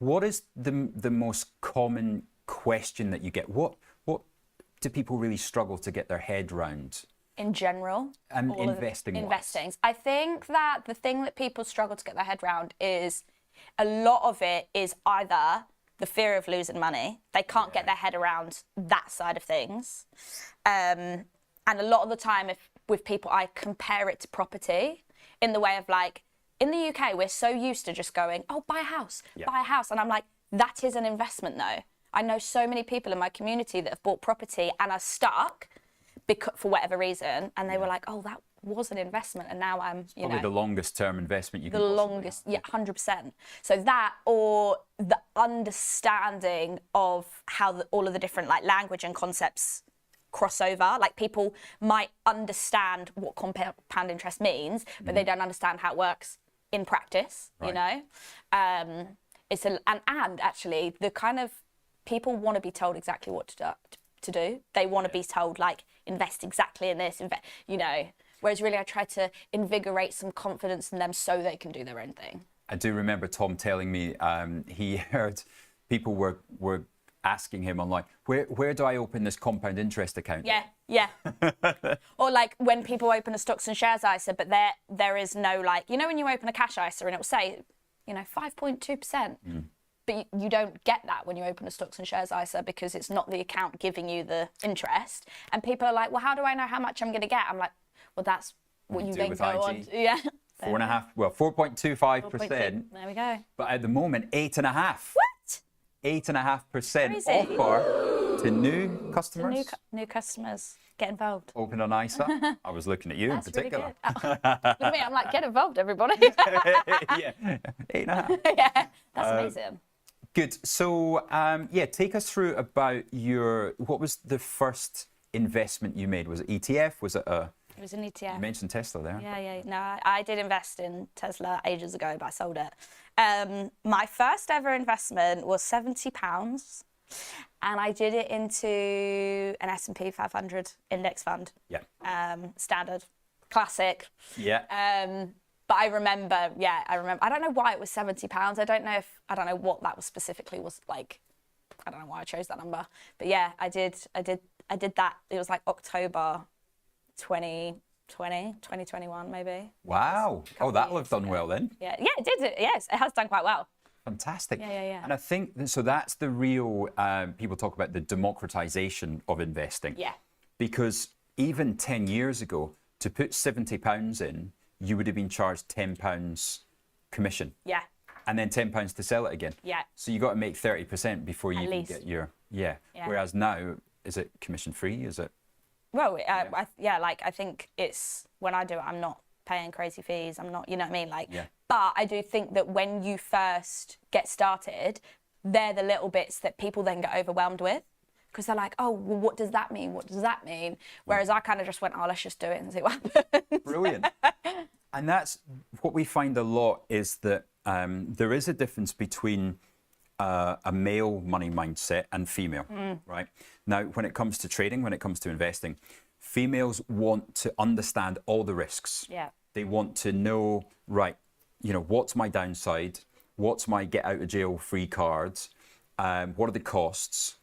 [SPEAKER 2] What is the most common question that you get? What do people really struggle to get their head round?
[SPEAKER 7] In general?
[SPEAKER 2] And investing.
[SPEAKER 7] I think that the thing that people struggle to get their head around is a lot of it is either the fear of losing money. They can't get their head around that side of things. And a lot of the time with people, I compare it to property in the way of like, in the UK, we're so used to just going, oh, buy a house. And I'm like, that is an investment though. I know so many people in my community that have bought property and are stuck because, for whatever reason, and they were like, oh, that was an investment, and now I'm, you
[SPEAKER 2] Probably
[SPEAKER 7] know,
[SPEAKER 2] the longest term investment you can
[SPEAKER 7] the
[SPEAKER 2] possibly
[SPEAKER 7] longest,
[SPEAKER 2] have.
[SPEAKER 7] yeah, 100%. So that, or the understanding of how all of the different like language and concepts cross over. Like people might understand what compound interest means, but they don't understand how it works in practice.
[SPEAKER 2] Right.
[SPEAKER 7] You know, it's and actually the kind of people want to be told exactly what to do. They want to be told like invest exactly in this, you know. Whereas really I try to invigorate some confidence in them so they can do their own thing.
[SPEAKER 2] I do remember Tom telling me he heard people were asking him online, where do I open this compound interest account?
[SPEAKER 7] Yeah. Or like when people open a stocks and shares ISA, but there is no like, you know, when you open a cash ISA and it will say, you know, 5.2%. But you don't get that when you open a stocks and shares ISA because it's not the account giving you the interest. And people are like, well, how do I know how much I'm going to get? I'm like, well, that's what you
[SPEAKER 2] do
[SPEAKER 7] then
[SPEAKER 2] with
[SPEAKER 7] go
[SPEAKER 2] IG.
[SPEAKER 7] on. Yeah.
[SPEAKER 2] 4.25%.
[SPEAKER 7] There we go.
[SPEAKER 2] But at the moment, 8.5%.
[SPEAKER 7] What?
[SPEAKER 2] 8.5%
[SPEAKER 7] Crazy.
[SPEAKER 2] offer to new customers.
[SPEAKER 7] New customers, get involved.
[SPEAKER 2] Open an ISA. I was looking at you
[SPEAKER 7] That's
[SPEAKER 2] in particular.
[SPEAKER 7] Really good. Look at me, I'm like, get involved, everybody.
[SPEAKER 2] Yeah, 8.5.
[SPEAKER 7] Yeah, that's amazing.
[SPEAKER 2] Good. So, yeah, take us through about what was the first investment you made? Was it ETF? Was it a...
[SPEAKER 7] It was an ETF.
[SPEAKER 2] You mentioned Tesla there.
[SPEAKER 7] Yeah. No, I did invest in Tesla ages ago, but I sold it. My first ever investment was £70, and I did it into an S&P 500 index fund.
[SPEAKER 2] Yeah.
[SPEAKER 7] Standard, classic.
[SPEAKER 2] Yeah.
[SPEAKER 7] But I remember. I don't know why it was £70. I don't know what that was specifically was like. I don't know why I chose that number. But yeah, I did that. It was like October 2021 maybe.
[SPEAKER 2] Wow. Oh, that'll have done well then.
[SPEAKER 7] Yeah, it did. Yes, it has done quite well.
[SPEAKER 2] Fantastic.
[SPEAKER 7] Yeah.
[SPEAKER 2] And I think, so that's the real, people talk about the democratization of investing.
[SPEAKER 7] Yeah.
[SPEAKER 2] Because even 10 years ago, to put £70 in, you would have been charged £10 commission.
[SPEAKER 7] Yeah.
[SPEAKER 2] And then £10 to sell it again.
[SPEAKER 7] Yeah.
[SPEAKER 2] So you got to make 30% before you
[SPEAKER 7] At
[SPEAKER 2] can
[SPEAKER 7] least.
[SPEAKER 2] get your,
[SPEAKER 7] Yeah.
[SPEAKER 2] Whereas now, is it commission free? Is it?
[SPEAKER 7] Well, I think it's, when I do it, I'm not paying crazy fees. I'm not, you know what I mean? Like,
[SPEAKER 2] Yeah.
[SPEAKER 7] But I do think that when you first get started, they're the little bits that people then get overwhelmed with. Because they're like, oh, well, what does that mean? What does that mean? Whereas I kind of just went, oh, let's just do it and see what happens.
[SPEAKER 2] Brilliant. And that's what we find a lot is that there is a difference between a male money mindset and female, right? Now, when it comes to trading, when it comes to investing, females want to understand all the risks.
[SPEAKER 7] Yeah.
[SPEAKER 2] They want to know, right, you know, what's my downside? What's my get out of jail free cards? What are the costs?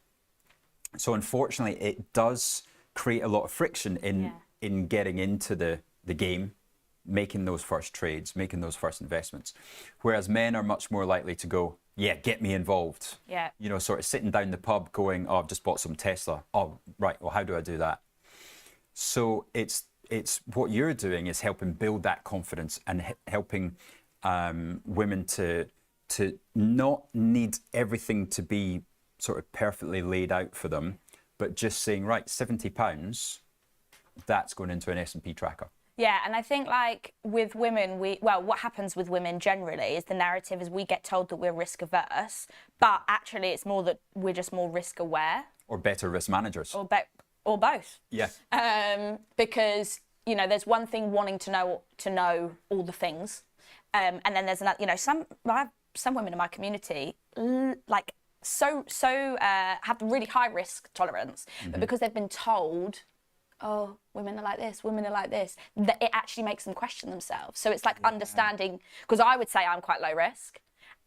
[SPEAKER 2] So unfortunately, it does create a lot of friction in getting into the game, making those first trades, making those first investments. Whereas men are much more likely to go, yeah, get me involved.
[SPEAKER 7] Yeah.
[SPEAKER 2] You know, sort of sitting down the pub going, oh, I've just bought some Tesla. Oh, right, well, how do I do that? So it's what you're doing is helping build that confidence and helping women to not need everything to be sort of perfectly laid out for them, but just saying, right, £70, that's going into an S&P tracker.
[SPEAKER 7] Yeah, and I think like with women, what happens with women generally is the narrative is we get told that we're risk averse, but actually it's more that we're just more risk aware.
[SPEAKER 2] Or better risk managers.
[SPEAKER 7] Or both.
[SPEAKER 2] Yeah.
[SPEAKER 7] Because, you know, there's one thing wanting to know all the things. And then there's another, you know, I have some women in my community like have really high risk tolerance, but because they've been told, oh, women are like this, that it actually makes them question themselves. So it's like understanding, because I would say I'm quite low risk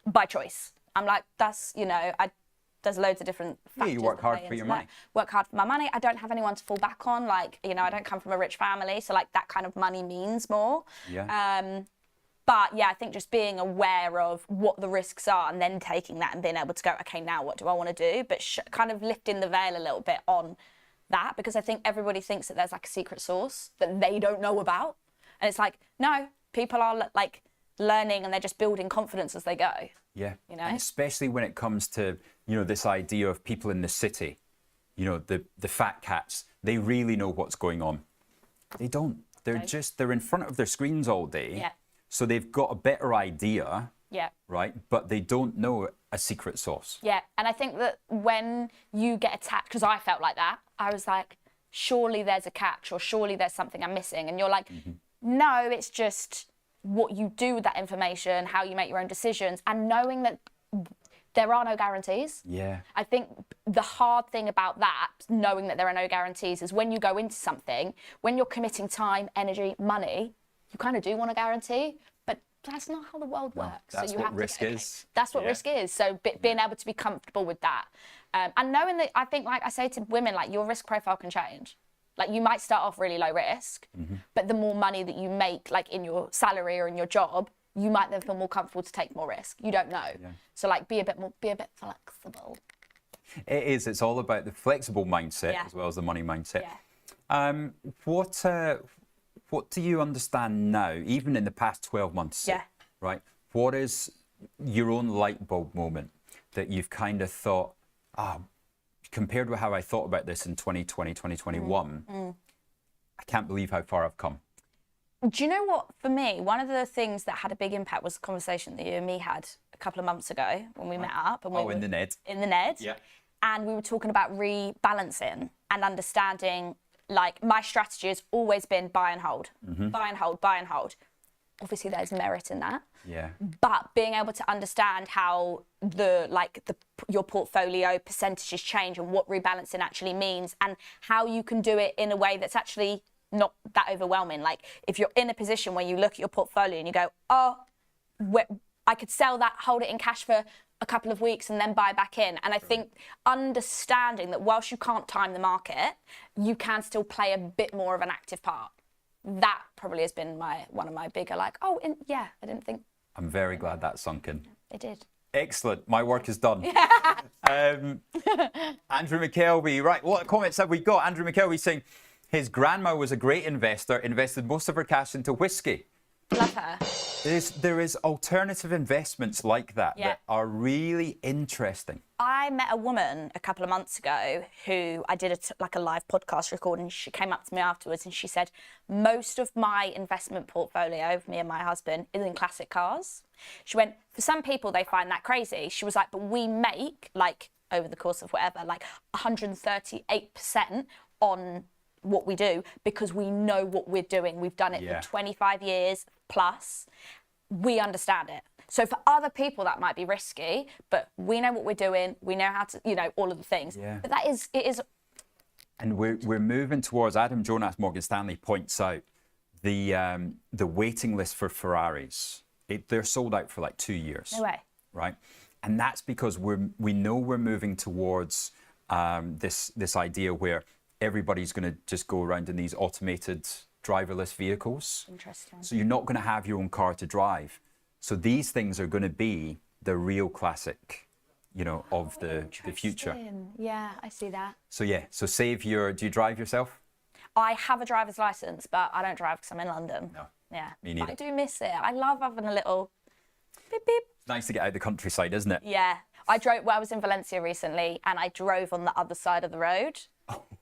[SPEAKER 7] by choice. I'm like, that's, you know, there's loads of different factors.
[SPEAKER 2] Yeah, you work hard for your money.
[SPEAKER 7] Work hard for my money. I don't have anyone to fall back on. Like, you know, I don't come from a rich family, so like that kind of money means more.
[SPEAKER 2] Yeah.
[SPEAKER 7] But yeah, I think just being aware of what the risks are and then taking that and being able to go, okay, now what do I want to do? But kind of lifting the veil a little bit on that, because I think everybody thinks that there's like a secret sauce that they don't know about. And it's like, no, people are like, learning and they're just building confidence as they go.
[SPEAKER 2] Yeah.
[SPEAKER 7] You know?
[SPEAKER 2] And especially when it comes to, this idea of people in the city, the fat cats, they really know what's going on. They don't. They're in front of their screens all day.
[SPEAKER 7] Yeah.
[SPEAKER 2] So they've got a better idea.
[SPEAKER 7] Yeah.
[SPEAKER 2] Right. But they don't know a secret sauce.
[SPEAKER 7] Yeah. And I think that when you get attacked, because I felt like that, I was like, surely there's a catch or surely there's something I'm missing. And you're like, no, it's just what you do with that information, how you make your own decisions, and knowing that there are no guarantees.
[SPEAKER 2] Yeah.
[SPEAKER 7] I think the hard thing about that, knowing that there are no guarantees, is when you go into something, when you're committing time, energy, money, you kind of do want a guarantee, but that's not how the world works.
[SPEAKER 2] That's
[SPEAKER 7] so you
[SPEAKER 2] what
[SPEAKER 7] have
[SPEAKER 2] risk
[SPEAKER 7] to,
[SPEAKER 2] is.
[SPEAKER 7] That's what risk is. So being able to be comfortable with that. And knowing that, I think, like I say to women, like your risk profile can change. Like you might start off really low risk, but the more money that you make, like in your salary or in your job, you might then feel more comfortable to take more risk. You don't know. Yeah. So like be a bit flexible.
[SPEAKER 2] It is. It's all about the flexible mindset as well as the money mindset.
[SPEAKER 7] Yeah.
[SPEAKER 2] What do you understand now, even in the past 12 months?
[SPEAKER 7] Yeah.
[SPEAKER 2] Right. What is your own light bulb moment that you've kind of thought, compared with how I thought about this in 2020, 2021, I can't believe how far I've come.
[SPEAKER 7] Do you know what, for me, one of the things that had a big impact was the conversation that you and me had a couple of months ago when we met up. And
[SPEAKER 2] in the Ned.
[SPEAKER 7] In the Ned.
[SPEAKER 2] Yeah.
[SPEAKER 7] And we were talking about rebalancing and understanding, like, my strategy has always been buy and hold, buy and hold, buy and hold. Obviously, there's merit in that.
[SPEAKER 2] Yeah.
[SPEAKER 7] But being able to understand how your portfolio percentages change and what rebalancing actually means and how you can do it in a way that's actually not that overwhelming. Like if you're in a position where you look at your portfolio and you go, I could sell that, hold it in cash for a couple of weeks and then buy back in. And I think understanding that whilst you can't time the market, you can still play a bit more of an active part. That probably has been one of my bigger I didn't think.
[SPEAKER 2] I'm very glad that sunk in.
[SPEAKER 7] It did.
[SPEAKER 2] Excellent. My work is done. Andrew McKelvey. Right, what comments have we got? Andrew McKelvey saying his grandma was a great investor, invested most of her cash into whiskey.
[SPEAKER 7] Love her.
[SPEAKER 2] There is alternative investments like that that are really interesting.
[SPEAKER 7] I met a woman a couple of months ago who I did a live podcast recording. She came up to me afterwards and she said, most of my investment portfolio, me and my husband, is in classic cars. She went, for some people, they find that crazy. She was like, but we make, like, over the course of whatever, like 138% on what we do because we know what we're doing. We've done it for 25 years plus. We understand it. So for other people that might be risky, but we know what we're doing. We know how to, all of the things. Yeah. But it is.
[SPEAKER 2] And we're moving towards, Adam Jonas, Morgan Stanley points out the waiting list for Ferraris. They're sold out for like 2 years.
[SPEAKER 7] No way.
[SPEAKER 2] Right. And that's because we know we're moving towards this idea where everybody's going to just go around in these automated driverless vehicles.
[SPEAKER 7] Interesting.
[SPEAKER 2] So you're not going to have your own car to drive. So these things are going to be the real classic, of the future.
[SPEAKER 7] Yeah, I see that.
[SPEAKER 2] So do you drive yourself?
[SPEAKER 7] I have a driver's license, but I don't drive because I'm in London.
[SPEAKER 2] No.
[SPEAKER 7] Yeah.
[SPEAKER 2] Me neither.
[SPEAKER 7] But I do miss it. I love having a little beep beep.
[SPEAKER 2] It's nice to get out the countryside, isn't it?
[SPEAKER 7] Yeah. I was in Valencia recently and I drove on the other side of the road.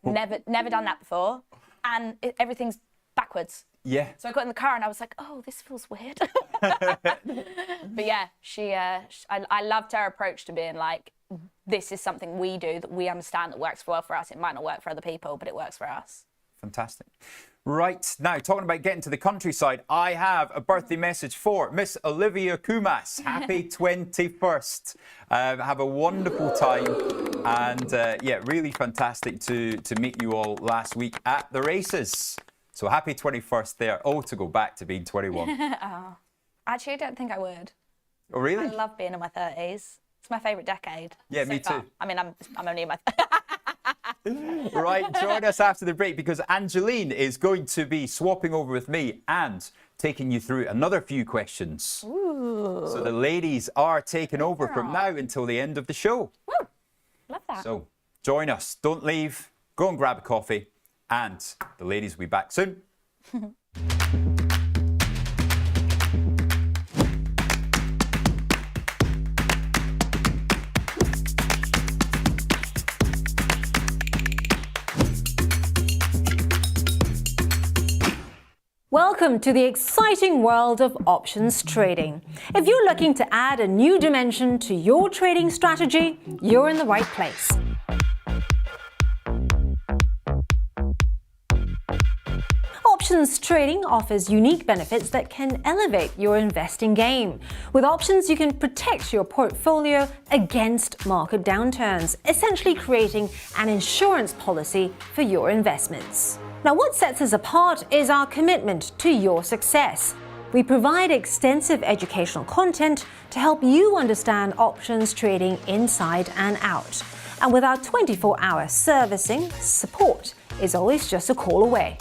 [SPEAKER 7] Never done that before. And everything's backwards.
[SPEAKER 2] Yeah.
[SPEAKER 7] So I got in the car and I was like, oh, this feels weird. But yeah, I loved her approach to being like, this is something we do that we understand that works well for us. It might not work for other people, but it works for us. Fantastic.
[SPEAKER 2] Right, now talking about getting to the countryside, I have a birthday message for Miss Olivia Kumas. Happy 21st. Have a wonderful time. And really fantastic to meet you all last week at the races. So happy 21st there. To go back to being 21.
[SPEAKER 7] Oh. Actually, I don't think I would.
[SPEAKER 2] Oh, really?
[SPEAKER 7] I love being in my 30s. It's my favourite decade.
[SPEAKER 2] Yeah, me too.
[SPEAKER 7] I mean, I'm only in my...
[SPEAKER 2] Right, join us after the break because Angeline is going to be swapping over with me and taking you through another few questions.
[SPEAKER 7] Ooh.
[SPEAKER 2] So the ladies are taking over from now until the end of the show.
[SPEAKER 7] Woo. Love that.
[SPEAKER 2] So join us. Don't leave. Go and grab a coffee. And the ladies will be back soon.
[SPEAKER 5] Welcome to the exciting world of options trading. If you're looking to add a new dimension to your trading strategy, you're in the right place. Options trading offers unique benefits that can elevate your investing game. With options, you can protect your portfolio against market downturns, essentially creating an insurance policy for your investments. Now, what sets us apart is our commitment to your success. We provide extensive educational content to help you understand options trading inside and out. And with our 24-hour servicing, support is always just a call away.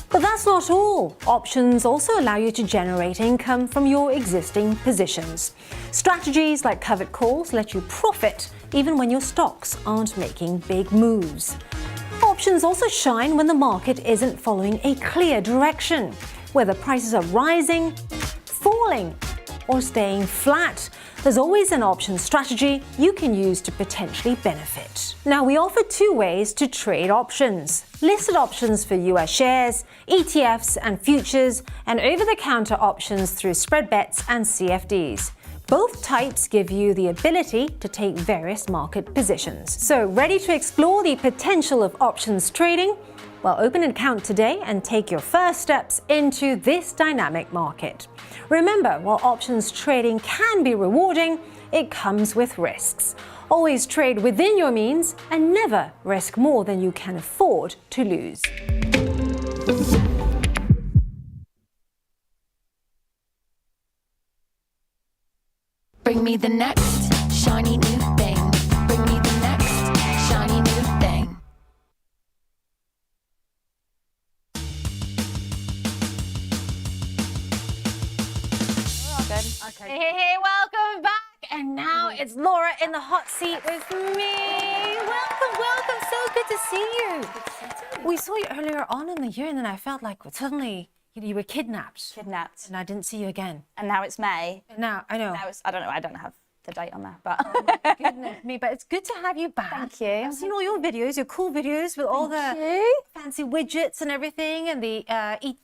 [SPEAKER 5] But that's not all. Options also allow you to generate income from your existing positions. Strategies like covered calls let you profit even when your stocks aren't making big moves. Options also shine when the market isn't following a clear direction, whether prices are rising, falling, or staying flat. There's always an option strategy you can use to potentially benefit. Now, we offer two ways to trade options: listed options for US shares, ETFs and futures, and over-the-counter options through spread bets and CFDs. Both types give you the ability to take various market positions. So, ready to explore the potential of options trading? Well, open an account today and take your first steps into this dynamic market. Remember, while options trading can be rewarding, it comes with risks. Always trade within your means and never risk more than you can afford to lose.
[SPEAKER 4] Bring me the next shiny new thing. Bring me the next shiny new thing.
[SPEAKER 1] Hey, welcome back. And now it's Laura in the hot seat with me. Welcome. So good to see you. We saw you earlier on in the year, and then I felt like suddenly you were kidnapped. And I didn't see you again.
[SPEAKER 7] And now it's May.
[SPEAKER 1] Now, I know.
[SPEAKER 7] Now it's, I don't know, I don't have the date on there, but.
[SPEAKER 1] Goodness me, but it's good to have you back.
[SPEAKER 7] Thank you.
[SPEAKER 1] I've seen all your videos, your cool videos with all the fancy widgets and everything, and the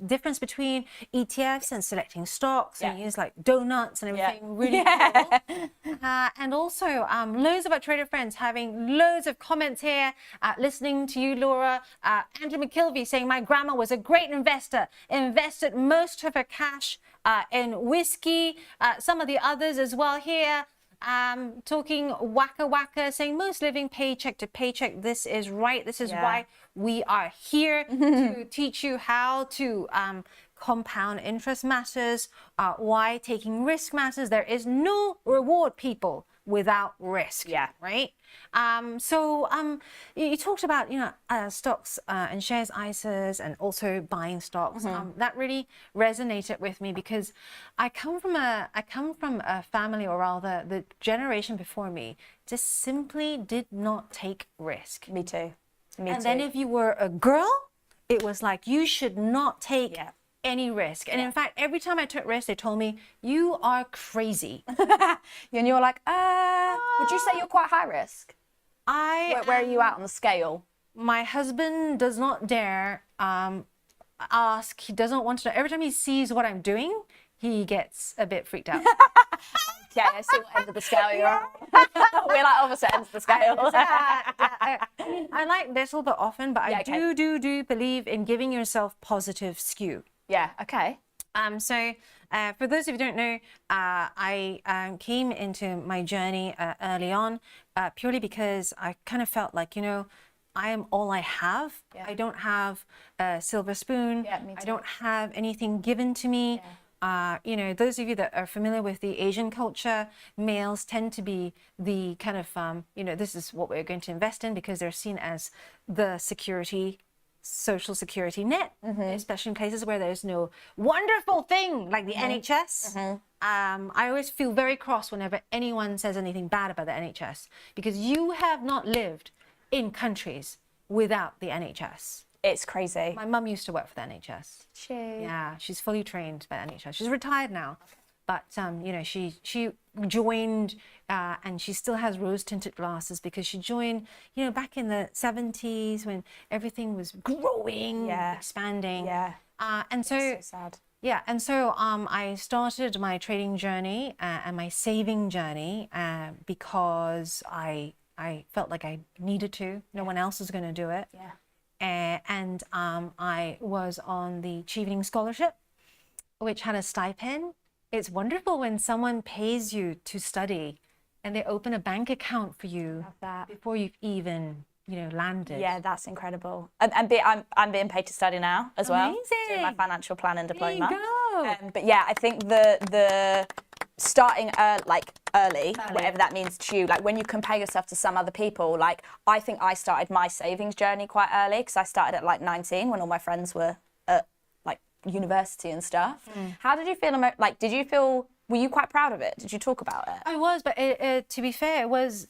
[SPEAKER 1] difference between ETFs and selecting stocks, and you use like donuts and everything. Really cool. And also loads of our trader friends having loads of comments here, listening to you, Laura. Andrew McKilvey saying, my grandma was a great investor, invested most of her cash in whiskey. Some of the others as well here. Talking waka saying most living paycheck to paycheck. This is right. This is why we are here to teach you how to compound interest matters, why taking risk matters. There is no reward, people, without risk. Right. So you talked about stocks and shares, ISAs, and also buying stocks. That really resonated with me because I come from a family, or rather the generation before me, just simply did not take risk.
[SPEAKER 7] Me too.
[SPEAKER 1] And then if you were a girl, it was like you should not take any risk. And in fact, every time I took risk, they told me, you are crazy.
[SPEAKER 7] And you're like, would you say you're quite high risk? Where are you at on the scale?
[SPEAKER 1] My husband does not dare ask. He doesn't want to know. Every time he sees what I'm doing, he gets a bit freaked out.
[SPEAKER 7] Yeah, I see what end of the scale you're on. We're like opposite ends of the scale.
[SPEAKER 1] I like little but often, but I do believe in giving yourself positive skew.
[SPEAKER 7] Yeah, okay.
[SPEAKER 1] So for those of you who don't know, I came into my journey early on purely because I kind of felt like, I am all I have. I don't have a silver spoon. I don't have anything given to me. Those of you that are familiar with the Asian culture, males tend to be the kind of, this is what we're going to invest in because they're seen as the social security net, especially in places where there's no wonderful thing like the NHS. I always feel very cross whenever anyone says anything bad about the NHS because you have not lived in countries without the NHS.
[SPEAKER 7] It's crazy.
[SPEAKER 1] My mum used to work for the NHS. Yeah, she's fully trained by the NHS. She's retired now, but she joined and she still has rose-tinted glasses because she joined, back in the 70s when everything was growing, expanding. And so,
[SPEAKER 7] So sad.
[SPEAKER 1] yeah, and so I started my trading journey and my saving journey because I felt like I needed to. No one else was going to do it.
[SPEAKER 7] Yeah.
[SPEAKER 1] And I was on the Achieving Scholarship, which had a stipend. It's wonderful when someone pays you to study and they open a bank account for you
[SPEAKER 7] Love that.
[SPEAKER 1] before you've even, landed.
[SPEAKER 7] Yeah, that's incredible. And I'm being paid to study now as well. Doing my
[SPEAKER 1] Amazing.
[SPEAKER 7] financial planning diploma.
[SPEAKER 1] There you go.
[SPEAKER 7] But yeah, I think the starting early, whatever that means to you, like when you compare yourself to some other people, like I think I started my savings journey quite early because I started at like 19 when all my friends were at like university and stuff. How did you feel? Were you quite proud of it? Did you talk about it?
[SPEAKER 1] I was, but to be fair, it was,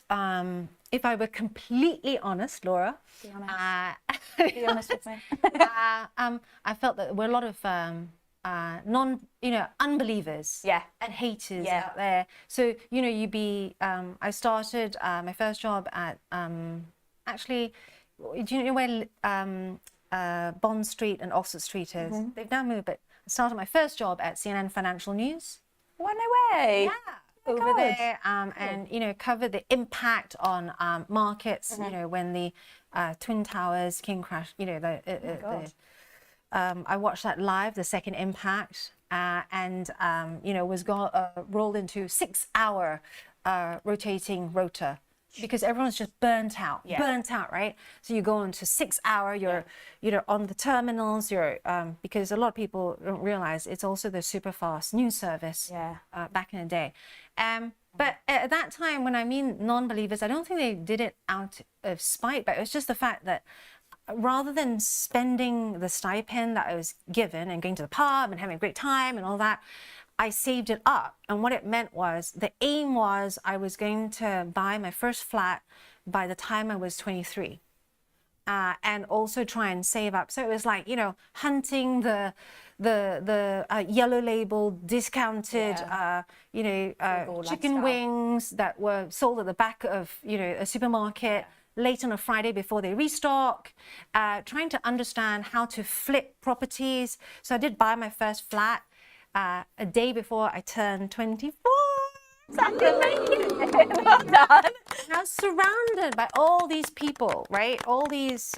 [SPEAKER 1] if I were completely honest, Laura.
[SPEAKER 7] Be honest. Be honest with me.
[SPEAKER 1] I felt that there were a lot of unbelievers
[SPEAKER 7] Yeah.
[SPEAKER 1] and haters
[SPEAKER 7] Yeah.
[SPEAKER 1] out there. So, I started my first job at, actually, do you know where Bond Street and Oxford Street is? They've now moved, but I started my first job at CNN Financial News.
[SPEAKER 7] Well, no way.
[SPEAKER 1] Yeah.
[SPEAKER 7] Oh my
[SPEAKER 1] Over
[SPEAKER 7] God.
[SPEAKER 1] there and cover the impact on markets, when the Twin Towers, King crash, I watched that live, the second impact, and was rolled into 6-hour rotating rota because everyone's just burnt out, right? So you go into 6-hour, you're on the terminals, because a lot of people don't realize it's also the super fast news service back in the day. But at that time, when I mean non-believers, I don't think they did it out of spite, but it was just the fact that rather than spending the stipend that I was given and going to the pub and having a great time and all that, I saved it up. And what it meant was, the aim was I was going to buy my first flat by the time I was 23. And also try and save up. So it was like, hunting the yellow label discounted, chicken wings that were sold at the back of, a supermarket late on a Friday before they restock, trying to understand how to flip properties. So I did buy my first flat a day before I turned 24.
[SPEAKER 7] That's amazing. Well done.
[SPEAKER 1] And I was surrounded by all these people, right? All these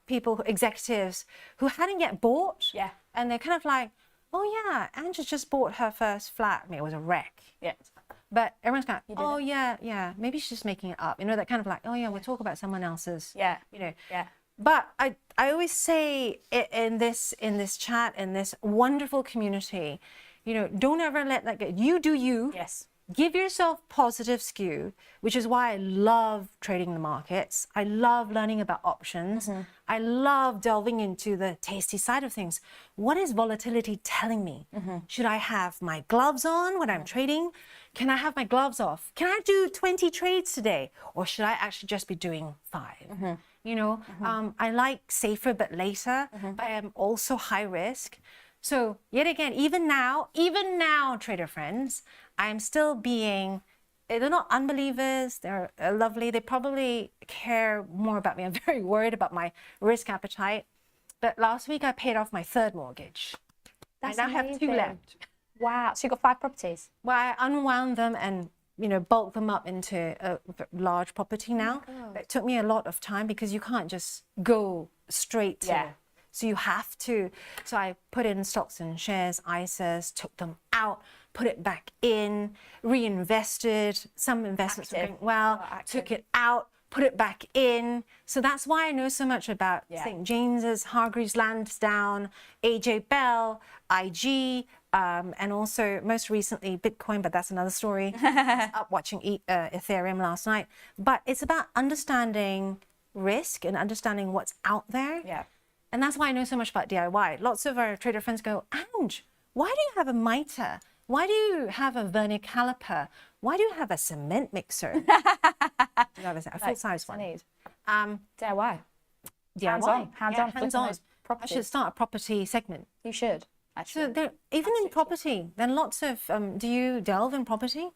[SPEAKER 1] people, executives who hadn't yet bought.
[SPEAKER 7] Yeah.
[SPEAKER 1] And they're kind of like, oh yeah, Angela just bought her first flat. I mean, it was a wreck.
[SPEAKER 7] Yeah.
[SPEAKER 1] But everyone's kind of, oh yeah, maybe she's just making it up. That kind of like, oh yeah, we'll talk about someone else's.
[SPEAKER 7] Yeah.
[SPEAKER 1] Yeah. But I always say in this chat, in this wonderful community, don't ever let that get, you do you.
[SPEAKER 7] Yes.
[SPEAKER 1] Give yourself positive skew, which is why I love trading the markets. I love learning about options. I love delving into the tasty side of things. What is volatility telling me? Should I have my gloves on when I'm trading? Can I have my gloves off? Can I do 20 trades today? Or should I actually just be doing 5? I like safer but later, but I am also high risk. So yet again, even now, trader friends, I'm still being, they're not unbelievers, they're lovely, they probably care more about me. I'm very worried about my risk appetite. But last week I paid off my 3rd mortgage.
[SPEAKER 7] That's
[SPEAKER 1] I now have 2
[SPEAKER 7] amazing.
[SPEAKER 1] left.
[SPEAKER 7] Wow. So you got 5 properties?
[SPEAKER 1] Well, I unwound them and bulk them up into a large property now. But it took me a lot of time because you can't just go straight to So you have to. So I put in stocks and shares, ISAs, took them out, put it back in, reinvested. Some investments were going well, took it out, put it back in. So that's why I know so much about St. James's, Hargreaves Lansdown, AJ Bell, IG, and also most recently Bitcoin, but that's another story. I was up watching Ethereum last night. But it's about understanding risk and understanding what's out there.
[SPEAKER 7] Yeah.
[SPEAKER 1] And that's why I know so much about DIY. Lots of our trader friends go, Ange, why do you have a mitre? Why do you have a vernier caliper? Why do you have a cement mixer? Do you have a full-size one?
[SPEAKER 7] DIY.
[SPEAKER 1] DIY.
[SPEAKER 7] Hands-on.
[SPEAKER 1] Hands-on. I should start a property segment.
[SPEAKER 7] You should, actually.
[SPEAKER 1] So there, even in property, there are lots of, do you delve in property?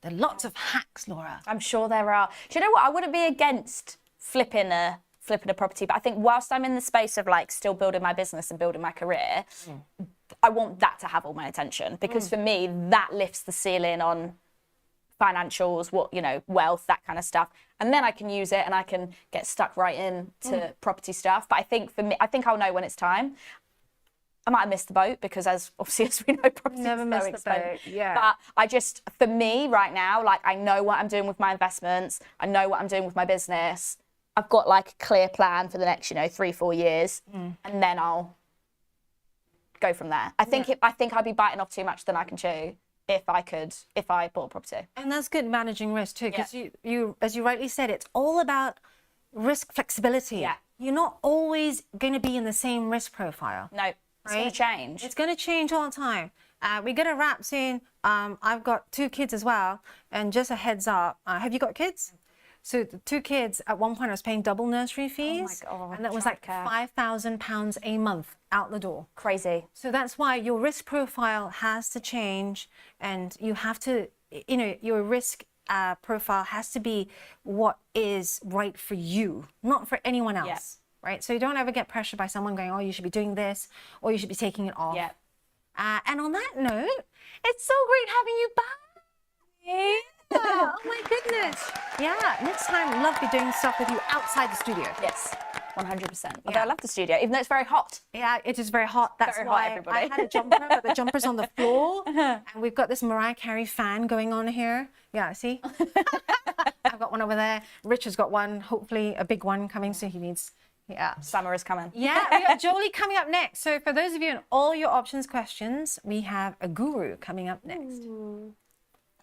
[SPEAKER 1] There are lots of hacks, Laura.
[SPEAKER 7] I'm sure there are. Do you know what? I wouldn't be against flipping a flipping a property. But I think whilst I'm in the space of like still building my business and building my career, I want that to have all my attention, because for me, that lifts the ceiling on financials, wealth, that kind of stuff. And then I can use it and I can get stuck right into property stuff. But I think for me, I think I'll know when it's time. I might have missed the boat because as we know, property
[SPEAKER 1] Never
[SPEAKER 7] is so
[SPEAKER 1] missed the
[SPEAKER 7] expensive.
[SPEAKER 1] boat, yeah.
[SPEAKER 7] But I just, for me right now, like I know what I'm doing with my investments. I know what I'm doing with my business. I've got like a clear plan for the next, 3-4 years, and then I'll go from there. I think I'd be biting off too much than I can chew if I bought a property.
[SPEAKER 1] And that's good managing risk too, because you, as you rightly said, it's all about risk flexibility.
[SPEAKER 7] Yeah.
[SPEAKER 1] You're not always going to be in the same risk profile.
[SPEAKER 7] No, it's going to change.
[SPEAKER 1] It's going to change all the time. We got a wrap soon. I've got 2 kids as well, and just a heads up, have you got kids? So the 2 kids, at one point I was paying double nursery fees,
[SPEAKER 7] God,
[SPEAKER 1] and that was like £5,000 a month out the door.
[SPEAKER 7] Crazy.
[SPEAKER 1] So that's why your risk profile has to change, and you have to, your risk profile has to be what is right for you, not for anyone else.
[SPEAKER 7] Yep.
[SPEAKER 1] Right? So you don't ever get pressured by someone going, oh, you should be doing this, or you should be taking it off.
[SPEAKER 7] Yep.
[SPEAKER 1] And on that note, it's so great having you back. Oh my goodness. Yeah, next time, love to be doing stuff with you outside the studio.
[SPEAKER 7] Yes, 100%. Although I love the studio, even though it's very hot.
[SPEAKER 1] Yeah, it is very hot. That's
[SPEAKER 7] very
[SPEAKER 1] why
[SPEAKER 7] hot, everybody.
[SPEAKER 1] I had a jumper, but the jumper's on the floor. And we've got this Mariah Carey fan going on here. Yeah, see? I've got one over there. Richard's got one, hopefully a big one coming, so he needs... Yeah.
[SPEAKER 7] Summer is coming.
[SPEAKER 1] Yeah, we got Jolie coming up next. So for those of you in all your options questions, we have a guru coming up next.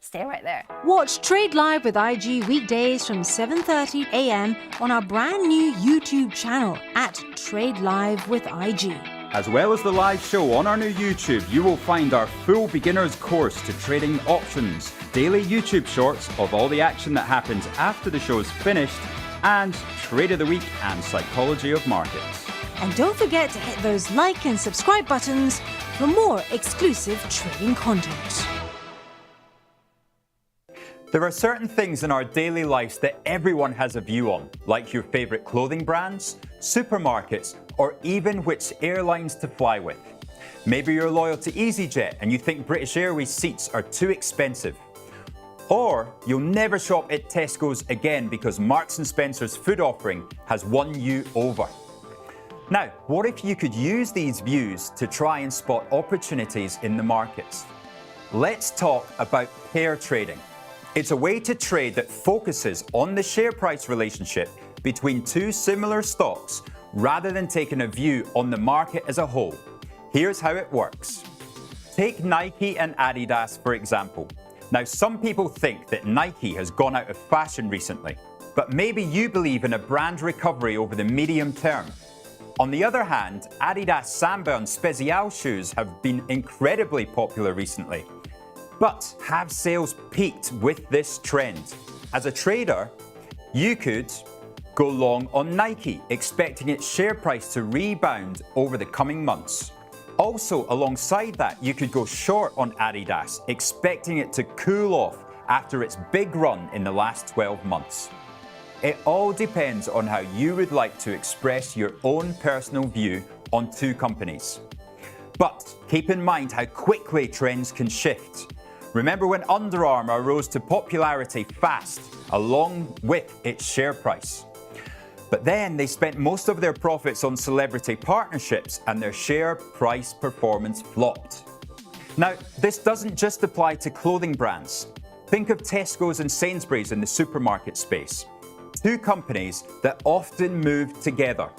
[SPEAKER 1] Stay right there.
[SPEAKER 5] Watch Trade Live with IG weekdays from 7:30 a.m. on our brand new YouTube channel at Trade Live with IG.
[SPEAKER 2] As well as the live show on our new YouTube, you will find our full beginner's course to trading options, daily YouTube shorts of all the action that happens after the show's finished, and Trade of the Week and Psychology of Markets.
[SPEAKER 5] And don't forget to hit those like and subscribe buttons for more exclusive trading content.
[SPEAKER 2] There are certain things in our daily lives that everyone has a view on, like your favourite clothing brands, supermarkets, or even which airlines to fly with. Maybe you're loyal to EasyJet and you think British Airways seats are too expensive. Or you'll never shop at Tesco's again because Marks & Spencer's food offering has won you over. Now, what if you could use these views to try and spot opportunities in the markets? Let's talk about pair trading. It's a way to trade that focuses on the share price relationship between 2 similar stocks rather than taking a view on the market as a whole. Here's how it works. Take Nike and Adidas, for example. Now, some people think that Nike has gone out of fashion recently, but maybe you believe in a brand recovery over the medium term. On the other hand, Adidas Samba and Spezial shoes have been incredibly popular recently. But have sales peaked with this trend? As a trader, you could go long on Nike, expecting its share price to rebound over the coming months. Also, alongside that, you could go short on Adidas, expecting it to cool off after its big run in the last 12 months. It all depends on how you would like to express your own personal view on 2 companies. But keep in mind how quickly trends can shift. Remember when Under Armour rose to popularity fast, along with its share price. But then they spent most of their profits on celebrity partnerships and their share price performance flopped. Now, this doesn't just apply to clothing brands. Think of Tesco's and Sainsbury's in the supermarket space. 2 companies that often move together.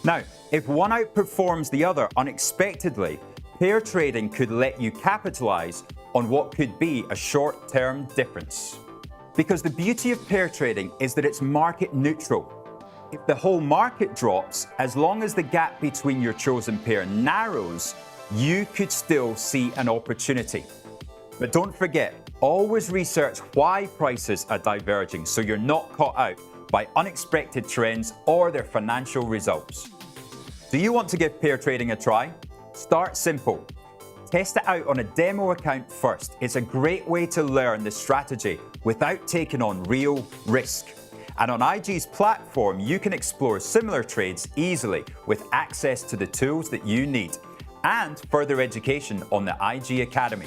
[SPEAKER 2] Now, if one outperforms the other unexpectedly, pair trading could let you capitalize on what could be a short-term difference. Because the beauty of pair trading is that it's market neutral. If the whole market drops, as long as the gap between your chosen pair narrows, you could still see an opportunity. But don't forget, always research why prices are diverging so you're not caught out by unexpected trends or their financial results. Do you want to give pair trading a try? Start simple. Test it out on a demo account first. It's a great way to learn the strategy without taking on real risk. And on IG's platform, you can explore similar trades easily with access to the tools that you need and further education on the IG Academy.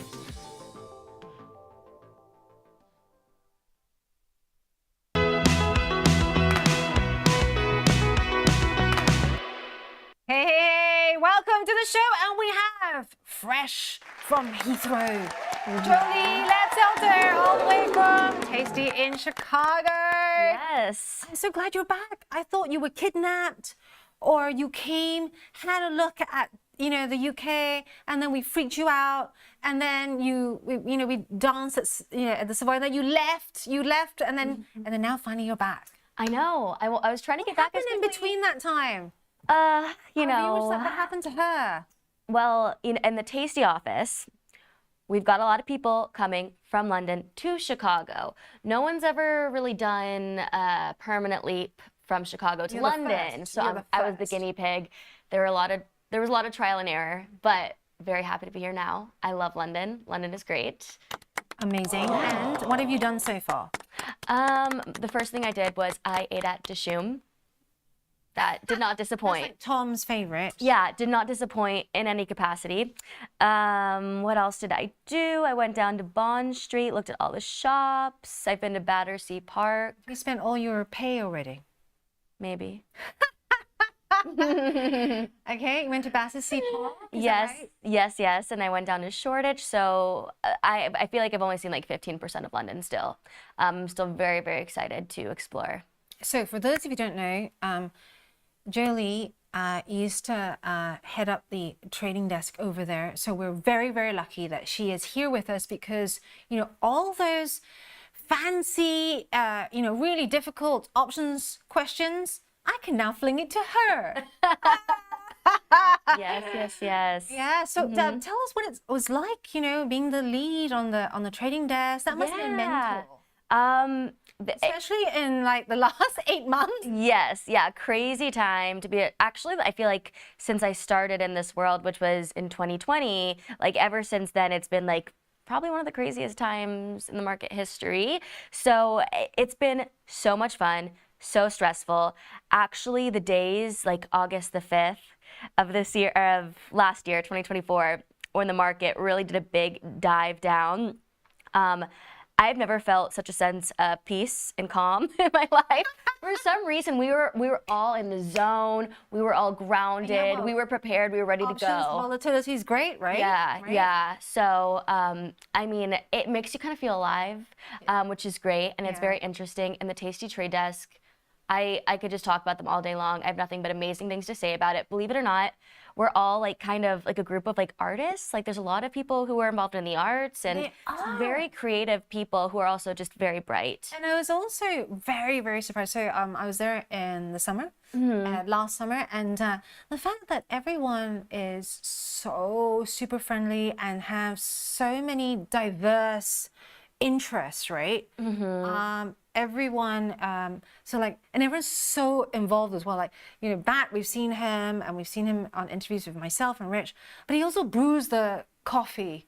[SPEAKER 1] Hey, welcome to the show, and we have fresh from Heathrow, Jolie Letzelter, all the way from Tasty in Chicago.
[SPEAKER 8] Yes.
[SPEAKER 1] I'm so glad you're back. I thought you were kidnapped, or you came, had a look at, you know, the UK, and then we freaked you out, and then we danced at, at the Savoy, and then you left, and then now finally you're back.
[SPEAKER 8] I know. I was trying to get back
[SPEAKER 1] What happened in between that time? What happened to her?
[SPEAKER 8] Well, in the Tasty office, we've got a lot of people coming from London to Chicago. No one's ever really done a permanent leap from Chicago to London. So I was the guinea pig. There was a lot of trial and error, but very happy to be here now. I love London. London is great.
[SPEAKER 1] Amazing. And what have you done so far?
[SPEAKER 8] The first thing I did was I ate at Dishoom. That did not disappoint.
[SPEAKER 1] That's like Tom's favorite.
[SPEAKER 8] Yeah, did not disappoint in any capacity. What else did I do? I went down to Bond Street, looked at all the shops. I've been to Battersea Park.
[SPEAKER 1] You spent all your pay already.
[SPEAKER 8] Maybe.
[SPEAKER 1] Okay, you went to Battersea Park? Is that right?
[SPEAKER 8] Yes. And I went down to Shoreditch. So I feel like I've only seen like 15% of London still. I'm still very, very excited to explore.
[SPEAKER 1] So for those of you who don't know, Jolie used to head up the trading desk over there. So we're very, very lucky that she is here with us because, all those fancy, really difficult options questions, I can now fling it to her.
[SPEAKER 8] Yes.
[SPEAKER 1] Yeah, so tell us what it was like, being the lead on the trading desk. That must have been mental. Especially in like the last 8 months.
[SPEAKER 8] Yes, yeah, crazy time to be. Actually, I feel like since I started in this world, which was in 2020, like ever since then, it's been like probably one of the craziest times in the market history. So it's been so much fun, so stressful. Actually, the days like August the 5th of last year, 2024, when the market really did a big dive down. I've never felt such a sense of peace and calm in my life. For some reason, we were all in the zone. We were all grounded. We were prepared. We were ready to go.
[SPEAKER 1] Volatility is great, right?
[SPEAKER 8] Yeah. So, it makes you kind of feel alive, which is great, and it's very interesting. And the Tasty Trade Desk, I could just talk about them all day long. I have nothing but amazing things to say about it. Believe it or not, we're all like kind of like a group of like artists. Like there's a lot of people who are involved in the arts and very creative people who are also just very bright.
[SPEAKER 1] And I was also very, very surprised. So I was there in the summer, last summer, and the fact that everyone is so super friendly and have so many diverse interests, right? Everyone, and everyone's so involved as well. Like, Bat, we've seen him on interviews with myself and Rich, but he also brews the coffee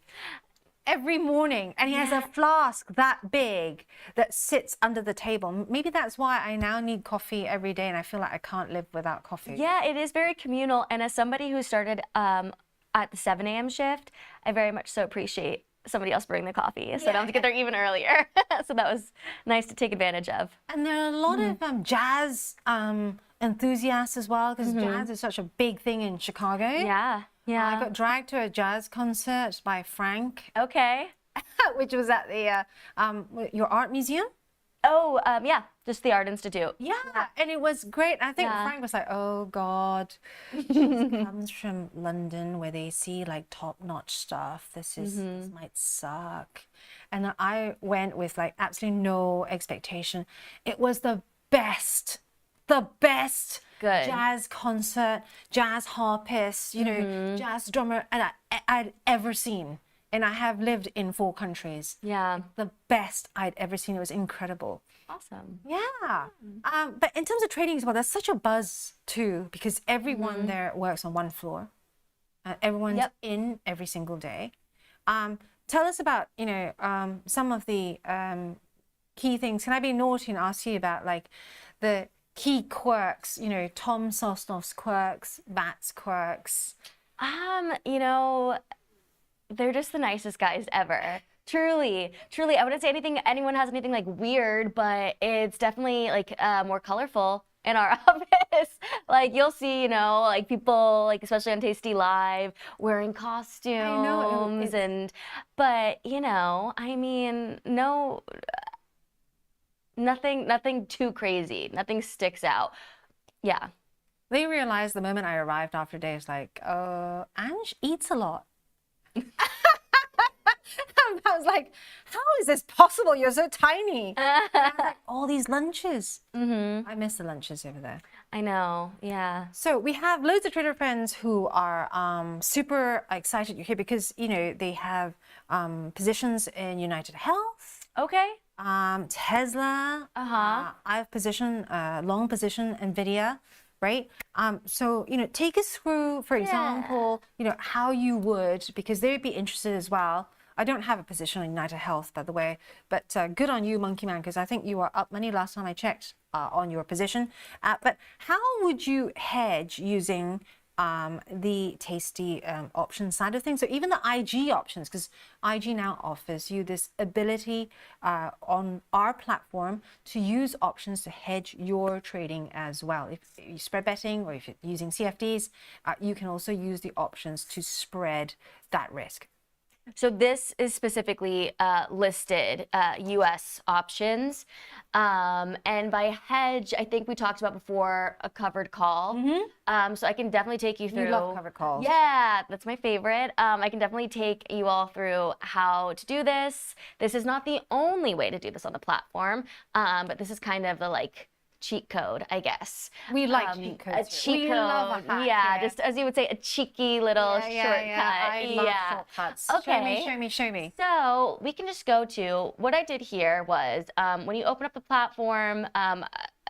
[SPEAKER 1] every morning, and he has a flask that big that sits under the table. Maybe that's why I now need coffee every day, and I feel like I can't live without coffee.
[SPEAKER 8] Yeah, it is very communal, and as somebody who started at the 7 a.m. shift, I very much so appreciate somebody else bring the coffee, so I don't have to get there even earlier. So that was nice to take advantage of.
[SPEAKER 1] And there are a lot of jazz enthusiasts as well, because jazz is such a big thing in Chicago.
[SPEAKER 8] Yeah.
[SPEAKER 1] I got dragged to a jazz concert by Frank.
[SPEAKER 8] Okay.
[SPEAKER 1] Which was at the your art museum.
[SPEAKER 8] Oh, just the Art Institute.
[SPEAKER 1] Yeah, and it was great. I think Frank was like, oh God, she comes from London where they see like top-notch stuff. This might suck. And I went with like absolutely no expectation. It was the best jazz concert, jazz harpist, jazz drummer I'd ever seen. And I have lived in 4 countries.
[SPEAKER 8] Yeah.
[SPEAKER 1] The best I'd ever seen. It was incredible.
[SPEAKER 8] Awesome.
[SPEAKER 1] Yeah. But in terms of trading as well, there's such a buzz too, because everyone there works on one floor. Everyone's in every single day. Tell us about, some of the
[SPEAKER 5] key things. Can I be naughty and ask you about like the key quirks, you know, Tom Sosnoff's quirks, Bat's quirks?
[SPEAKER 8] You know, they're just the nicest guys ever. Truly, truly. I wouldn't say anyone has anything like weird, but it's definitely like more colorful in our office. Like you'll see, you know, like people, like especially on Tasty Live, wearing costumes but you know, I mean, nothing too crazy. Nothing sticks out. Yeah.
[SPEAKER 5] They realized the moment I arrived after a day, it's like, Ange eats a lot. I was like, how is this possible? You're so tiny. Like, all these lunches. I miss the lunches over there.
[SPEAKER 8] I know, yeah.
[SPEAKER 5] So we have loads of trader friends who are super excited you're here because, you know, they have positions in United Health.
[SPEAKER 8] Okay.
[SPEAKER 5] Tesla. I have long position, NVIDIA. Right? So, you know, take us through, for example, you know, how you would, because they'd be interested as well. I don't have a position in United Health, by the way, but good on you, Monkey Man, because I think you are up money last time I checked on your position. But how would you hedge using the Tasty option side of things, or even the IG options, because IG now offers you this ability on our platform to use options to hedge your trading as well. If you're spread betting or if you're using CFDs, you can also use the options to spread that risk.
[SPEAKER 8] So this is specifically listed U.S. options, and by hedge, I think we talked about before a covered call. So I can definitely take you through.
[SPEAKER 5] You love covered calls.
[SPEAKER 8] Yeah, that's my favorite. I can definitely take you all through how to do this. This is not the only way to do this on the platform, but this is kind of the like cheat code, I guess.
[SPEAKER 5] We like cheat codes.
[SPEAKER 8] A cheat
[SPEAKER 5] we
[SPEAKER 8] code.
[SPEAKER 5] Love a hack,
[SPEAKER 8] yeah, just as you would say, a cheeky little shortcut.
[SPEAKER 5] I love shortcuts.
[SPEAKER 8] Okay.
[SPEAKER 5] Show me.
[SPEAKER 8] So we can just go to, what I did here was, when you open up the platform,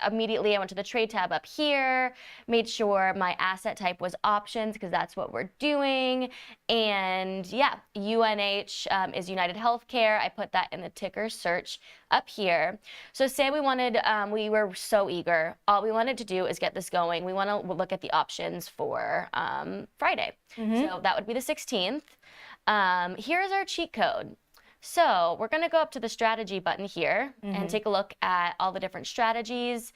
[SPEAKER 8] immediately I went to the trade tab up here, made sure my asset type was options because that's what we're doing. And yeah, UNH is United Healthcare. I put that in the ticker search up here. So say we wanted, we were so eager. All we wanted to do is get this going. We want to look at the options for Friday. So that would be the 16th. Here's our cheat code. So we're going to go up to the strategy button here and take a look at all the different strategies.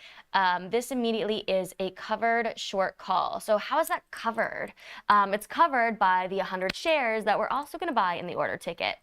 [SPEAKER 8] This immediately is a covered short call. So how is that covered? It's covered by the 100 shares that we're also going to buy in the order ticket.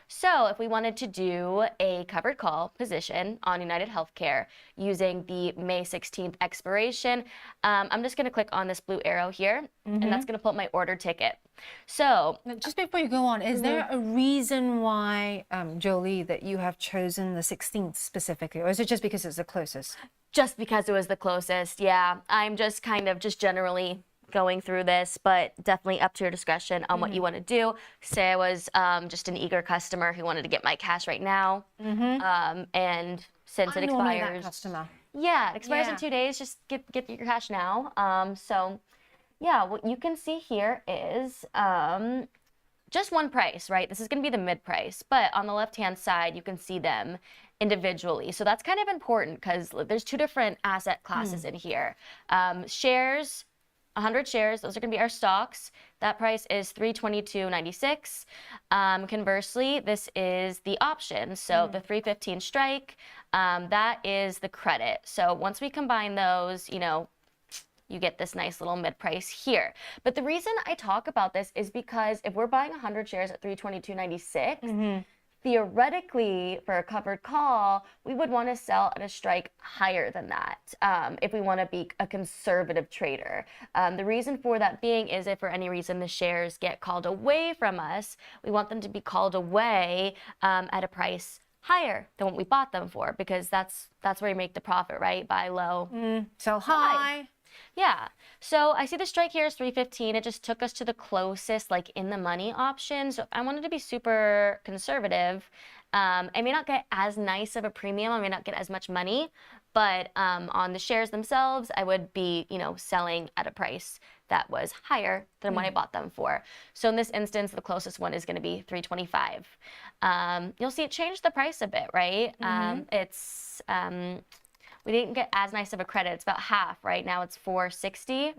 [SPEAKER 8] So if we wanted to do a covered call position on United Healthcare using the May 16th expiration, I'm just going to click on this blue arrow here, and that's going to pull up my order ticket. So
[SPEAKER 5] just before you go on, is there a reason why, Jolie, that you have chosen the 16th specifically, or is it just because it's the closest?
[SPEAKER 8] Just because it was the closest, yeah. I'm just kind of just generally going through this, but definitely up to your discretion on what you want to do. Say I was just an eager customer who wanted to get my cash right now, and since it expires,
[SPEAKER 5] that customer.
[SPEAKER 8] Yeah, it expires in 2 days. Just get your cash now. So yeah, what you can see here is just one price, right? This is going to be the mid price, but on the left-hand side, you can see them individually. So that's kind of important because there's two different asset classes in here. Shares, 100 shares, those are going to be our stocks. That price is $322.96. Conversely, this is the option. So the 315 strike, that is the credit. So once we combine those, you know, you get this nice little mid price here. But the reason I talk about this is because if we're buying 100 shares at $322.96, theoretically, for a covered call, we would want to sell at a strike higher than that if we want to be a conservative trader. The reason for that being is if for any reason the shares get called away from us, we want them to be called away at a price higher than what we bought them for, because that's where you make the profit, right? Buy low,
[SPEAKER 5] Sell high.
[SPEAKER 8] Yeah, so I see the strike here is 315. It just took us to the closest, like in the money option. So I wanted to be super conservative. I may not get as nice of a premium. I may not get as much money, But on the shares themselves, I would be, selling at a price that was higher than what I bought them for. So in this instance, the closest one is going to be 325. You'll see it change the price a bit, right? We didn't get as nice of a credit. It's about half right now. It's 460.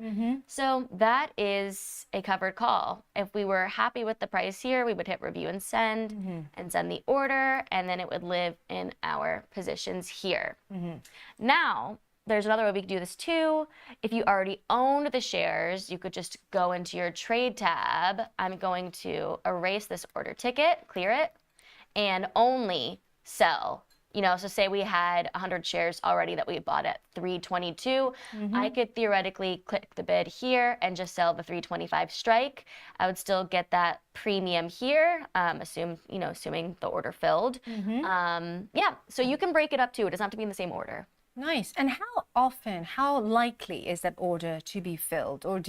[SPEAKER 8] So that is a covered call. If we were happy with the price here, we would hit review and send the order, and then it would live in our positions here. Now, there's another way we could do this too. If you already owned the shares, you could just go into your trade tab. I'm going to erase this order ticket, clear it, and only sell. So say we had 100 shares already that we bought at 322. I could theoretically click the bid here and just sell the 325 strike. I would still get that premium here, assuming the order filled. So you can break it up too. It doesn't have to be in the same order.
[SPEAKER 5] Nice. And how likely is that order to be filled? Or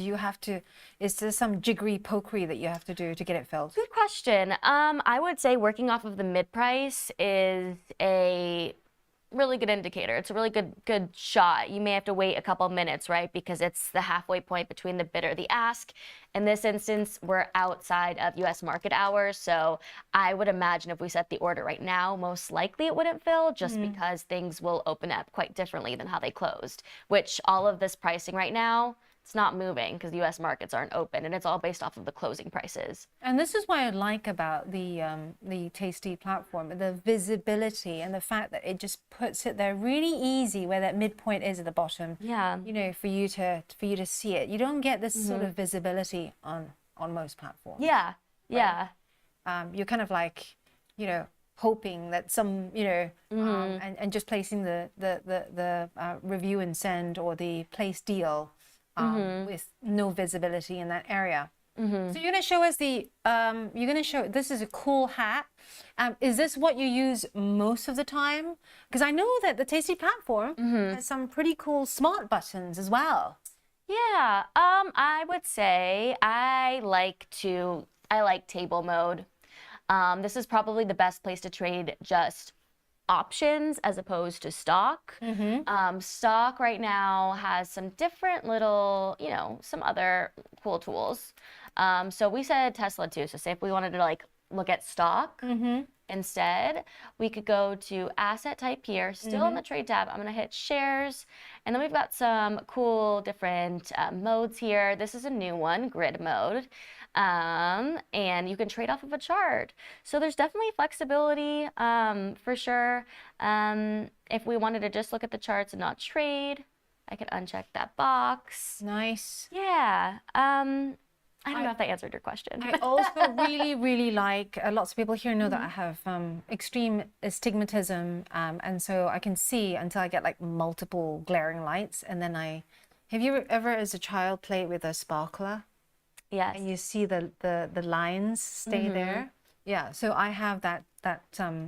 [SPEAKER 5] is there some jiggery pokery that you have to do to get it filled?
[SPEAKER 8] Good question. I would say working off of the mid price is a really good indicator. It's a really good shot. You may have to wait a couple minutes, right? Because it's the halfway point between the bid or the ask. In this instance, we're outside of US market hours. So I would imagine if we set the order right now, most likely it wouldn't fill just because things will open up quite differently than how they closed, which all of this pricing right now, it's not moving because the US markets aren't open, and it's all based off of the closing prices.
[SPEAKER 5] And this is what I like about the Tasty platform, the visibility and the fact that it just puts it there really easy where that midpoint is at the bottom.
[SPEAKER 8] Yeah.
[SPEAKER 5] For you to see it. You don't get this sort of visibility on most platforms.
[SPEAKER 8] Yeah.
[SPEAKER 5] Right? You're kind of like, hoping that some, and just placing the review and send or the place deal with no visibility in that area. So you're going to show us this is a cool hat. Is this what you use most of the time? Because I know that the Tasty platform has some pretty cool smart buttons as well.
[SPEAKER 8] Yeah, I would say I like table mode. This is probably the best place to trade just options as opposed to stock. Stock right now has some different little, some other cool tools. So we said Tesla too. So say if we wanted to look at stock instead, we could go to asset type here, still in the trade tab. I'm going to hit shares, and then we've got some cool different modes here. This is a new one, grid mode. And you can trade off of a chart. So there's definitely flexibility for sure. If we wanted to just look at the charts and not trade, I can uncheck that box.
[SPEAKER 5] Nice.
[SPEAKER 8] Yeah. I don't know if that answered your question.
[SPEAKER 5] I also really, really like, lots of people here know that I have extreme astigmatism, and so I can see until I get multiple glaring lights, and then have you ever as a child played with a sparkler?
[SPEAKER 8] Yes.
[SPEAKER 5] And you see the lines stay there. Yeah. So I have that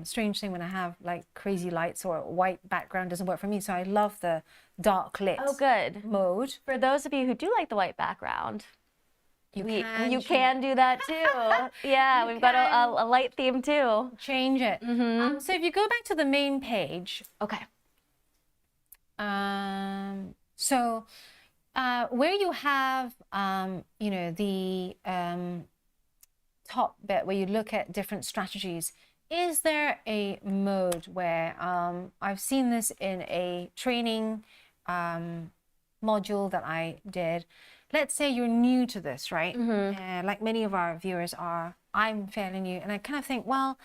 [SPEAKER 5] strange thing when I have crazy lights or white background doesn't work for me. So I love the dark lit mode.
[SPEAKER 8] For those of you who do like the white background, you can do that too. Yeah, we've got a light theme too.
[SPEAKER 5] Change it. So if you go back to the main page.
[SPEAKER 8] Okay.
[SPEAKER 5] So where you have, the top bit where you look at different strategies, is there a mode where I've seen this in a training module that I did. Let's say you're new to this, right? Like many of our viewers are. I'm fairly new, and I kind of think, well,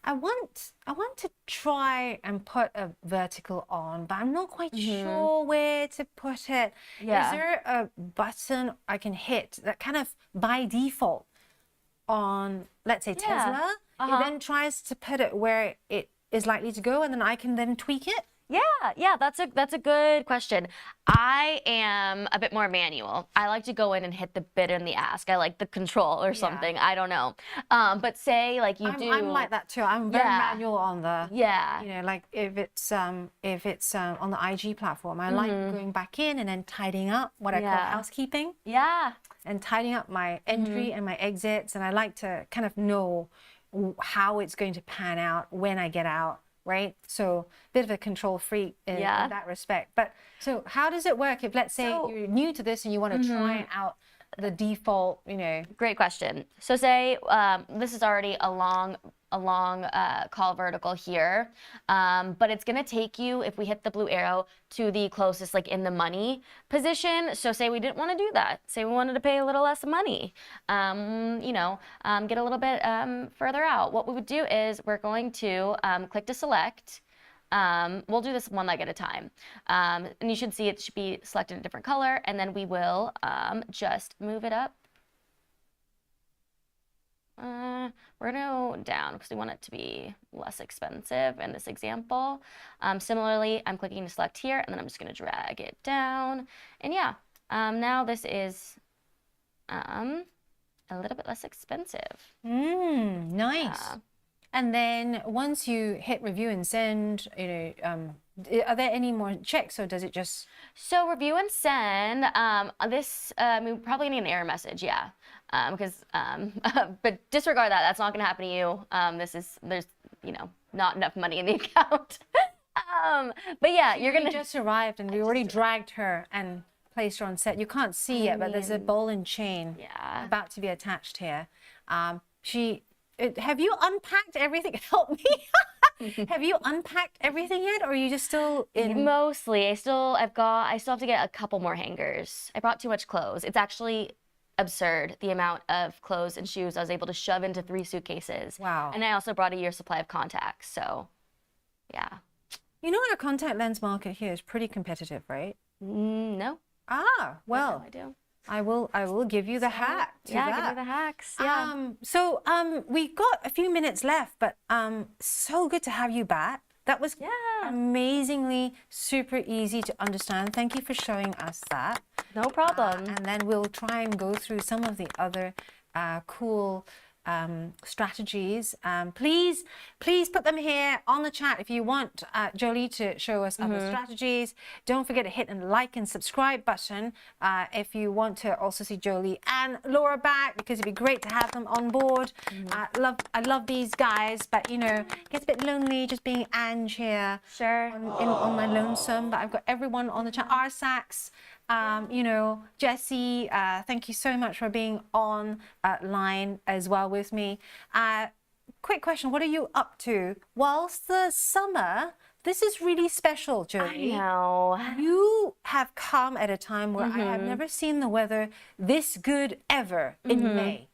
[SPEAKER 5] I want to try and put a vertical on, but I'm not quite sure where to put it.
[SPEAKER 8] Yeah.
[SPEAKER 5] Is there a button I can hit that kind of by default on, let's say, Tesla? It then tries to put it where it is likely to go, and then I can then tweak it?
[SPEAKER 8] Yeah, that's a good question. I am a bit more manual. I like to go in and hit the bid and the ask. I like the control or something. I don't know. But say
[SPEAKER 5] I'm like that too. I'm very manual on the if it's on the IG platform. I like going back in and then tidying up what I call housekeeping.
[SPEAKER 8] Yeah.
[SPEAKER 5] And tidying up my entry and my exits, and I like to kind of know how it's going to pan out when I get out.
[SPEAKER 1] right? So a bit of a control freak in that respect. But so how does it work if, let's say, you're new to this and you want to try out the default, you know?
[SPEAKER 8] Great question. So say this is already a long call vertical here, but it's gonna take you, if we hit the blue arrow, to the closest like in the money position. So say we didn't want to do that. Say we wanted to pay a little less money, you know, get a little bit further out. What we would do is we're going to click to select. We'll do this one leg at a time. And you should see it should be selected in a different color, and then we will just move it up. We're gonna go down because we want it to be less expensive in this example. Similarly, I'm clicking to select here, and then I'm just gonna drag it down. And yeah, now this is a little bit less expensive.
[SPEAKER 1] Nice.
[SPEAKER 8] Yeah.
[SPEAKER 1] And then once you hit review and send, you know, are there any more checks, or does it just?
[SPEAKER 8] So review and send, this, we probably need an error message, yeah. Because, but disregard that, that's not gonna happen to you. There's, you know, not enough money in the account. But yeah, you're gonna.
[SPEAKER 1] You just arrived and you already dragged her and placed her on set. You can't see it, but there's a ball and chain about to be attached here. Have you unpacked everything? Help me. Have you unpacked everything yet, or are you just still in?
[SPEAKER 8] Mostly. I still have to get a couple more hangers. I brought too much clothes. It's actually absurd the amount of clothes and shoes I was able to shove into 3 suitcases.
[SPEAKER 1] Wow.
[SPEAKER 8] And I also brought a year's supply of contacts. So, yeah.
[SPEAKER 1] You know, our contact lens market here is pretty competitive, right?
[SPEAKER 8] No.
[SPEAKER 1] Ah, well.
[SPEAKER 8] I do.
[SPEAKER 1] I will give you the hack.
[SPEAKER 8] Give me the hacks. Yeah.
[SPEAKER 1] We've got a few minutes left, but so good to have you back. That was amazingly super easy to understand. Thank you for showing us that.
[SPEAKER 8] No problem.
[SPEAKER 1] And then we'll try and go through some of the other cool strategies. Please put them here on the chat if you want Jolie to show us other strategies. Don't forget to hit the like and subscribe button if you want to also see Jolie and Laura back, because it'd be great to have them on board. I love these guys, but you know, it gets a bit lonely just being Ange here.
[SPEAKER 8] Sure.
[SPEAKER 1] On my lonesome, but I've got everyone on the chat. Arsax, you know, Jessie, thank you so much for being on line as well with me. Quick question, what are you up to? Whilst the summer, this is really special, Jolie.
[SPEAKER 8] I know.
[SPEAKER 1] You have come at a time where I have never seen the weather this good ever in May.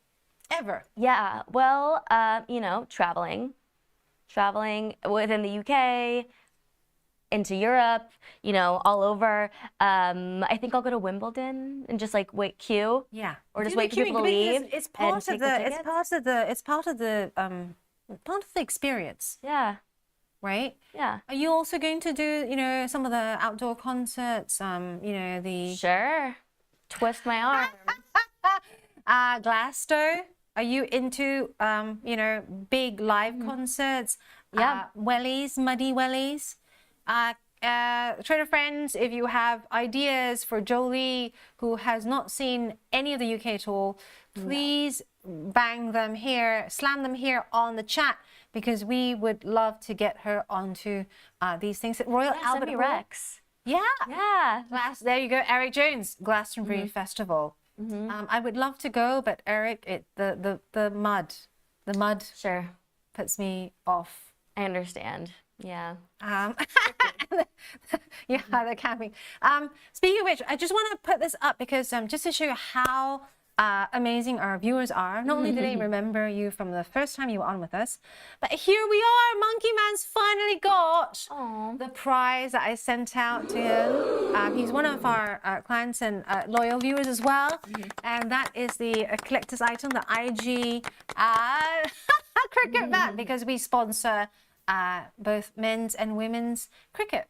[SPEAKER 1] Ever.
[SPEAKER 8] Yeah, well, you know, traveling within the UK, into Europe, you know, all over. I think I'll go to Wimbledon and just like wait queue.
[SPEAKER 1] Yeah.
[SPEAKER 8] Or just wait for people to leave.
[SPEAKER 1] It's part of the experience.
[SPEAKER 8] Yeah.
[SPEAKER 1] Right?
[SPEAKER 8] Yeah.
[SPEAKER 1] Are you also going to do, you know, some of the outdoor concerts? You know, the
[SPEAKER 8] Sure. Twist my arm.
[SPEAKER 1] Glasgow? Are you into, you know, big live concerts?
[SPEAKER 8] Yeah.
[SPEAKER 1] Wellies, muddy wellies? Trader friends, if you have ideas for Jolie, who has not seen any of the UK at all, please bang them here, slam them here on the chat, because we would love to get her onto these things. Royal Albert Hall.
[SPEAKER 8] Rex.
[SPEAKER 1] Yeah.
[SPEAKER 8] Yeah.
[SPEAKER 1] There you go, Eric Jones, Glastonbury Festival. I would love to go, but Eric, the mud
[SPEAKER 8] Sure.
[SPEAKER 1] puts me off.
[SPEAKER 8] I understand. Yeah.
[SPEAKER 1] Yeah, the camping. Speaking of which, I just want to put this up because just to show you how amazing our viewers are. Not only did they remember you from the first time you were on with us, but here we are. Monkey Man's finally got the prize that I sent out to him. He's one of our clients and loyal viewers as well. And that is the collector's item, the IG cricket bat, because we sponsor both men's and women's cricket.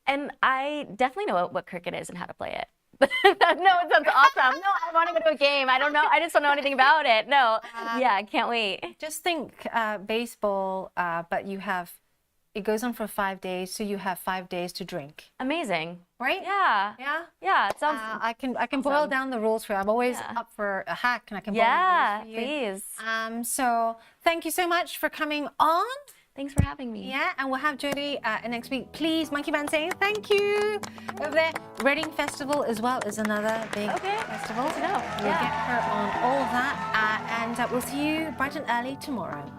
[SPEAKER 8] And I definitely know what cricket is and how to play it. No, it sounds awesome. No, I want to go to a game. I don't know. I just don't know anything about it. No. Yeah, I can't wait.
[SPEAKER 1] Just think baseball, but it goes on for 5 days, so you have 5 days to drink.
[SPEAKER 8] Amazing.
[SPEAKER 1] Right?
[SPEAKER 8] Yeah.
[SPEAKER 1] Yeah?
[SPEAKER 8] Yeah, it sounds
[SPEAKER 1] I can boil down the rules for you. I'm always up for a hack, and I can boil the rules for you.
[SPEAKER 8] Please.
[SPEAKER 1] So thank you so much for coming on.
[SPEAKER 8] Thanks for having me.
[SPEAKER 1] Yeah, and we'll have Jodie next week. Please, Monkey Man saying thank you over there. Reading Festival as well is another big festival.
[SPEAKER 8] Good to know.
[SPEAKER 1] We'll get her on all of that, and we'll see you bright and early tomorrow.